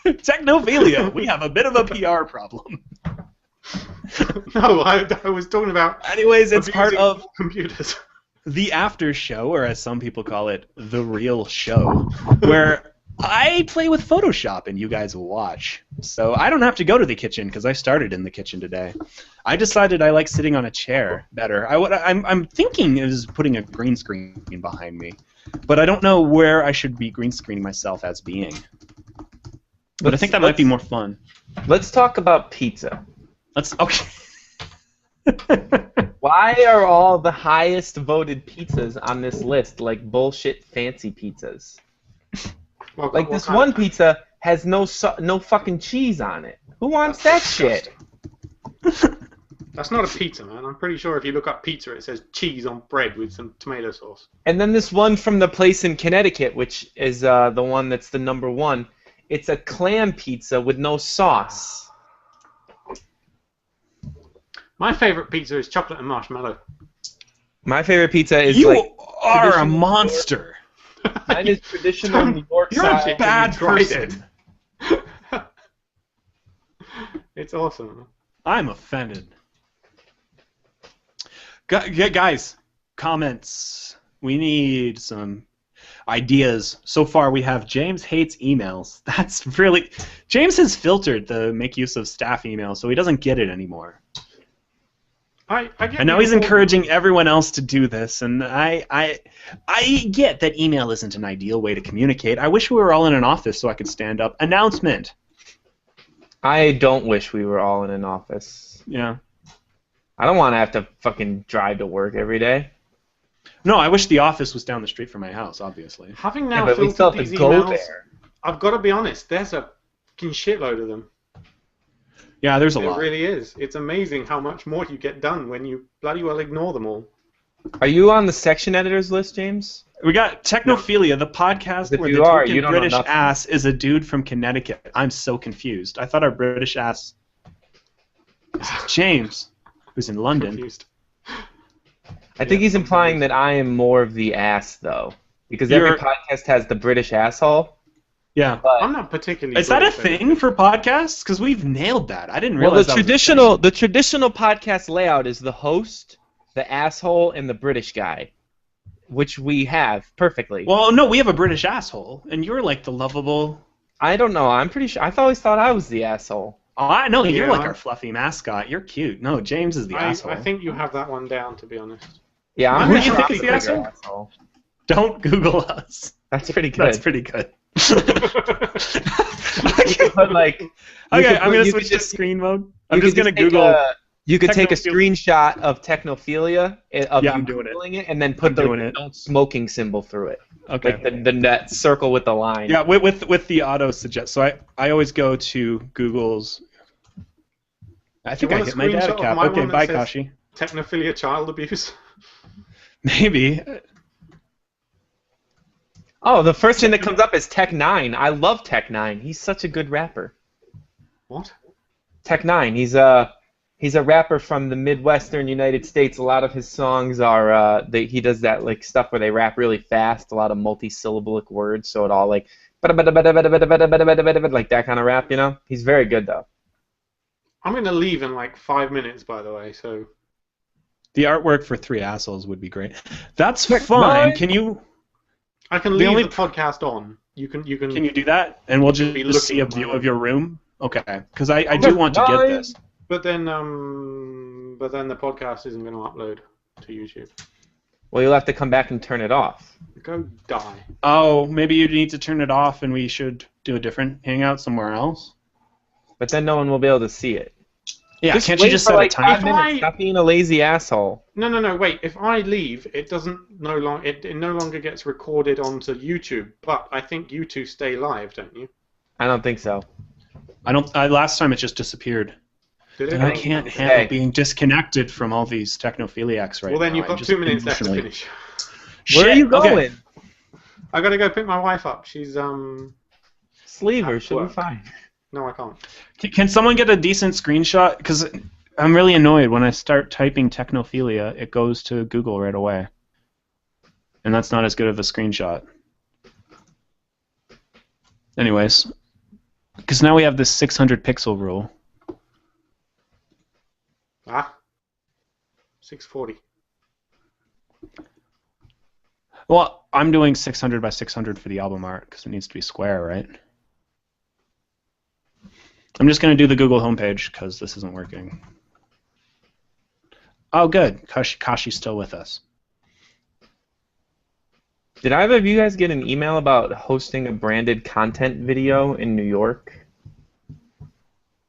Speaker 1: Technophilia, we have a bit of a PR problem.
Speaker 2: No, I was talking about
Speaker 1: Anyways, it's part
Speaker 2: abusing
Speaker 1: of
Speaker 2: computers.
Speaker 1: the after show, or as some people call it, the real show, where I play with Photoshop and you guys will watch. So I don't have to go to the kitchen because I started in the kitchen today. I decided I like sitting on a chair better. I'm thinking is putting a green screen behind me, but I don't know where I should be green screening myself as being. But I think that might be more fun.
Speaker 3: let's talk about pizza.
Speaker 1: Okay.
Speaker 3: Why are all the highest voted pizzas on this list like bullshit fancy pizzas?
Speaker 2: Well,
Speaker 3: Like
Speaker 2: what
Speaker 3: this
Speaker 2: kind
Speaker 3: one
Speaker 2: of-
Speaker 3: pizza has no fucking cheese on it. Who wants that shit?
Speaker 2: That's not a pizza, man. I'm pretty sure if you look up pizza, it says cheese on bread with some tomato sauce.
Speaker 3: And then this one from the place in Connecticut, which is the one that's the number one. It's a clam pizza with no sauce.
Speaker 2: My favorite pizza is chocolate and marshmallow.
Speaker 3: My favorite pizza is
Speaker 1: You
Speaker 3: like
Speaker 1: are a
Speaker 3: traditional-
Speaker 1: monster.
Speaker 3: mine is traditional New York
Speaker 1: You're
Speaker 3: style.
Speaker 1: a bad
Speaker 2: tried it.
Speaker 1: person.
Speaker 2: It's awesome.
Speaker 1: I'm offended. Guys, comments. We need some ideas. So far, we have James hates emails. That's really... James has filtered the make use of staff email, so he doesn't get it anymore.
Speaker 2: I get
Speaker 1: And now
Speaker 2: the
Speaker 1: he's
Speaker 2: important-
Speaker 1: encouraging everyone else to do this, and I get that email isn't an ideal way to communicate. I wish we were all in an office so I could stand up. Announcement.
Speaker 3: I don't wish we were all in an office.
Speaker 1: Yeah.
Speaker 3: I don't want to have to fucking drive to work every day.
Speaker 1: No, I wish the office was down the street from my house, obviously.
Speaker 2: Having
Speaker 3: Yeah,
Speaker 2: now
Speaker 3: but we still
Speaker 2: filtered
Speaker 3: have
Speaker 2: these
Speaker 3: to go
Speaker 2: emails,
Speaker 3: there.
Speaker 2: I've got to be honest. There's a fucking shitload of them.
Speaker 1: Yeah, there's a
Speaker 2: It
Speaker 1: lot.
Speaker 2: really is. It's amazing how much more you get done when you bloody well ignore them all.
Speaker 3: Are you on the section editors list, James?
Speaker 1: We got Technophilia, the podcast
Speaker 3: If
Speaker 1: where
Speaker 3: you
Speaker 1: the
Speaker 3: are,
Speaker 1: token
Speaker 3: you don't know
Speaker 1: British
Speaker 3: nothing.
Speaker 1: ass is a dude from Connecticut. I'm so confused. I thought our British ass is James, who's in London.
Speaker 2: Confused.
Speaker 3: I think he's implying that I am more of the ass, though. Because every
Speaker 1: You're-
Speaker 3: podcast has the British asshole.
Speaker 1: Yeah.
Speaker 2: I'm not particularly.
Speaker 1: Is that a
Speaker 2: British,
Speaker 1: thing for podcasts? Because we've nailed that. I didn't
Speaker 3: Well,
Speaker 1: realize
Speaker 3: the
Speaker 1: that was a thing.
Speaker 3: traditional podcast layout is the host, the asshole, and the British guy, which we have perfectly.
Speaker 1: Well, no, we have a British asshole, and you're like the lovable.
Speaker 3: I don't know. I'm pretty sure. I always thought I was the asshole.
Speaker 1: Oh, I know you're
Speaker 2: Yeah.
Speaker 1: like our fluffy mascot. You're cute. No, James is the asshole.
Speaker 2: I think you have that one down, to be honest.
Speaker 3: Yeah, I'm
Speaker 1: Who do
Speaker 3: pretty
Speaker 1: you
Speaker 3: sure
Speaker 1: think
Speaker 3: I'm
Speaker 1: is the
Speaker 3: bigger
Speaker 1: asshole? Don't Google us.
Speaker 3: That's pretty good.
Speaker 1: That's pretty good.
Speaker 3: You could put like.
Speaker 1: Okay, I'm gonna switch to screen mode. I'm just gonna
Speaker 3: take
Speaker 1: Google.
Speaker 3: You could take a
Speaker 1: Technophilia.
Speaker 3: screenshot of Technophilia of
Speaker 1: Yeah,
Speaker 3: you
Speaker 1: I'm doing it.
Speaker 3: Googling it, and then put
Speaker 1: I'm
Speaker 3: the
Speaker 1: doing it.
Speaker 3: don't smoking symbol through it,
Speaker 1: Okay.
Speaker 3: like the that circle with the line.
Speaker 1: Yeah, with the auto suggest. So I always go to Google's. I think I
Speaker 2: want a
Speaker 1: hit my data
Speaker 2: screenshot of
Speaker 1: cap.
Speaker 2: my
Speaker 1: Okay,
Speaker 2: one that
Speaker 1: bye,
Speaker 2: says-
Speaker 1: Kashi.
Speaker 2: Technophilia child abuse.
Speaker 1: Maybe.
Speaker 3: Oh, the first thing that comes up is Tech Nine. I love Tech Nine. He's such a good rapper.
Speaker 2: What?
Speaker 3: Tech Nine. He's a rapper from the Midwestern United States. A lot of his songs are he does that like stuff where they rap really fast, a lot of multi-syllabic words, so it all like like that kind of rap, you know? He's very good though.
Speaker 2: I'm gonna leave in like 5 minutes, by the way. So
Speaker 1: The artwork for Three Assholes would be great. That's
Speaker 3: Tech
Speaker 1: fine.
Speaker 3: Nine.
Speaker 1: Can you
Speaker 2: I can
Speaker 1: The
Speaker 2: leave
Speaker 1: only-
Speaker 2: the podcast on. You can.
Speaker 1: can you do that? And we'll
Speaker 2: Be
Speaker 1: just see a
Speaker 2: looking at
Speaker 1: view
Speaker 2: my-
Speaker 1: of your room. Okay, because I do want to get
Speaker 3: Nine.
Speaker 1: this.
Speaker 2: But then the podcast isn't gonna upload to YouTube.
Speaker 3: Well, you'll have to come back and turn it off.
Speaker 2: Go die.
Speaker 1: Oh, maybe you need to turn it off, and we should do a different hangout somewhere else.
Speaker 3: But then no one will be able to see it.
Speaker 1: Yeah,
Speaker 3: Just
Speaker 1: can't
Speaker 3: wait
Speaker 1: you just
Speaker 3: for,
Speaker 1: set
Speaker 3: like,
Speaker 1: a time?
Speaker 3: 5 minutes. Stop being a lazy asshole.
Speaker 2: No. Wait. If I leave, it doesn't it no longer gets recorded onto YouTube. But I think you two stay live, don't you?
Speaker 3: I don't think so.
Speaker 1: I don't. Last time it just disappeared.
Speaker 2: Did it?
Speaker 1: And I can't handle
Speaker 3: Hey.
Speaker 1: being disconnected from all these technophiliacs right now.
Speaker 2: Well, then you've
Speaker 1: I
Speaker 2: got
Speaker 1: just
Speaker 2: 2 minutes left to
Speaker 1: emotionally-
Speaker 2: finish.
Speaker 3: Where are
Speaker 1: Shit,
Speaker 3: you
Speaker 1: okay.
Speaker 3: going?
Speaker 2: I gotta go pick my wife up. She's
Speaker 3: Just leave her. She'll be
Speaker 2: work.
Speaker 3: fine.
Speaker 2: No, I can't.
Speaker 1: Can someone get a decent screenshot? Because I'm really annoyed when I start typing technophilia, it goes to Google right away. And that's not as good of a screenshot. Anyways, because now we have this 600 pixel rule.
Speaker 2: 640.
Speaker 1: Well, I'm doing 600 by 600 for the album art because it needs to be square, right? I'm just going to do the Google homepage because this isn't working. Oh, good. Kashi's still with us.
Speaker 3: Did either of you guys get an email about hosting a branded content video in New York?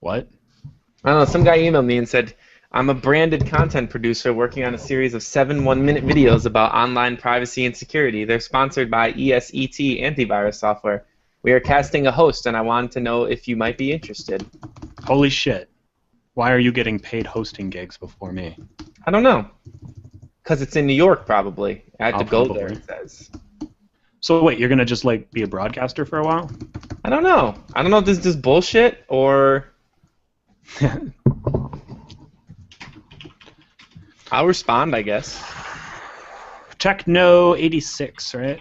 Speaker 1: What?
Speaker 3: I don't know. Some guy emailed me and said, I'm a branded content producer working on a series of 7 one-minute videos about online privacy and security. They're sponsored by ESET antivirus software. We are casting a host, and I wanted to know if you might be interested.
Speaker 1: Holy shit. Why are you getting paid hosting gigs before me?
Speaker 3: I don't know. Because it's in New York, probably. I had to go there,
Speaker 1: Probably.
Speaker 3: it says.
Speaker 1: So wait, you're going to just like be a broadcaster for a while?
Speaker 3: I don't know. I don't know if this is bullshit or... I'll respond, I guess.
Speaker 1: Techno 86, right?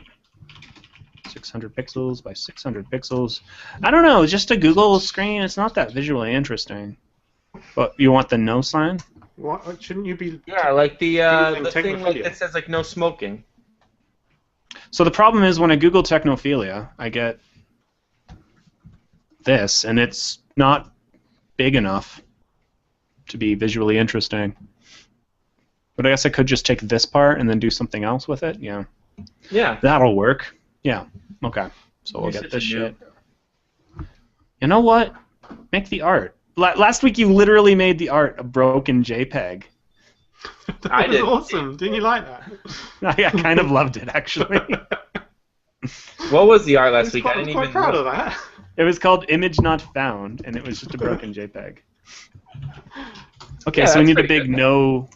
Speaker 1: 600 pixels by 600 pixels. I don't know, just a Google screen, it's not that visually interesting. But you want the no sign?
Speaker 2: What? Shouldn't you be?
Speaker 3: Yeah, like the
Speaker 2: Googling
Speaker 3: thing like,
Speaker 2: Technophilia.
Speaker 3: that says like no smoking.
Speaker 1: So the problem is when I Google technophilia, I get this, and it's not big enough to be visually interesting. But I guess I could just take this part and then do something else with it. Yeah,
Speaker 3: Yeah.
Speaker 1: that'll work. Yeah. Okay. So we'll
Speaker 3: You're
Speaker 1: get
Speaker 3: such
Speaker 1: this
Speaker 3: a noob.
Speaker 1: shit. You know what? Make the art. Last week you literally made the art a broken JPEG.
Speaker 2: That
Speaker 3: I
Speaker 2: was
Speaker 3: did.
Speaker 2: awesome. Didn't you like that?
Speaker 1: I kind of loved it actually.
Speaker 3: What was the art
Speaker 2: I
Speaker 3: last
Speaker 2: was
Speaker 3: week?
Speaker 2: quite,
Speaker 3: I didn't
Speaker 2: quite
Speaker 3: even
Speaker 2: proud
Speaker 3: know.
Speaker 2: of that.
Speaker 1: It was called Image Not Found, and it was just a broken JPEG. Okay,
Speaker 3: Yeah,
Speaker 1: so we
Speaker 3: that's
Speaker 1: need a
Speaker 3: pretty
Speaker 1: big
Speaker 3: good.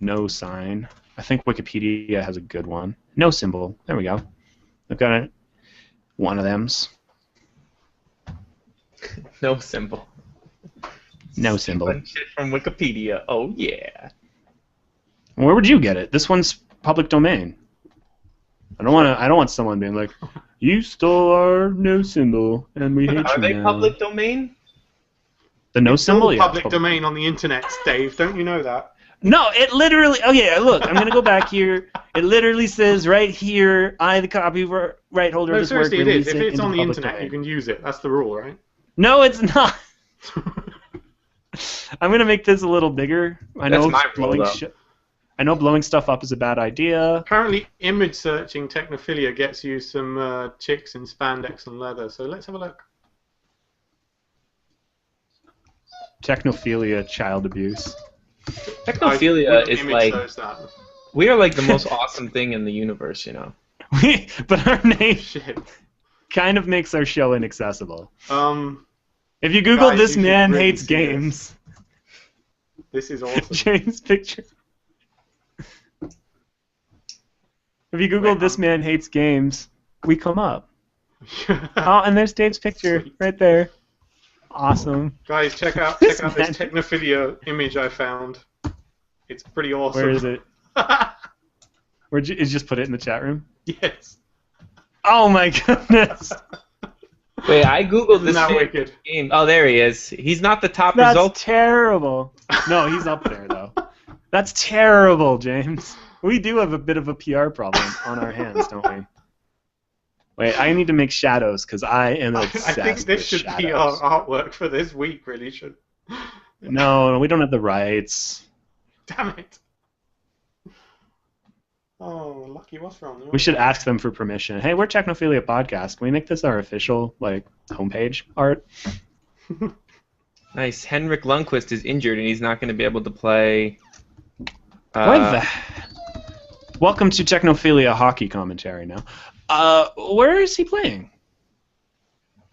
Speaker 1: no sign. I think Wikipedia has a good one. No symbol. There we go. I've got it. One of them's.
Speaker 3: No symbol.
Speaker 1: No symbol.
Speaker 3: Fun shit from Wikipedia. Oh yeah.
Speaker 1: Where would you get it? This one's public domain. I don't want someone being like, "You stole our no symbol, and we hate
Speaker 3: Are
Speaker 1: you
Speaker 3: they
Speaker 1: now."
Speaker 3: public domain?
Speaker 1: The no
Speaker 2: It's
Speaker 1: symbol,
Speaker 2: all
Speaker 1: yeah.
Speaker 2: public domain on the internet, Dave. Don't you know that?
Speaker 1: No, it literally. Oh yeah, look. I'm gonna go back here. It literally says right here, "I, the copyright holder
Speaker 2: No,
Speaker 1: of this work,
Speaker 2: seriously, it
Speaker 1: release
Speaker 2: is. If
Speaker 1: it
Speaker 2: it's
Speaker 1: into
Speaker 2: on the
Speaker 1: public
Speaker 2: internet,
Speaker 1: domain."
Speaker 2: you can use it. That's the rule, right?
Speaker 1: No, it's not. I'm gonna make this a little bigger. I
Speaker 3: That's
Speaker 1: know
Speaker 3: my rule,
Speaker 1: blowing.
Speaker 3: though.
Speaker 1: I know blowing stuff up is a bad idea.
Speaker 2: Apparently, image searching Technophilia gets you some chicks in spandex and leather. So let's have a look.
Speaker 1: Technophilia, child abuse.
Speaker 3: Technophilia is
Speaker 2: Image
Speaker 3: like
Speaker 2: shows that.
Speaker 3: we are like the most awesome thing in the universe, you know.
Speaker 1: But our name
Speaker 2: Shit.
Speaker 1: kind of makes our show inaccessible.
Speaker 2: Um,
Speaker 1: If you Google
Speaker 2: Guys,
Speaker 1: "this
Speaker 2: you should
Speaker 1: man
Speaker 2: really
Speaker 1: hates
Speaker 2: see this.
Speaker 1: games,"
Speaker 2: this is awesome.
Speaker 1: James' picture. If you Google
Speaker 2: Wait,
Speaker 1: "this man hates games," we come up. Oh, and there's Dave's picture right there. Awesome.
Speaker 2: Guys, check out
Speaker 1: This
Speaker 2: this
Speaker 1: man-
Speaker 2: Technophilia image I found. It's pretty awesome.
Speaker 1: Where is it? Where'd you just put it in the chat room?
Speaker 2: Yes.
Speaker 1: Oh my goodness.
Speaker 3: Wait, I googled this
Speaker 2: Isn't that
Speaker 3: man
Speaker 2: wicked?
Speaker 3: game. Oh, there he is. He's not the top
Speaker 1: That's
Speaker 3: result.
Speaker 1: terrible. No, he's up there though. That's terrible, James. We do have a bit of a PR problem on our hands, don't we? Wait, I need to make shadows because I am
Speaker 2: I
Speaker 1: obsessed
Speaker 2: think
Speaker 1: with
Speaker 2: this should
Speaker 1: shadows.
Speaker 2: be our artwork for this week, really should.
Speaker 1: No, we don't have the rights.
Speaker 2: Damn it. Oh, Lucky, what's wrong?
Speaker 1: We should ask them for permission. Hey, we're Technophilia Podcast. Can we make this our official homepage art?
Speaker 3: Nice. Henrik Lundqvist is injured and he's not going to be able to play.
Speaker 1: Welcome to Technophilia hockey commentary now. Where is he playing?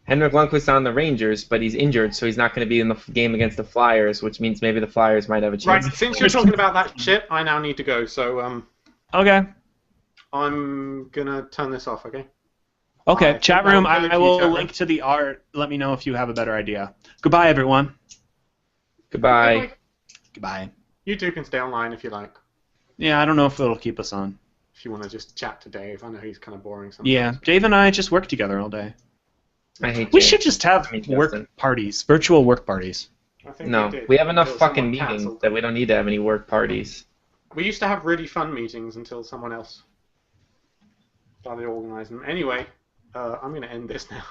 Speaker 3: Henrik Lundqvist on the Rangers, but he's injured, so he's not going to be in the game against the Flyers, which means maybe the Flyers might have a
Speaker 2: Right,
Speaker 3: chance.
Speaker 2: since you're talking about that shit, I now need to go, so
Speaker 1: Okay.
Speaker 2: I'm gonna turn this off, okay?
Speaker 1: Okay,
Speaker 2: Bye.
Speaker 1: chat room,
Speaker 2: I'll
Speaker 1: I will
Speaker 2: chat room.
Speaker 1: link to the art. Let me know if you have a better idea. Goodbye, everyone.
Speaker 3: Goodbye.
Speaker 1: Goodbye.
Speaker 2: You two can stay online if you like.
Speaker 1: Yeah, I don't know if it'll keep us on.
Speaker 2: If you want to just chat to Dave, I know he's kind of boring sometimes.
Speaker 1: Yeah, Dave and I just work together all day.
Speaker 3: I hate
Speaker 1: We
Speaker 3: James.
Speaker 1: should just have
Speaker 3: I mean,
Speaker 1: work
Speaker 3: Justin.
Speaker 1: parties, virtual work parties.
Speaker 2: I think
Speaker 3: No,
Speaker 2: did
Speaker 3: we have enough
Speaker 2: until
Speaker 3: fucking
Speaker 2: someone
Speaker 3: meetings
Speaker 2: cancelled.
Speaker 3: that we don't need to have any work parties.
Speaker 2: We used to have really fun meetings until someone else started organising them. Anyway, I'm going to end this now.